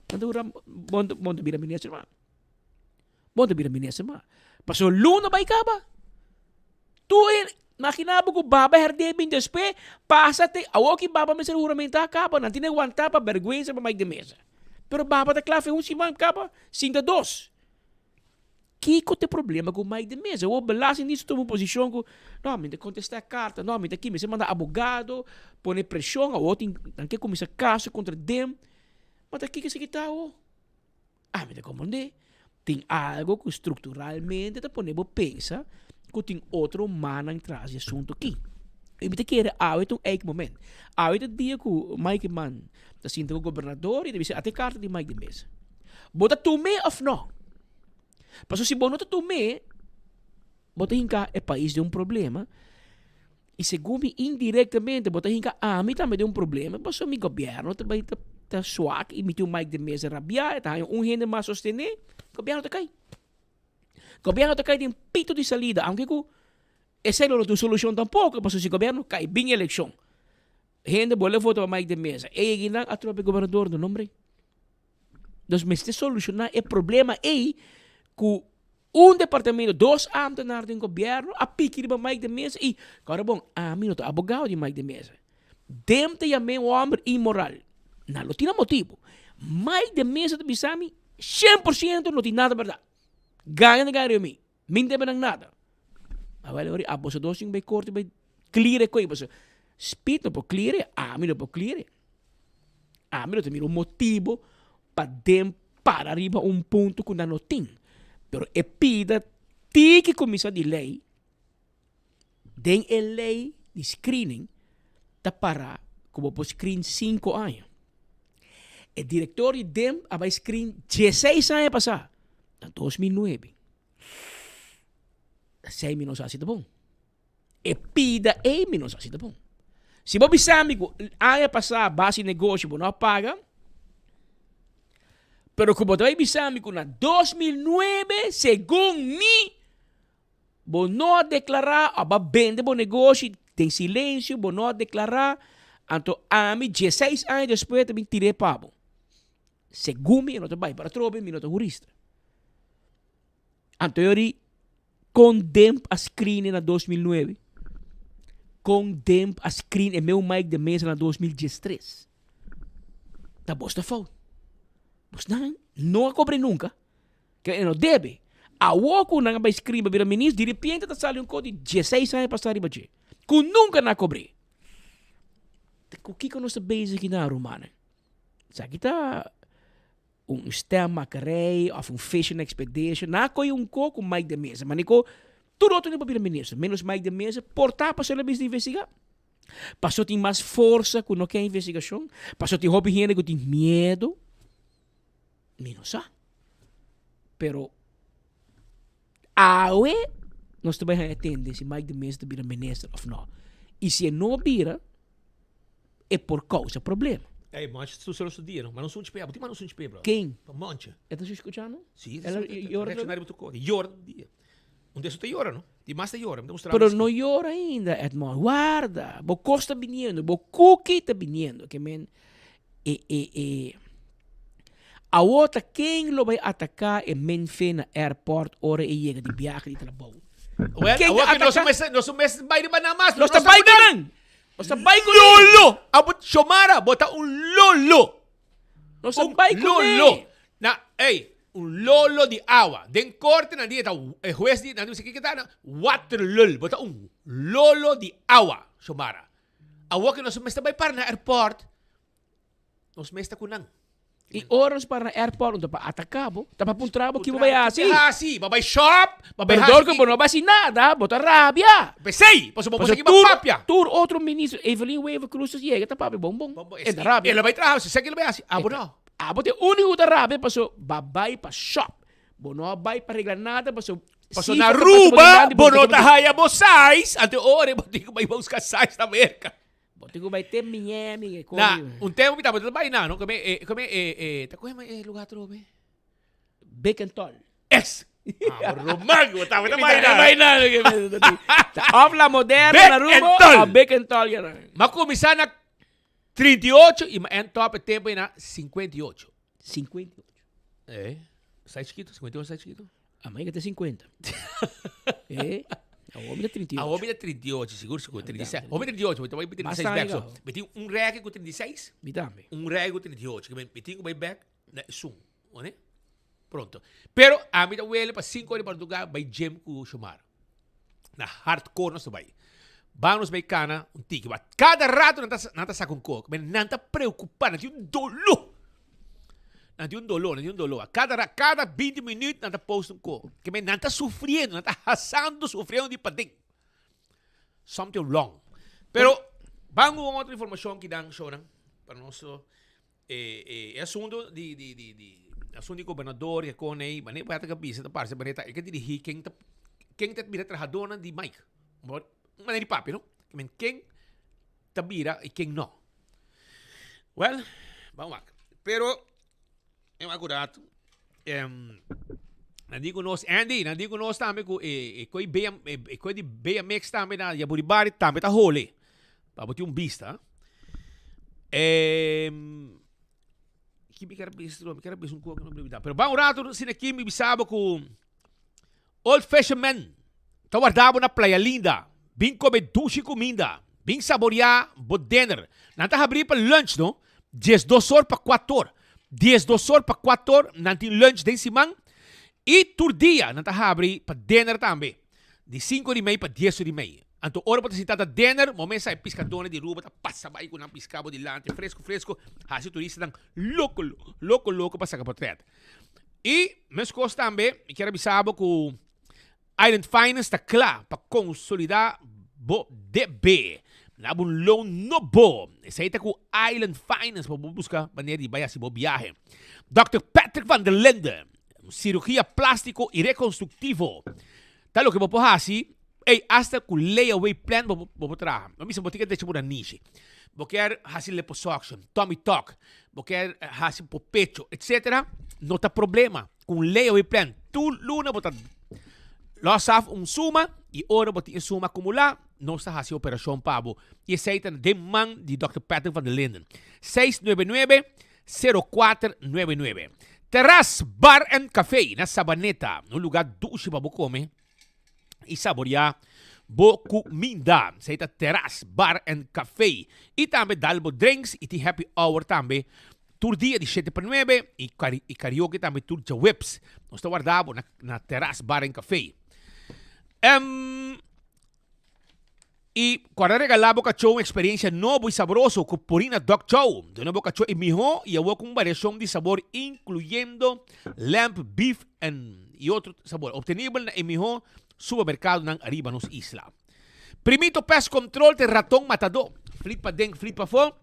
Monta vira ministro, man. Monta vira ministro, man. Passou luna vai caba. Tu imaginava que o baba herde bem despe, passa-te, que baba me ser juramentar caba, não tinha aguentar para vergonha para Mike de Mesa. Pero baba da clave semana caba, sinta dos. Kiko tem problema com o Mike de Mesa. O belasting nisso toma posição com, não, me contestar a carta, não, me aqui, me manda advogado, põe pressão, ou tem que começar caso contra dem. Mas aqui que se está, me compreende. Tem algo que estruturalmente te põe a pensar que tem outro humano atrás de assunto aqui. E me quer um eik momento. O dia que o Mike man está sendo o governador e deve ser até carta de Mike de Mesa. Bota tu me ou não? Paso si bono tu me, bota hinka é país de problema. E segundo indiretamente, bota hinka mim também de problema. Paso mi governo também tá swak e mi tu Mike de Mesa rabia, tá gente mais sostener, governo tá cai. Governo tá cai de pito de salida, aunque que essa não é a solução tampouco, paso si governo cai bem eleição. Gente bola voto para Mike de Mesa. E ginang atrope governador do nome. Dus meste solucionar é problema que departamento, 2 ambtenaren do governo, a pique de Mike de Mesa e, cara bom, mim não abogado de Mike de Mesa. Demte também um homem imoral. Não tinha motivo. Mike de Mesa de Bisami, 100% não tem nada verdade. Ganha na ganha mim. Minte ba nada. Vale, você dois vai corte, vai clear ko iba. Speed não pode clear, mim não pode clear. Mim não tem motivo para arriba ponto que não tem. Pero pida que comissão de lei, den lei de screening, tá para como por screen 5 anos. O diretor de dem vai screen 16 anos passar, em 2009. 6 minutos assim tá bom. Pida minutos assim tá bom. Se você sabe que ano passar base negócio não paga, pero como te vai bisami que na 2009, segundo mim, vou não declarar, vai vender o negócio, tem silêncio, vou não declarar, então a mim 16 anos depois também tirei pabo. Segundo mim, eu não te vai para trobe, eu não te jurista. Então eu condemno a screen na 2009, condemno a screen e meu Mike de Mesa na 2013. Tá bosta falta. Mas não cobre nunca. Que não deve. A woku não vai escrever para ministro, de repente está saindo um código de 16 anos para estar riba. Que nunca não cobre. O que nós estamos aqui na Romana? Se aqui está STEM macarei, ou fishing expedition, não coi coco Mike de Mesa. Mas tudo outro não para ministro. Menos Mike de Mesa, portar para ser a de investigar. Passou tem mais força que não quer investigação. Passou tem hobby gente que tem medo. Menos pero nós também entendemos se Mike de Mesa vira ministro ou não. E se não vira, é por causa do problema. Manche tu solo studiano, ma non sono spiego, ma non sono spiego. Quem? Manche. Estás escutando? Sì, ela reaccionare muito cor. Llora dia. Un deso te llora, no? Di mas te llora, pero não llora ainda, Edmond. Guarda, bo costa viniendo, bo cookie está viniendo, que men a outra, quem lo vai atacar é Menfe na airport, hora e chega de viagem de trabalho. Quem ataca? Nós somos baile ba na mas? Nós está baile não. Nós está baile lolo. Abot chomara, bota lolo. No sabay ko lolo. Un lolo di awa. Den korte na di juez di nandiyo si kikita na waterlul. Bota lolo di awa. Sumara. Awa que nos mesta bay para na airport. Nos mesta kunang. E oras para na airport, onde pa atacabo, tapa puntrabo que babay asi. Hasi, babay shop, babay Perdón que não vai nada, bota rabia. Pesei, posso botar aqui tur, papia. Tur outro ministro, Evelyn Weaver Cruz, chega, tapa bombom. É da rabia. Ele vai trabalhar, se segue ele vai assim. Abo não. Abo te único da rabia, passo babay pa shop. Bono bay para reglar nada, passo na Aruba, bono tahaya mo size, ante ore, bono ko may buscar size na Amerika. Botigo vai ter Miami. Na, un tempo mi tapos bay na, no? Kami, ta kuha may lugar trobe. Bacon-tol. Yes! Romago, tama na bay na. Habla moderna na Aruba, Bacon-tol yan. Makumisa na 38 e ma-top tempo na 58. 58? Sai chiquito, 58 sai chiquito. A mãe que tem 50. A homem é 38. A homem é 38, seguro, 37. Homem é 38, então vai 36 back. So, meting reggae com 36. Mitame. Reggae com 38. Que meting com back, na sum. Né? Pronto. Pero, a mim da uele para 5 horas para lugar, vai gym com chamar. Na hardcore nós vai. Vamos vai cana, tiki. Cada rato nanta sa com coco. Mas nanta preocupar, nanta dolor. Nanta dolor. Cada 20 minutos nanta post coco. Que mas nanta sofrendo, nanta assando, sofrendo de pading. Something wrong. Pero, vamos a outra informação que dá para nosso assunto de governador que com aí, mas nem para que bisa parte baneta, que dirigir quem tá mira trabajadora de Mike. Mas de papi, não? Quem tá mira e quem não. Well, vamos lá. Pero é acurado. Nandigo nós, Andy, nandigo nós também com coi de BMX também na Yaburibari também tá role. Para botar vista. Que me quero ver um pouco não me dá. Pero vamos rato sin aqui me bisaba com Old Fashioned Man. Tá guardado na Playa Linda. Bem comer dushi comida. Bem saborear bo dinner. Nanta abrir para lunch, no? 12 horas para 4 horas. 12 horas para 4 horas. Nanta lunch den simang. E tur dia nanta abrir para dinner também. De 5h30 para 10h30. Anto ora para sentar dinner, momento sai piscadona de ruba, passa vai com um piscabo de lante, fresco. Assim turista dan louco para sacar portrait. E meus costas também, me quero avisar com Island Finance está claro para consolidar bo DB. Na bun loan no bo. Essa aí tá com Island Finance para buscar maneira de vai assim bo viagem. Dr. Patrick van der Linden, cirurgia plástico e reconstrutivo. Tá lo que vou por assim. Hasta com layaway plan vou trabalhar. Não me botica de chamar niche. Vou querer fazer liposuction, tummy tuck, vou querer fazer por pecho, etc. Não tem problema com layaway plan. Tu luna botar loss of suma e ora botar suma acumular. Não está fazendo operação pabo. E esse aí tem demand de Dr. Patrick van der Linden. 699-0499. Terrace Bar and Café na Sabaneta. Um lugar doce para comer e saborear bo comida. Sa ita Terrace Bar and Café. E também dalbo drinks e ti happy hour também. Tur dia de 7 para 9 e karaoke também tur de whips. Nós está guardado na Terrace Bar and Café. E quando regalabo ka show experiência novo e saboroso com Purina Dog Chow. De novo ka show e mijo e hago com variação de sabor incluyendo lamb, beef e outro sabor. Obtenible na mijo supermercado ng Arriba nos Isla. Primito Pest Control de ratón matador. Flipa den, flipa fo.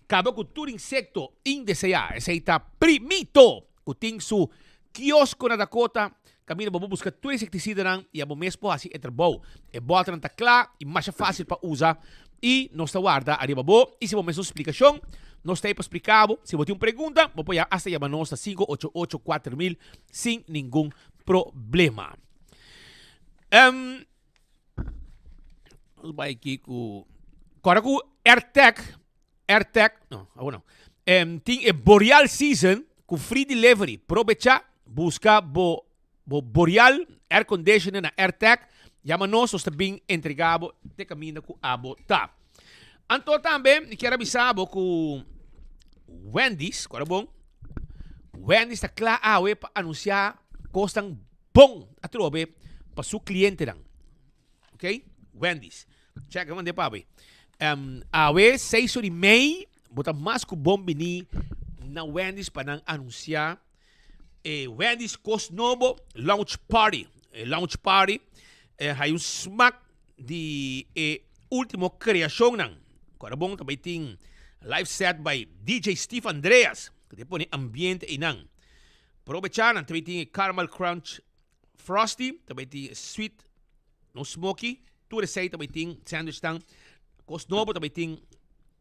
Cabo com tur insecto indeseado. Esse aí tá Primito. Kuting su kiosco na Dakota. Camino vamos buscar tu insecticida nang e abo mesmo assim eterbo. E bota nang takla e mais fácil para usar. E nós está guarda arriba bo. E se vamos mesmo explicação, nós está aí para explicar. Se você tem uma pergunta, vou apoiar hasta llamarnos a 588-4000 sem nenhum problema. Vai aqui com agora com AirTag, não. Tem Boreal Season com free delivery. Aproveita, busca bo Boreal Air Conditioner na AirTag. Llama-nos, está bem entregado de caminho com abo tá. Então também quero avisar com Wendy's, agora bom. Wendy's está claro para anunciar costan bom a trobe para su cliente lang. Ok? Wendy's. Check, mande papi. Awe 6:30, bota mais que bom bini na Wendy's para anunciar Wendy's Cost Novo Launch Party. Launch Party hay smack de último criação nang. Agora bom também tem live set by DJ Steve Andreas, que te pone ambiente inang. Aprovechar também tem Caramel Crunch Frosty, também tem Sweet No Smoky, tudo isso aí também tem sandwich tang. Cost Novo também tem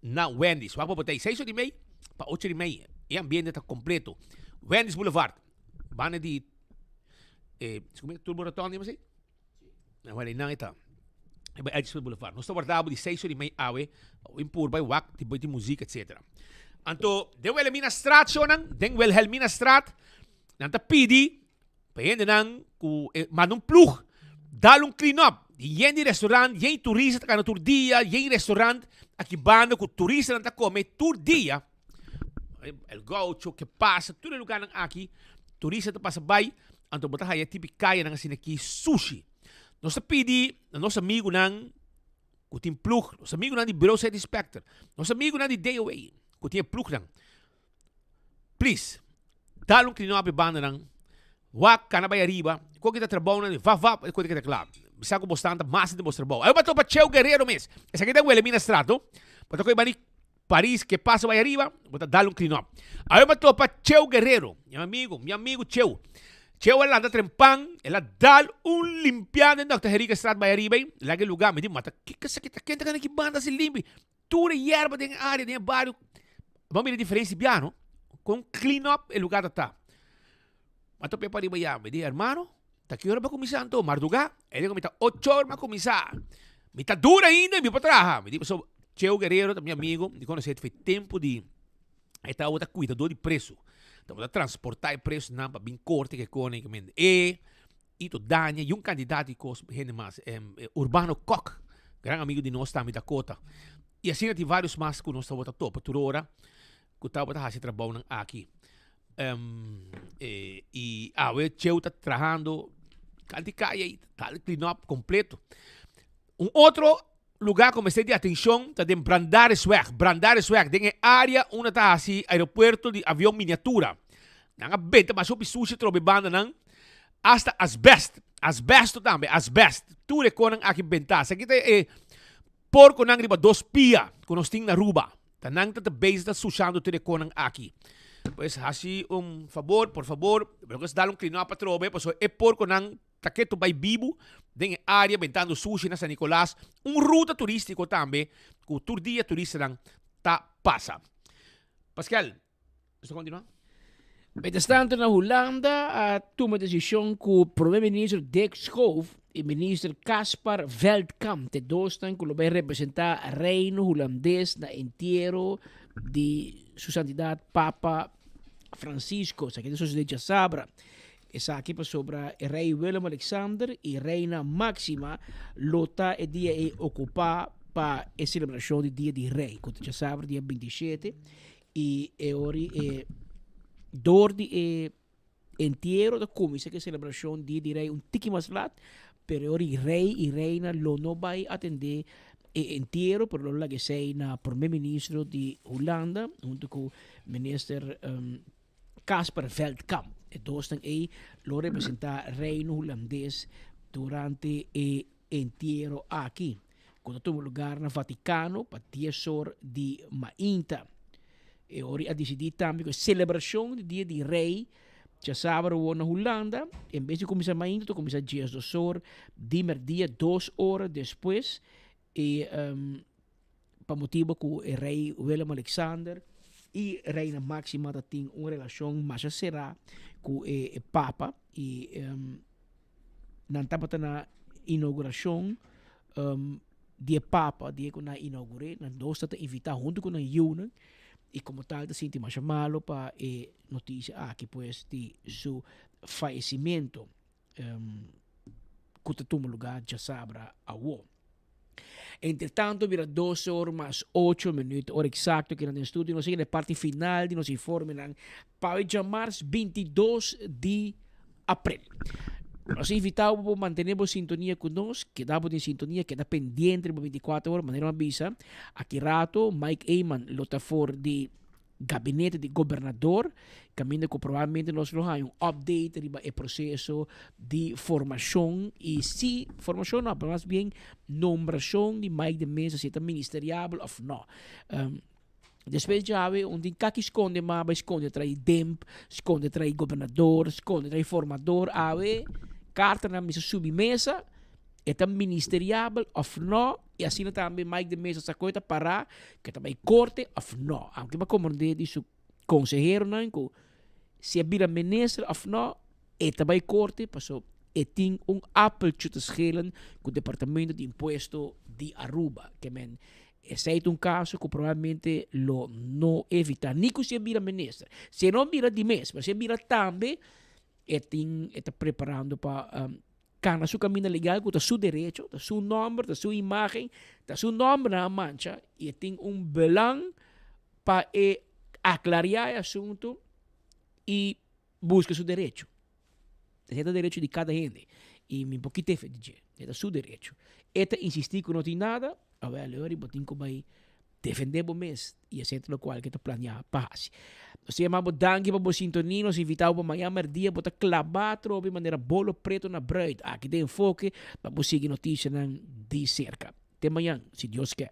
na Wendy's. Wag po 6:30 pa 8:30. E ambiente está completo. Wendy's Boulevard. Bana di Turbo Rotondi mo si? Wala nang ita. Iba Edgefield Boulevard. Nós guardamos de 6:30 awe, impur by wak, tipo de música, etc. Anto, den Wilhelmina Straat nang, den Wilhelmina Straat, nanta pidi, payende nang, manong plug, dalong clean up, yen di restaurant, yen turista ka na tur dia, yen restaurant, akibando ku turista nanta come tur dia, el gaucho que pasa, todo lugar nang aki, turista ta pasa bay, anto bota haya tipikaya nang sinaki sushi. Nossa pidi, nosso amigo nang kutin plug, nosso amigo nang di Bureau Side Inspector, nosso amigo nang di DOA, kutin plug nang. Please, dalong klino api banda nang wak kanabay arriba, kung kita trabaho nang vap, kung kita club. Bisa ko bostanta, mas de trabaho. Ayo ba to pa Cheo Guerrero mes? Esa kita huele mina strato, pato ko ibani Paris que pasa bay arriba, bota dalong klino up. Ayo ba to pa Cheo Guerrero, mi amigo Cheo. Cheo ela anda trempang, ela dal limpiado na Jerica Strat by arriba, lagi lugar, me di mata, que sakit kenta ka nakibanda si limpi. Tura yerba den área, den barrio. Vamos ver a diferença piano, com clean up el lugar tá. Mato pe pariba ya, me di hermano, ta que hora ba começar anto, marduga, ele ko mita 8 horas ma começar. Mita dura ainda, mi patraha. Me di so Cheo Guerrero, meu amigo, de quando foi tempo de eta outra cuidador de preço. Então, transportar o preço para bem corte que economicamente e to danha e candidato de coisa gente mais Urbano Koch, grande amigo de nós também da Dakota. E assim tem vários mais que nós estamos topa por hora que está fazendo trabalho aqui. E a vez Cheo está trabalhando calticai tal clean up completo. Outro lugar comecei de atenção tá de Brandare Swag. Tem área onde está assim aeroporto de avião miniatura. Nanga benta mas o sushi trobe banda nang hasta asbesto também, tudo é conan aqui benta. Aqui tem porco nang riba 2 pia, com nós ting na ruba. Tanang tá base da sushando tudo é conan aqui. Pues assim favor, por favor, vamos dar clean up para trobe, pues é porco nang taketo by bibu, den área ventando sushi na San Nicolás, ruta turístico também, que o tour dia turista nang ta passa. Pascal, você continuar? Bastante na Holanda toma decisão que o primeiro-ministro Dick Schoof e o ministro Caspar Veldkamp, de dois estão que vai representar o reino holandês na inteiro de sua santidade Papa Francisco, isso aqui de Sabra. Essa aqui para sobre o rei Willem Alexander e reina Máxima, lota e dia e ocupar para a celebração do dia de rei, que já sabe, dia 27, e ori door die inteiro da comissão que celebração dia de rei tiki mais lat, pero ori rei e reina lo no vai atender inteiro por lo que sei na primeiro-ministro de Holanda, junto com o ministro Caspar Veldkamp. E dois estão aí, lo representar reino holandês durante o inteiro aqui. Quando toma lugar no Vaticano, para 10 horas de mainta. E ora a decidir também que a celebração do dia de rei já sabe na Holanda, em vez de começar mainta, tu começa dias 2 horas, dia 2 horas depois, e para motivo que o rei Willem Alexander e reina Máxima tem uma relação mais será com o Papa e não estava na inauguração de Papa, dia que na inaugurei, nós estamos invitados junto com a União e como tal te sinto mais malo para notícia aqui pues de seu falecimento que toma lugar já sabra a Entretanto, vira 12 horas mais 8 minutos, hora exacta que no estúdio, nós chegamos na parte final de nosso informe para dia março 22 de abril. Nós invitamos para manter sintonia conosco, que dá em sintonia, que dá pendente por 24 horas, maneira avisa. Aqui rato, Mike Eyman, lota for de gabinete de governador, caminho que provavelmente nós vamos ter update do processo de formação e se formação não, mas bem nombração de Mike de Mesa, se é ministerial ou não. Depois já há onde que esconde, mas esconde trai DEMP, esconde trai governador, esconde trai formador, há carta na mesa submesa, é ministerial ou não, e assim também Mike de Mesa essa coisa para que também corte ou não. Aunque me comandei disso conselheiro não, se é vira ministro ou não, e também corte, passou e tem appeltje te schelen com o departamento de imposto de Aruba, que men esse é caso que provavelmente lo não evita, nem que se vira ministro. Se não vira de mês, mas se vira também, está preparando para na sua caminho legal, com o seu direito, o seu nome, a sua imagem, o seu nome na mancha, e tem belang para aclarar o assunto e buscar seu direito. É o direito de cada gente. E me pouquinho te dizer, é o seu direito. Eta insistir que não tem nada, a ver, agora botem como vai defender o mês e assim é o qual que está planeado paz. Nós chamamos danke para a sintonia, nós invitamos para amanhã dia para clavar de maneira bolo preto na bread. Aqui tem enfoque para seguir notícias de cerca. Até amanhã, se Deus quer.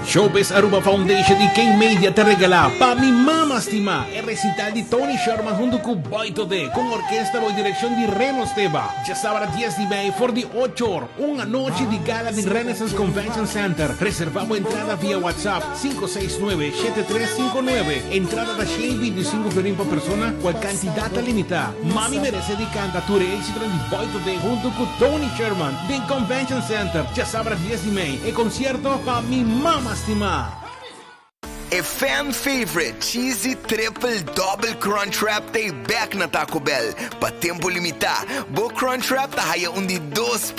Showbiz Aruba Foundation e King Media te regala Pa Mi Mama Stima, el recital de Tony Sherman junto con Boito D, con orquesta y dirección de Reno Esteba. Ya sábado 10 de mayo, for the 8 horas, una noche de gala de Renaissance Convention Center. Reservamos entrada vía WhatsApp 569-7359. Entrada da Shane 25 florins por persona, cual cantidad limitada. Mami merece de cantatura y éxito de Boito D junto con Tony Sherman de Convention Center. Ya sábado 10 de mayo, el concierto Pa Mi Mama Stima. A fan favorite cheesy triple double crunch wrap tay back na Taco Bell pa tempo limita. Bo crunch wrap ta haya undi $2.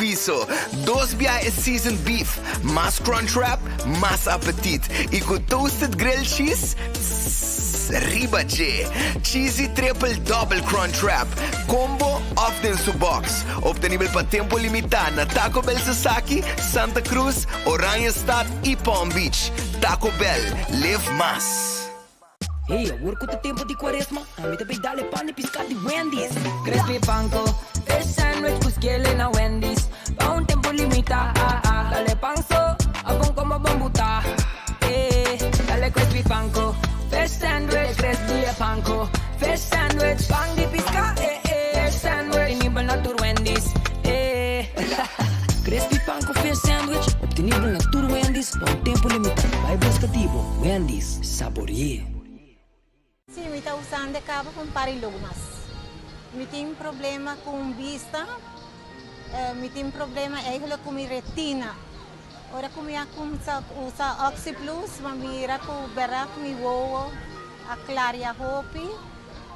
2 biya is seasoned beef, mas crunch wrap, mas appetit. E com toasted grilled cheese, riba je. Cheesy triple double crunch wrap. Combo often su box. Obtenible pa tempo limita na Taco Bell Sasaki, Santa Cruz, Oranjestad e Palm Beach. Taco Bell, live mas. Hey, agora quanto tempo de quaresma, a mim também dá-lhe pane piscar de Wendy's. Crispy panko, fish sandwich, busquele na Wendy's. Pa um tempo limitado, dale panso, abong como bambuta. Dale crispy panko, fish sandwich, crispy panko, fish sandwich, pan de piscar, fish sandwich, inibal na tur Wendy's. Crispy panko, fish sandwich, obtenível na tur Wendy's, pa um tempo limitado. Vai buscativo, Wendy's, saboreie. Sim, me está usando cabo com parilumas. Me tem problema com vista, me tem problema com minha retina. Ora como eu usa Oxy Plus, mira com beraco me voa, a claria hopi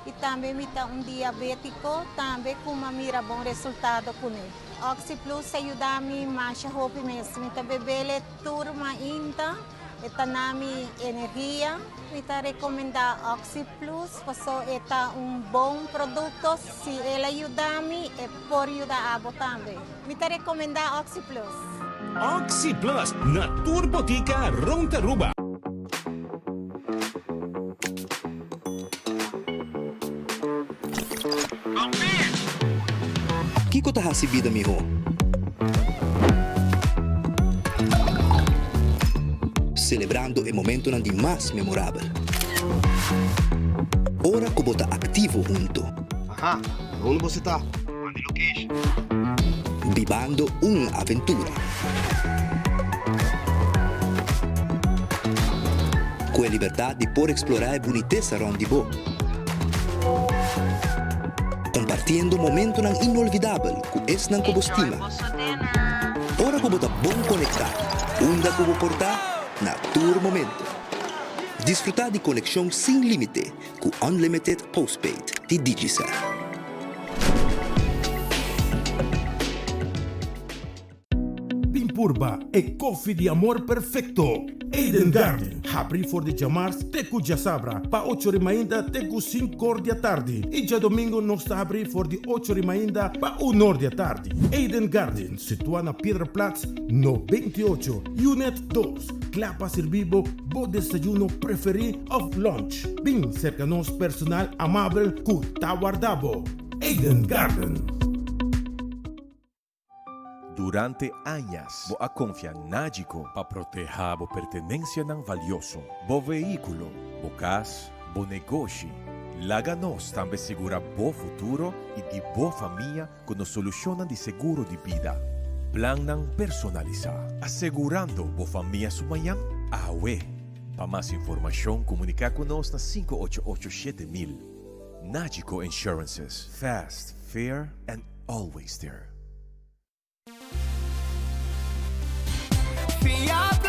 e também me dá diabético, também com mira bom resultado com ele. Oxy Plus ajuda a mim mais hopi mesmo, me tá bebele turma inta. Esta nami energia, kita recomenda Oxy Plus, porque esta bom produto, se ela ajuda-me, por ajudar a também. Kita recomenda Oxy Plus. Oxy Plus, na Turbotica Rontaruba. Kiko ta hasibida miho. Celebrando o momento nandi mais memorável. Ora que bota ativo junto. Aha, onde você tá? Mande location. Vivando uma aventura. Com a liberdade de poder explorar a boniteza onde vou. Compartilhando momento nan inolvidável com esse nan que vos estima. Ora que bota bom conectar. Onda que vou portar na Tour Momento. Desfrutar de conexão sem limite com Unlimited Postpaid de Digicel. purba e coffee de amor perfecto. Eden Garden, abri for de chamars teku jasabra, pa 8 ainda teku 5 da tarde. E já domingo nós está abri for de 8 ainda pa 1 da tarde. Eden Garden, situa na Piedraplatz, no 28, Unit 2. Clapa servibo, bo desayuno preferi of lunch. Bem cerca nos personal amável ku tawardabo. Eden Garden. Durante anos, bo a confiar Nágico para proteger a pertenencia ng valioso, bo veículo, bo cas, bo negócio. Laganos também segura bo futuro e de bo família com solucionan de seguro de vida. Plan ng personalizar, asegurando bo família sumayang awe. Para mais informação, comunicar conosco na 5887.000. Nágico Insurances. Fast, fair, and always there. Fiable.